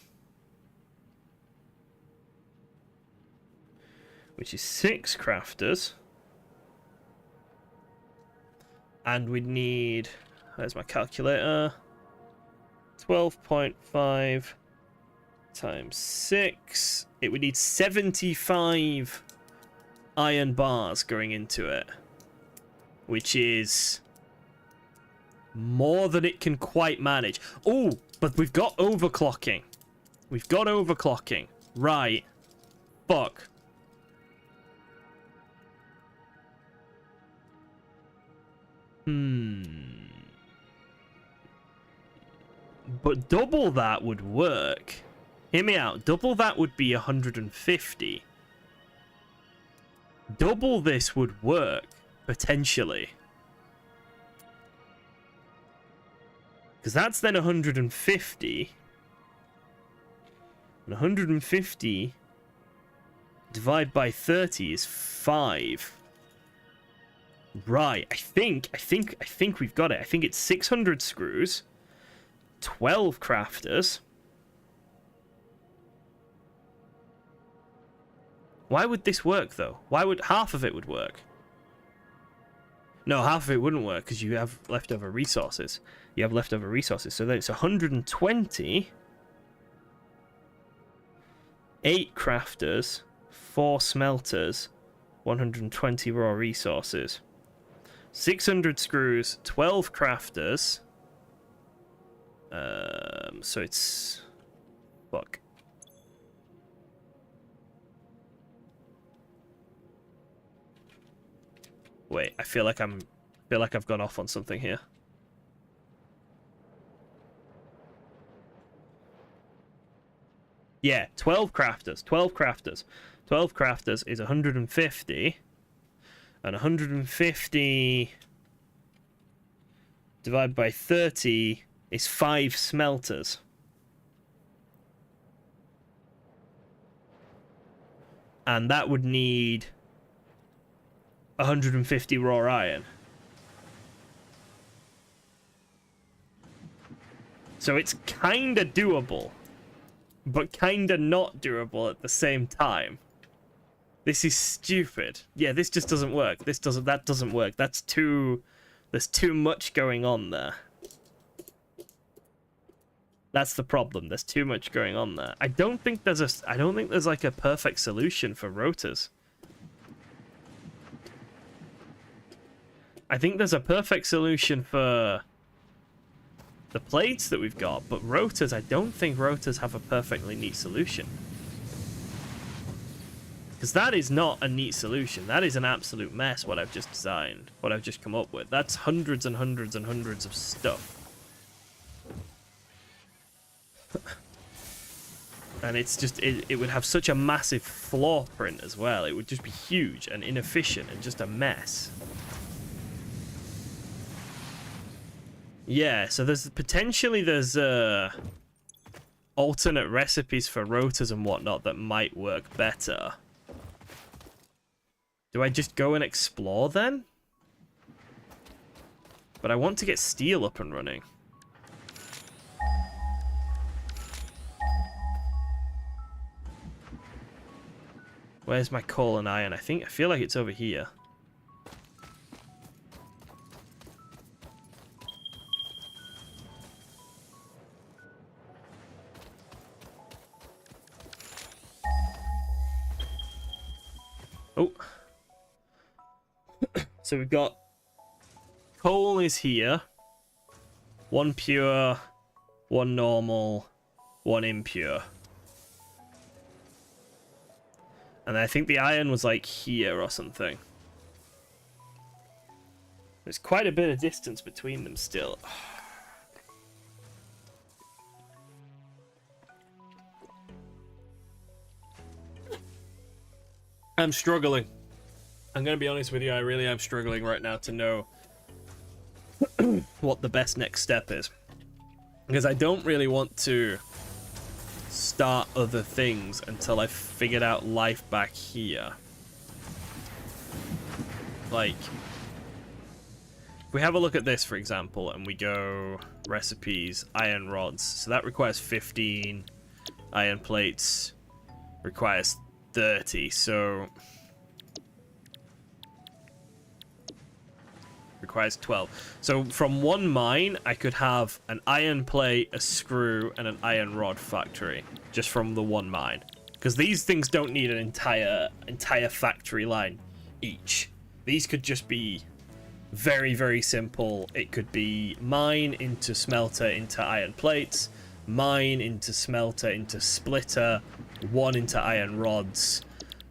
Which is 6 crafters. And we'd need... There's my calculator. 12.5 times 6. It would need 75 iron bars going into it. Which is more than it can quite manage. Oh, but we've got overclocking. We've got overclocking. Right. Fuck. But double that would work. Hear me out. Double that would be 150. Double this would work, potentially. Because that's then 150. And 150 divided by 30 is 5. Right, I think we've got it. I think it's 600 screws, 12 crafters. Why would this work, though? Why would half of it would work? No, half of it wouldn't work because you have leftover resources. You have leftover resources. So then it's 120. 8 crafters, 4 smelters, 120 raw resources. 600 screws, 12 crafters. So it's... Fuck. Wait, I feel like I've gone off on something here. Yeah, 12 crafters. 12 crafters. 12 crafters is 150. And 150 divided by 30 is 5 smelters. And that would need 150 raw iron. So it's kinda doable, but kinda not doable at the same time. This is stupid. Yeah, this just doesn't work. That doesn't work. There's too much going on there. That's the problem. There's too much going on there. I don't think there's like a perfect solution for rotors. I think there's a perfect solution for the plates that we've got, but rotors, I don't think rotors have a perfectly neat solution. Because that is not a neat solution. That is an absolute mess, what I've just designed. What I've just come up with. That's hundreds and hundreds and hundreds of stuff. And it's just... It would have such a massive floor print as well. It would just be huge and inefficient and just a mess. Yeah, so there's alternate recipes for rotors and whatnot that might work better. Do I just go and explore then? But I want to get steel up and running. Where's my coal and iron? I feel like it's over here. Oh. So we've got coal is here. 1 pure, 1 normal, 1 impure. And I think the iron was like here or something. There's quite a bit of distance between them still. I'm struggling. I'm going to be honest with you, I really am struggling right now to know what the best next step is. Because I don't really want to start other things until I've figured out life back here. Like, if we have a look at this, for example, and we go recipes, iron rods. So that requires 15 iron plates, requires 30, so requires 12. So from one mine, I could have an iron plate, a screw, and an iron rod factory just from the one mine. Because these things don't need an entire factory line each. These could just be very, very simple. It could be mine into smelter into iron plates, mine into smelter into splitter, 1 into iron rods,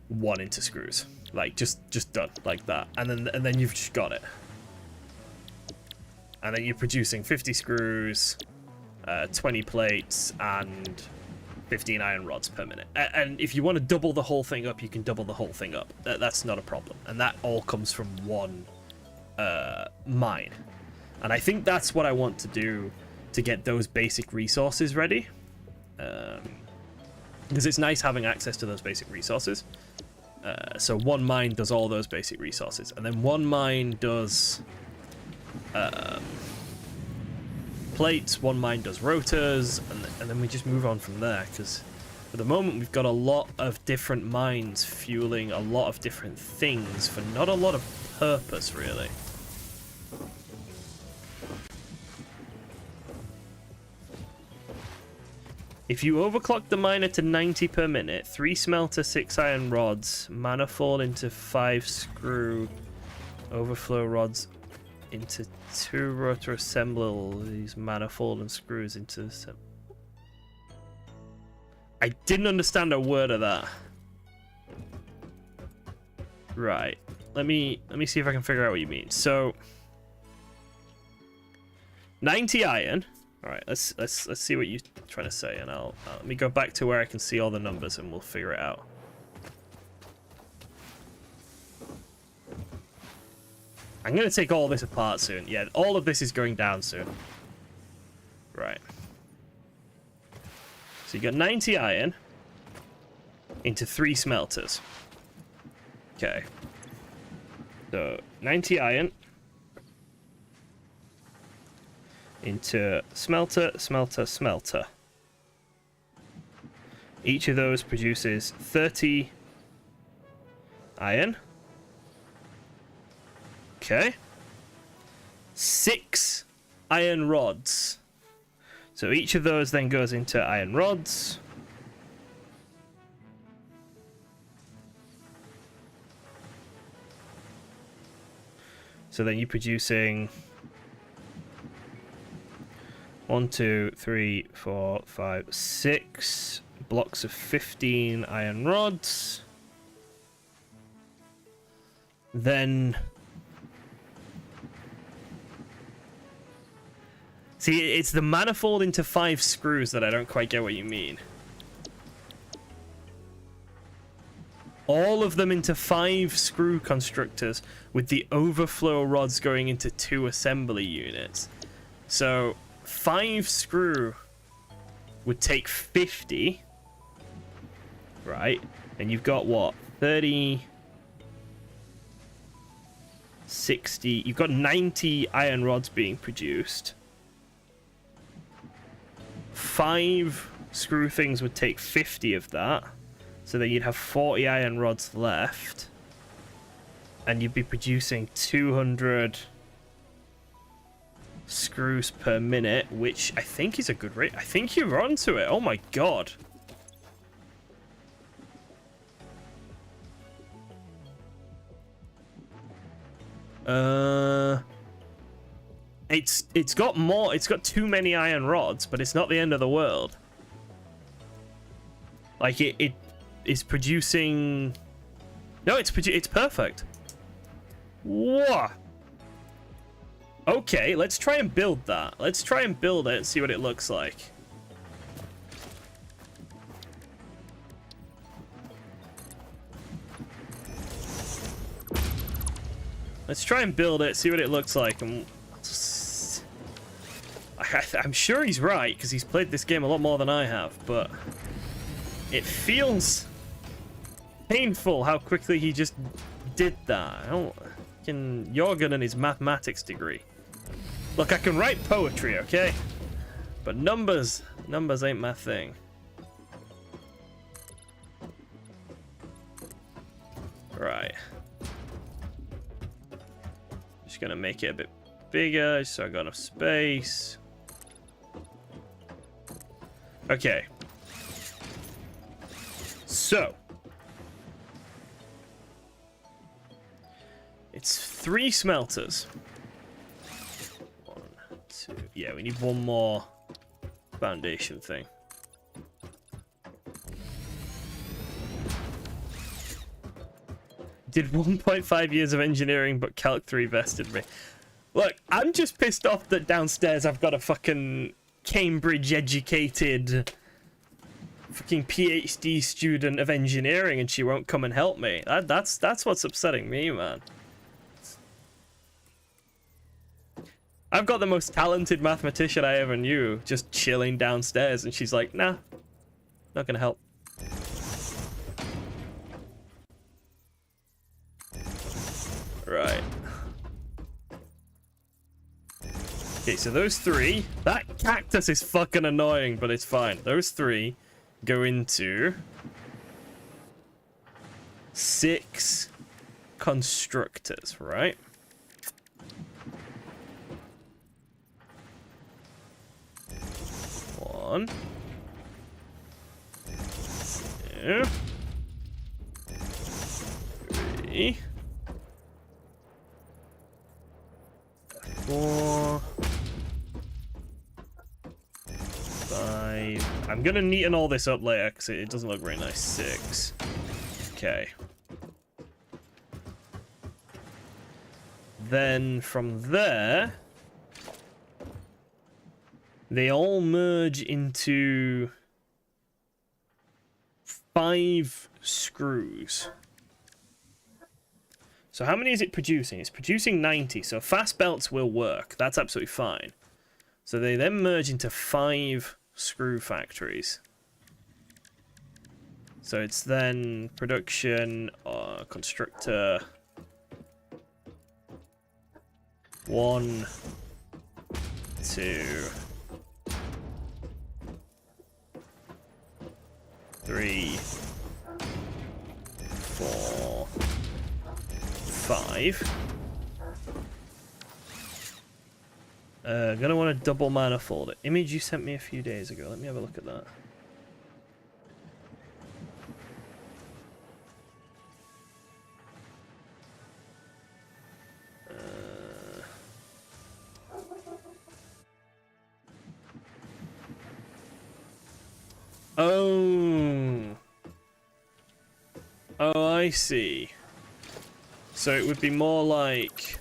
1 into screws. Like just done like that. And then you've just got it. And then you're producing 50 screws, 20 plates, and 15 iron rods per minute. And if you want to double the whole thing up, you can double the whole thing up. That's not a problem. And that all comes from one mine. And I think that's what I want to do to get those basic resources ready. Because it's nice having access to those basic resources. So one mine does all those basic resources. And then one mine does plates, one mine does rotors, and then we just move on from there, because at the moment we've got a lot of different mines fueling a lot of different things for not a lot of purpose, really. If you overclock the miner to 90 per minute, 3 smelter, 6 iron rods, manifold into 5 screw, overflow rods into 2 rotor assemblies, manifold and screws into the I didn't understand a word of that. Right. Let me see if I can figure out what you mean. So 90 iron. All right, let's see what you're trying to say, and I'll let me go back to where I can see all the numbers, and we'll figure it out. I'm gonna take all this apart soon. Yeah, all of this is going down soon. Right. So you got 90 iron into 3 smelters. Okay. So 90 iron into smelter, smelter, smelter. Each of those produces 30 iron. Okay. 6 iron rods. So each of those then goes into iron rods. So then you're producing 1, 2, 3, 4, 5, 6 blocks of 15 iron rods. Then see, it's the manifold into 5 screws that I don't quite get what you mean. All of them into 5 screw constructors with the overflow rods going into 2 assembly units. So 5 screw would take 50, right? And you've got what? 30, 60. You've got 90 iron rods being produced. 5 screw things would take 50 of that. So then you'd have 40 iron rods left. And you'd be producing 200 screws per minute, which I think is a good rate. I think you're onto it. Oh my god. It's got more. It's got too many iron rods, but it's not the end of the world. Like it is producing. No, it's perfect. Whoa. Okay, let's try and build that. Let's try and build it and see what it looks like. Let's try and build it, see what it looks like. And I'm sure he's right, because he's played this game a lot more than I have, but it feels painful how quickly he just did that. I don't... Jorgen and his mathematics degree. Look, I can write poetry, okay? But numbers ain't my thing. Right. Just gonna make it a bit bigger so I got enough space. Okay. So. It's 3 smelters. 1, 2. Yeah, we need one more foundation thing. Did 1.5 years of engineering, but Calc 3 vested me. Look, I'm just pissed off that downstairs I've got a fucking Cambridge-educated fucking PhD student of engineering, and she won't come and help me. That's what's upsetting me, man. I've got the most talented mathematician I ever knew just chilling downstairs, and she's like, nah, not gonna help. Right. Okay, so those 3, that cactus is fucking annoying, but it's fine. Those 3 go into 6 constructors, right? One, 2, 3, 4, 5. I'm gonna neaten all this up later because it doesn't look very nice. 6. Okay. Then from there, they all merge into 5 screws. So how many is it producing? It's producing 90, so fast belts will work. That's absolutely fine. So they then merge into 5 screw factories. So it's then production, constructor 1, 2, 3, 4, 5. Gonna want to double manifold it. Image you sent me a few days ago. Let me have a look at that. Oh. Oh, I see. So it would be more like...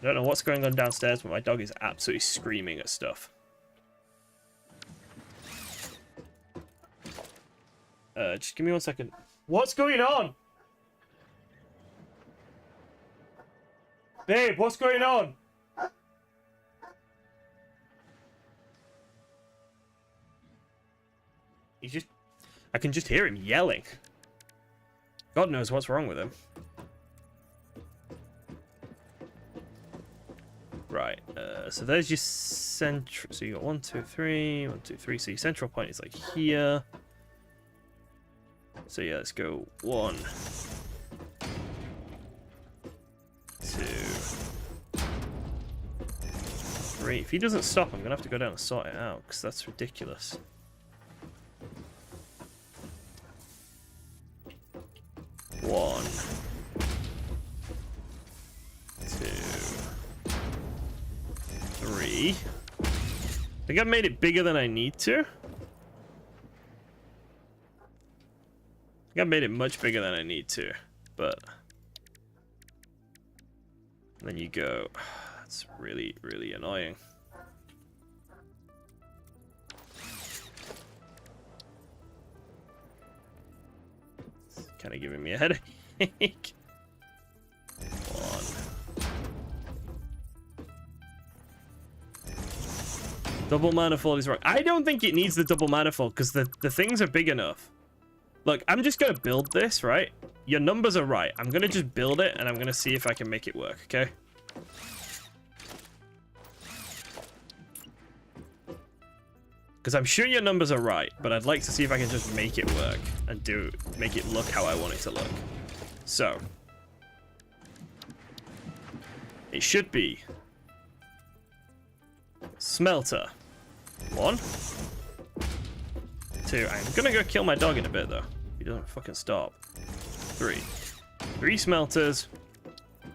I don't know what's going on downstairs, but my dog is absolutely screaming at stuff. Just give me 1 second. What's going on? Babe, what's going on? He's just... I can just hear him yelling. God knows what's wrong with him. Right, so there's your central... So you got 1, 2, 3, 1, 2, 3. So your central point is like here. So yeah, let's go 1, 2, 3. If he doesn't stop, I'm gonna have to go down and sort it out, because that's ridiculous. One, 1, 2, 3. I think I've made it bigger than I need to. I think I've made it much bigger than I need to, but then you go, that's really, really annoying. It's kind of giving me a headache. 1. Double manifold is wrong. I don't think it needs the double manifold because the things are big enough. Look, I'm just going to build this, right? Your numbers are right. I'm going to just build it, and I'm going to see if I can make it work, okay? Because I'm sure your numbers are right, but I'd like to see if I can just make it work and make it look how I want it to look. So, it should be smelter. 1, 2. I'm gonna go kill my dog in a bit though. He doesn't fucking stop. 3. 3 smelters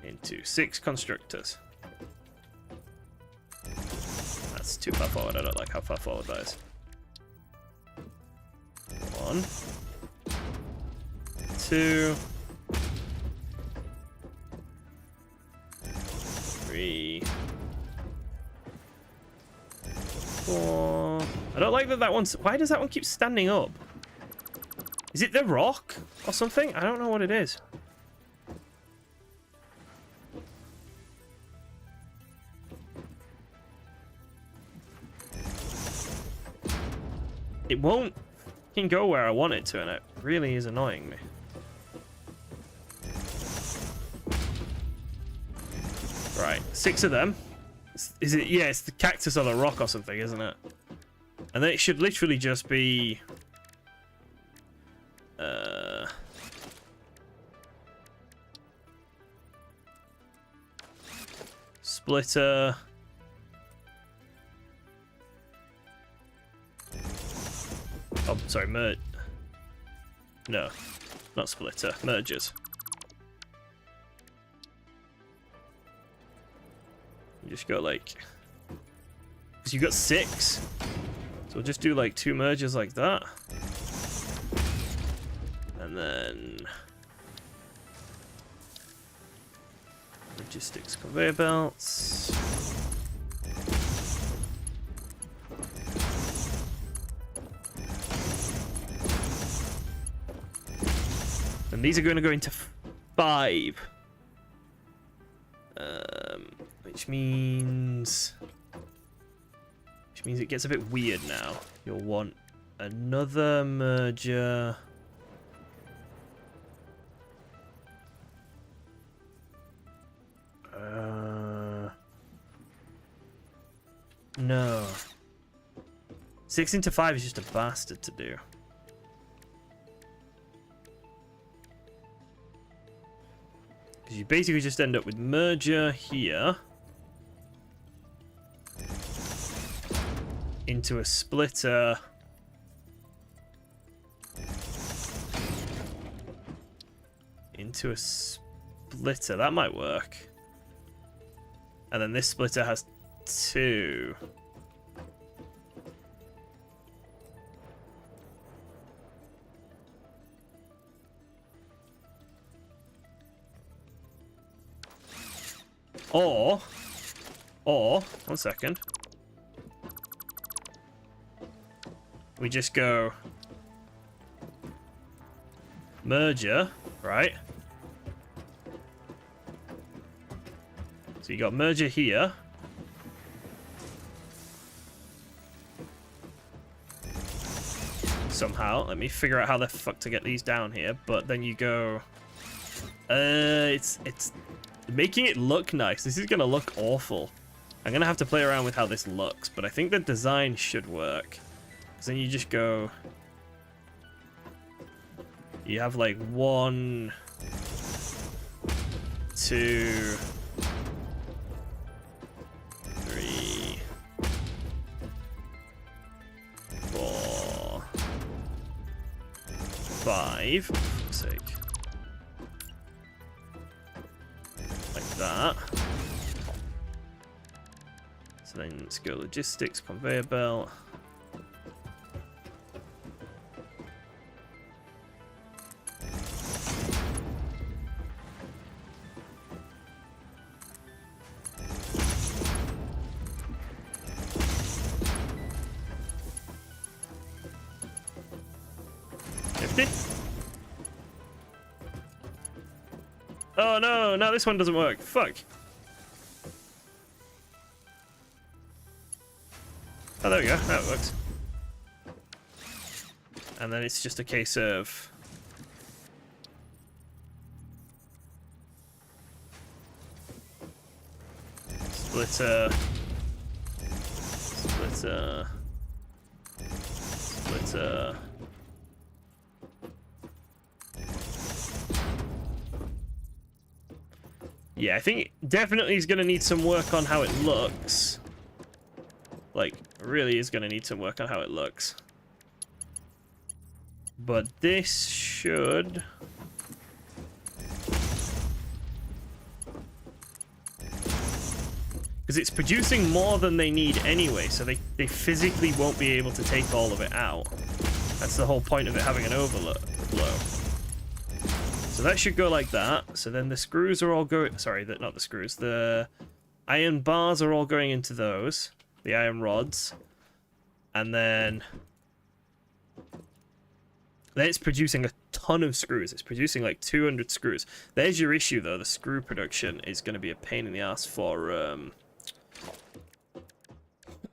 into 6 constructors. That's too far forward. I don't like how far forward that is. 1, 2, 3, 4. I don't like that one's... Why does that one keep standing up? Is it the rock or something? I don't know what it is. It won't fucking go where I want it to, and it really is annoying me. Right, 6 of them. Is it? Yeah, it's the cactus or the rock or something, isn't it? And then it should literally just be... Splitter. Oh, sorry, no, not splitter, mergers. You just go like... Because you got 6. So we'll just do like 2 mergers like that. And then... Logistics conveyor belts. And these are going to go into 5. Which means it gets a bit weird now. You'll want another merger. No. 6 into 5 is just a bastard to do. Because you basically just end up with merger here into a splitter into a splitter. That might work. And then this splitter has 2. Or, 1 second. We just go merger, right? So you got merger here. Somehow, let me figure out how the fuck to get these down here. But then you go, it's making it look nice. This is gonna look awful. I'm gonna have to play around with how this looks, but I think the design should work. So then you just go, you have like 1, 2, 3, 4, 5. For fuck's sake. that. So then let's go logistics, conveyor belt. Oh no, no, this one doesn't work. Fuck. Oh, there we go. That works. And then it's just a case of... splitter. Splitter. Splitter. Yeah, I think definitely is going to need some work on how it looks. Like, really is going to need some work on how it looks. But this should... because it's producing more than they need anyway, so they physically won't be able to take all of it out. That's the whole point of it having an overflow. So that should go like that. So then the screws are all going... sorry, not the screws. The iron bars are all going into those. The iron rods. And then it's producing a ton of screws. It's producing like 200 screws. There's your issue, though. The screw production is going to be a pain in the ass for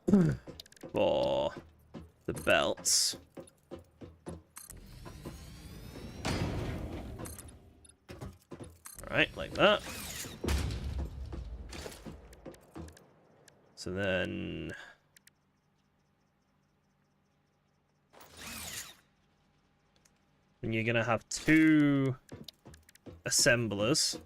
the belts. Alright, like that. So then... and you're gonna have 2 assemblers.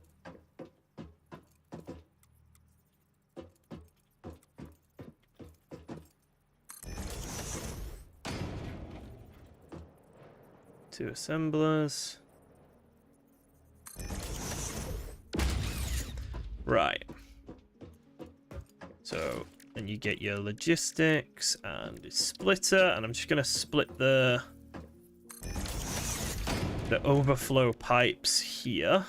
Two assemblers. Right. So, and you get your logistics and a splitter, and I'm just gonna split the overflow pipes here.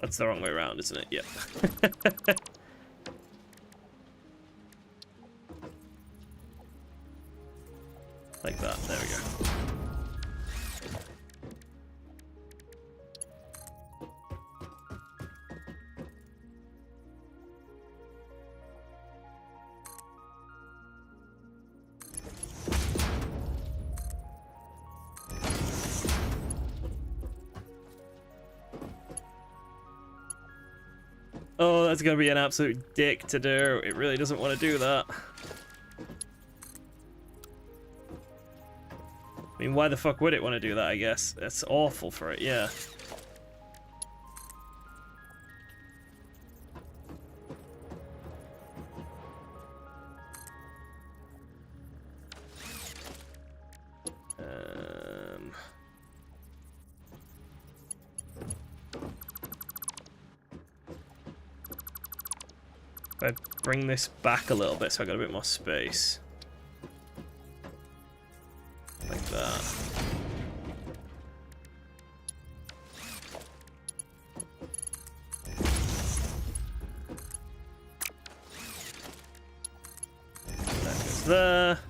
That's the wrong way around, isn't it? Yeah. Like that. There we go. Oh, that's gonna be an absolute dick to do. It really doesn't want to do that. I mean, why the fuck would it want to do that, I guess? That's awful for it, yeah. If I bring this back a little bit so I got a bit more space. Like that. That goes there.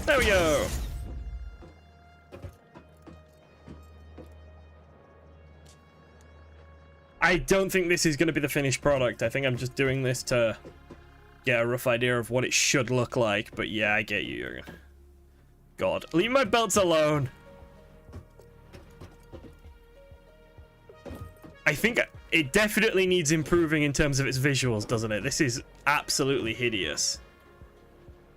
There we go. I don't think this is going to be the finished product. I think I'm just doing this to get a rough idea of what it should look like. But yeah, I get you, Jurgen. God, leave my belts alone. I think it definitely needs improving in terms of its visuals, doesn't it? This is absolutely hideous.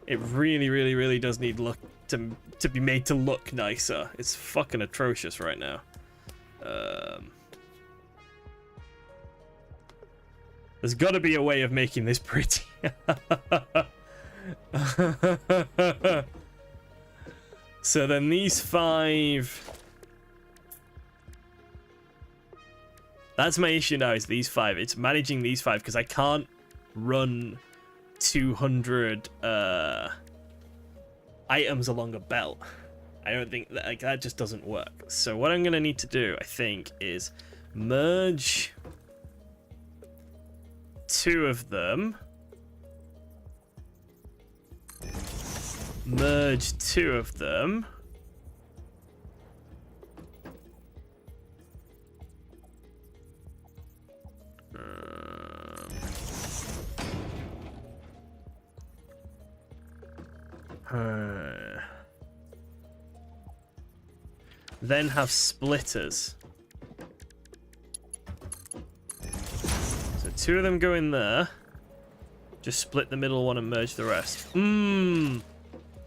It really, really, really does need look to be made to look nicer. It's fucking atrocious right now. There's got to be a way of making this pretty. So then these 5. That's my issue now, is these 5. It's managing these 5 because I can't run 200 items along a belt. I don't think that, like, that just doesn't work. So what I'm going to need to do, I think, is merge 2 of them. Merge 2 of them. Then have splitters. So 2 of them go in there. Just split the middle one and merge the rest.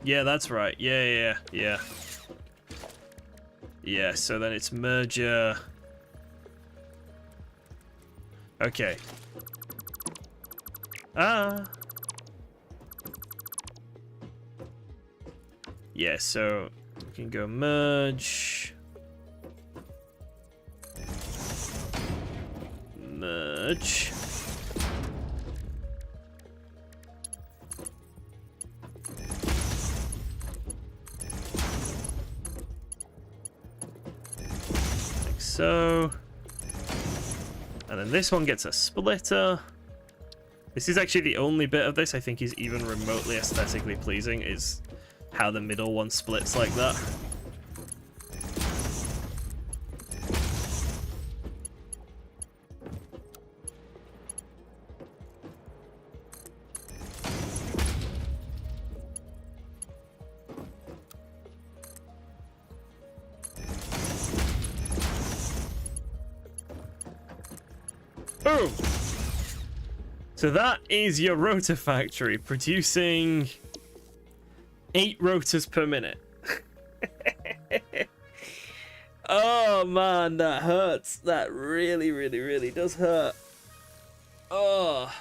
Yeah, that's right. Yeah. Yeah, so then it's merger. Okay. Yeah, so we can go merge. Merge. Like so. And then this one gets a splitter. This is actually the only bit of this I think is even remotely aesthetically pleasing, is how the middle one splits like that. Boom! So that is your rotor factory, producing 8 rotors per minute. Oh man, that hurts. That really, really, really does hurt. Oh.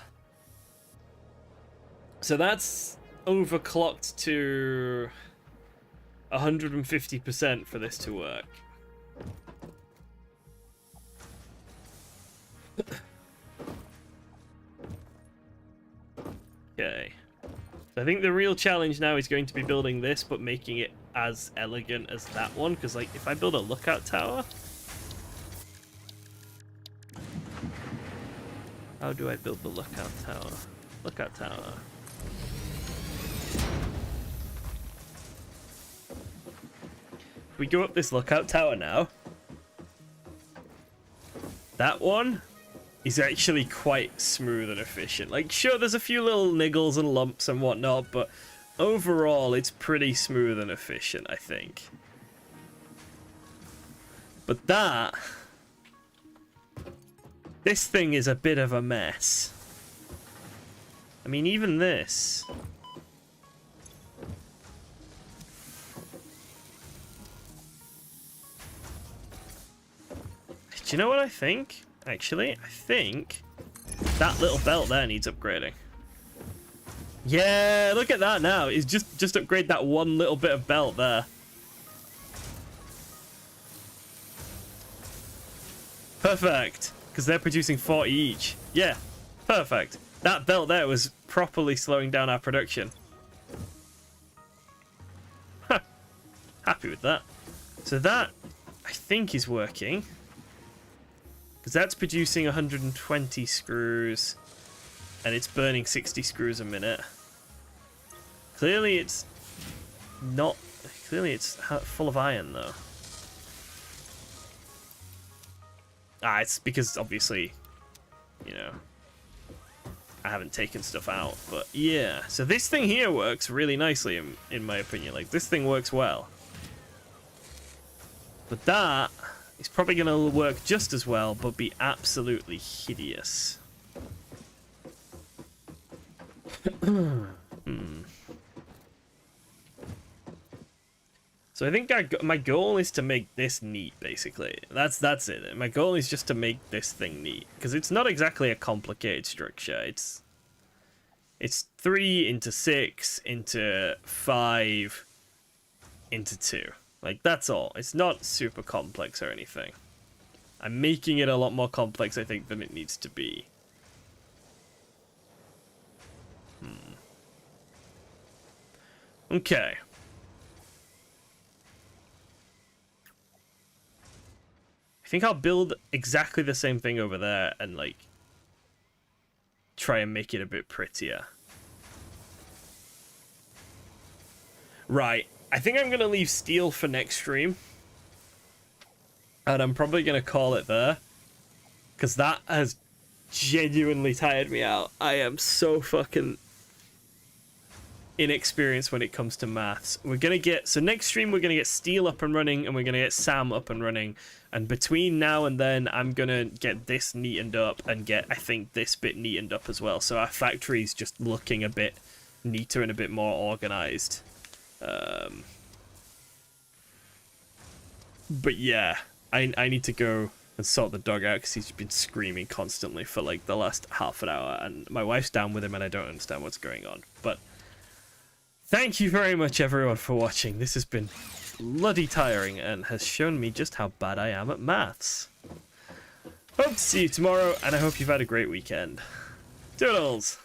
So that's overclocked to 150% for this to work. Okay. So I think the real challenge now is going to be building this, but making it as elegant as that one. Because, like, if I build a lookout tower... How do I build the lookout tower? Lookout tower. If we go up this lookout tower now... That one is actually quite smooth and efficient. Like, sure, there's a few little niggles and lumps and whatnot, but overall, it's pretty smooth and efficient, I think. But that... This thing is a bit of a mess. I mean, even this... Do you know what I think? Actually, I think that little belt there needs upgrading. Yeah, look at that now. It's just upgrade that one little bit of belt there. Perfect. Because they're producing 40 each. Yeah, perfect. That belt there was properly slowing down our production. Huh. Happy with that. So that, I think, is working. Because that's producing 120 screws, and it's burning 60 screws a minute. Clearly it's not... Clearly it's full of iron, though. Ah, it's because, obviously, you know, I haven't taken stuff out. But, yeah. So this thing here works really nicely, in my opinion. Like, this thing works well. But that is probably going to work just as well, but be absolutely hideous. So I think my goal is to make this neat, basically. That's it. My goal is just to make this thing neat, because it's not exactly a complicated structure. It's 3 into 6 into 5 into 2. Like, that's all. It's not super complex or anything. I'm making it a lot more complex, I think, than it needs to be. Okay. I think I'll build exactly the same thing over there and, like, try and make it a bit prettier. Right. I think I'm going to leave steel for next stream. And I'm probably going to call it there. Because that has genuinely tired me out. I am so fucking inexperienced when it comes to maths. We're going to get... So next stream, we're going to get steel up and running. And we're going to get Sam up and running. And between now and then, I'm going to get this neatened up. And get, I think, this bit neatened up as well. So our factory's just looking a bit neater and a bit more organized. But yeah, I need to go and sort the dog out because he's been screaming constantly for like the last half an hour, and my wife's down with him and I don't understand what's going on. But thank you very much everyone for watching. This has been bloody tiring and has shown me just how bad I am at maths. Hope to see you tomorrow, and I hope you've had a great weekend. Toodles!